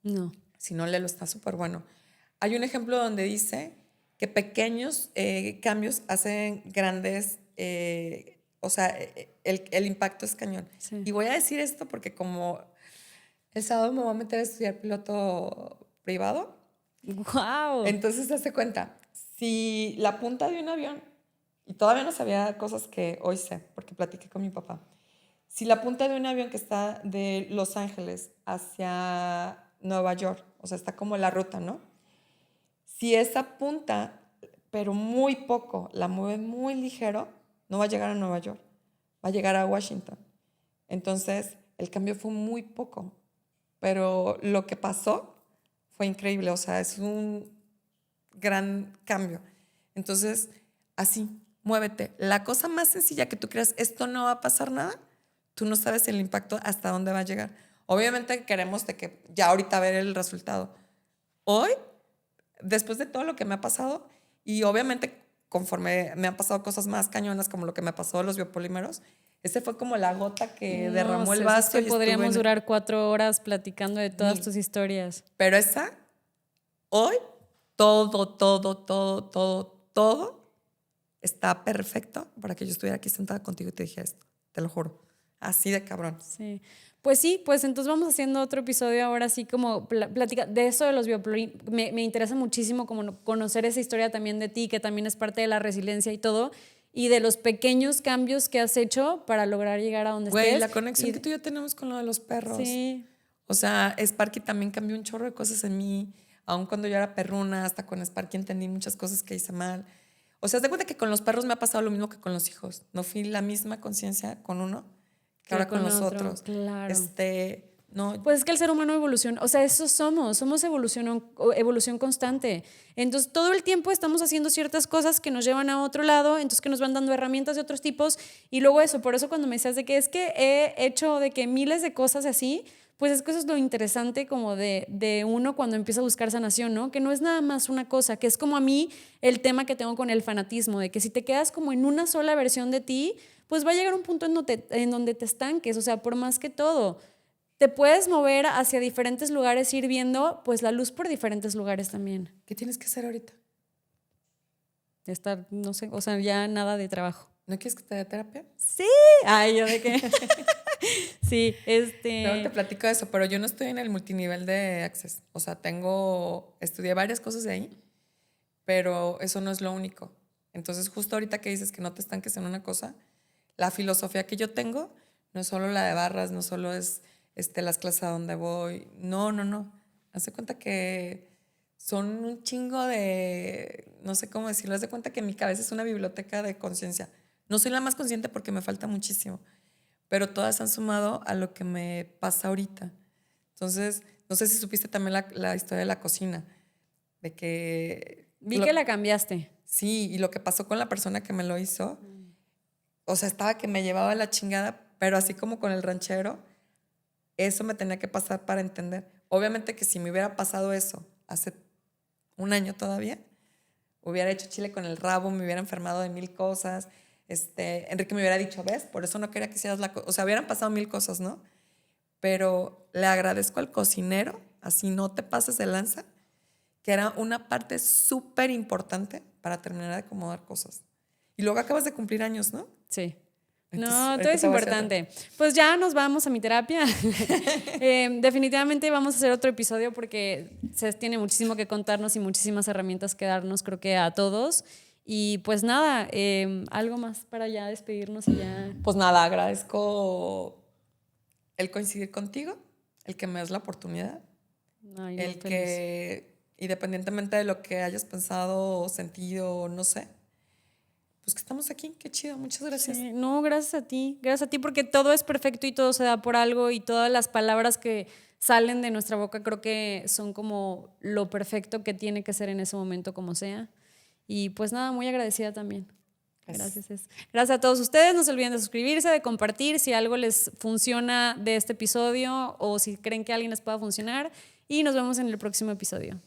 No. Si no, léelo, está súper bueno. Hay un ejemplo donde dice que pequeños cambios hacen grandes, o sea, el impacto es cañón. Sí. Y voy a decir esto porque como el sábado me voy a meter a estudiar piloto privado, ¡Wow! entonces hazte cuenta, si la punta de un avión, y todavía no sabía cosas que hoy sé, porque platiqué con mi papá, si la punta de un avión que está de Los Ángeles hacia Nueva York, o sea, está como la ruta, ¿no? Si esa punta, pero muy poco, la mueven muy ligero, no va a llegar a Nueva York, va a llegar a Washington. Entonces, el cambio fue muy poco, pero lo que pasó fue increíble, o sea, es un gran cambio. Entonces, así, muévete. La cosa más sencilla que tú creas, esto no va a pasar nada, tú no sabes el impacto hasta dónde va a llegar. Obviamente queremos de que ya ahorita ver el resultado. Hoy, después de todo lo que me ha pasado, y obviamente conforme me han pasado cosas más cañonas como lo que me pasó de los biopolímeros, ese fue como la gota que derramó el vaso. Es que podríamos durar 4 horas platicando de todas tus historias. Pero esa, hoy, todo está perfecto para que yo estuviera aquí sentada contigo y te dije esto. Te lo juro. Así de cabrón. Sí. Pues sí, pues entonces vamos haciendo otro episodio ahora sí como plática de eso de los biopolímeros. Me interesa muchísimo como conocer esa historia también de ti, que también es parte de la resiliencia y todo, y de los pequeños cambios que has hecho para lograr llegar a donde estés. Güey, la conexión que tú y yo tenemos con lo de los perros. Sí. O sea, Sparky también cambió un chorro de cosas en mí, aun cuando yo era perruna, hasta con Sparky entendí muchas cosas que hice mal. O sea, haz de cuenta que con los perros me ha pasado lo mismo que con los hijos. No fui la misma conciencia con uno que ahora con los otros. Claro. No. Pues es que el ser humano evoluciona, o sea, eso somos evolución constante. Entonces, todo el tiempo estamos haciendo ciertas cosas que nos llevan a otro lado, entonces que nos van dando herramientas de otros tipos y luego eso, por eso cuando me decías de que es que he hecho de que miles de cosas así, pues es que eso es lo interesante como de uno cuando empieza a buscar sanación, ¿no? Que no es nada más una cosa, que es como a mí el tema que tengo con el fanatismo, de que si te quedas como en una sola versión de ti, pues va a llegar un punto en donde te estanques, o sea, por más que todo te puedes mover hacia diferentes lugares, ir viendo pues la luz por diferentes lugares también. ¿Qué tienes que hacer ahorita? Estar, no sé, o sea, ya nada de trabajo. ¿No quieres que te dé terapia? Sí. Ay, ¿yo de qué? Sí, Luego te platico de eso, pero yo no estoy en el multinivel de Access. O sea, estudié varias cosas de ahí, pero eso no es lo único. Entonces, justo ahorita que dices que no te estanques en una cosa, la filosofía que yo tengo no es solo la de barras, no solo es las clases a donde voy. No. Haz de cuenta que son un chingo de, no sé cómo decirlo, haz de cuenta que mi cabeza es una biblioteca de conciencia. No soy la más consciente porque me falta muchísimo, pero todas han sumado a lo que me pasa ahorita. Entonces, No sé si supiste también la historia de la cocina, de que... Vi que la cambiaste. Sí, y lo que pasó con la persona que me lo hizo, o sea, estaba que me llevaba la chingada, pero así como con el ranchero, eso me tenía que pasar para entender. Obviamente que si me hubiera pasado eso hace un año todavía, hubiera hecho chile con el rabo, me hubiera enfermado de 1000 cosas. Enrique me hubiera dicho, ¿ves? Por eso no quería que hicieras la cosa. O sea, hubieran pasado 1000 cosas, ¿no? Pero le agradezco al cocinero, así no te pases de lanza, que era una parte súper importante para terminar de acomodar cosas. Y luego acabas de cumplir años, ¿no? Sí. Entonces, No, ahorita todo es te voy a hacer importante. Pues ya nos vamos a mi terapia. Definitivamente vamos a hacer otro episodio porque Cés tiene muchísimo que contarnos y muchísimas herramientas que darnos, creo que a todos. Y pues nada, algo más para ya despedirnos y ya. Pues nada, agradezco el coincidir contigo, el que me das la oportunidad, Ay, no, el feliz. que, independientemente de lo que hayas pensado o sentido, no sé, pues que estamos aquí, qué chido, muchas gracias. Sí, no, gracias a ti porque todo es perfecto y todo se da por algo y todas las palabras que salen de nuestra boca creo que son como lo perfecto que tiene que ser en ese momento como sea. Y pues nada, muy agradecida también. Gracias. Gracias a todos ustedes. No se olviden de suscribirse, de compartir si algo les funciona de este episodio o si creen que a alguien les pueda funcionar. Y nos vemos en el próximo episodio.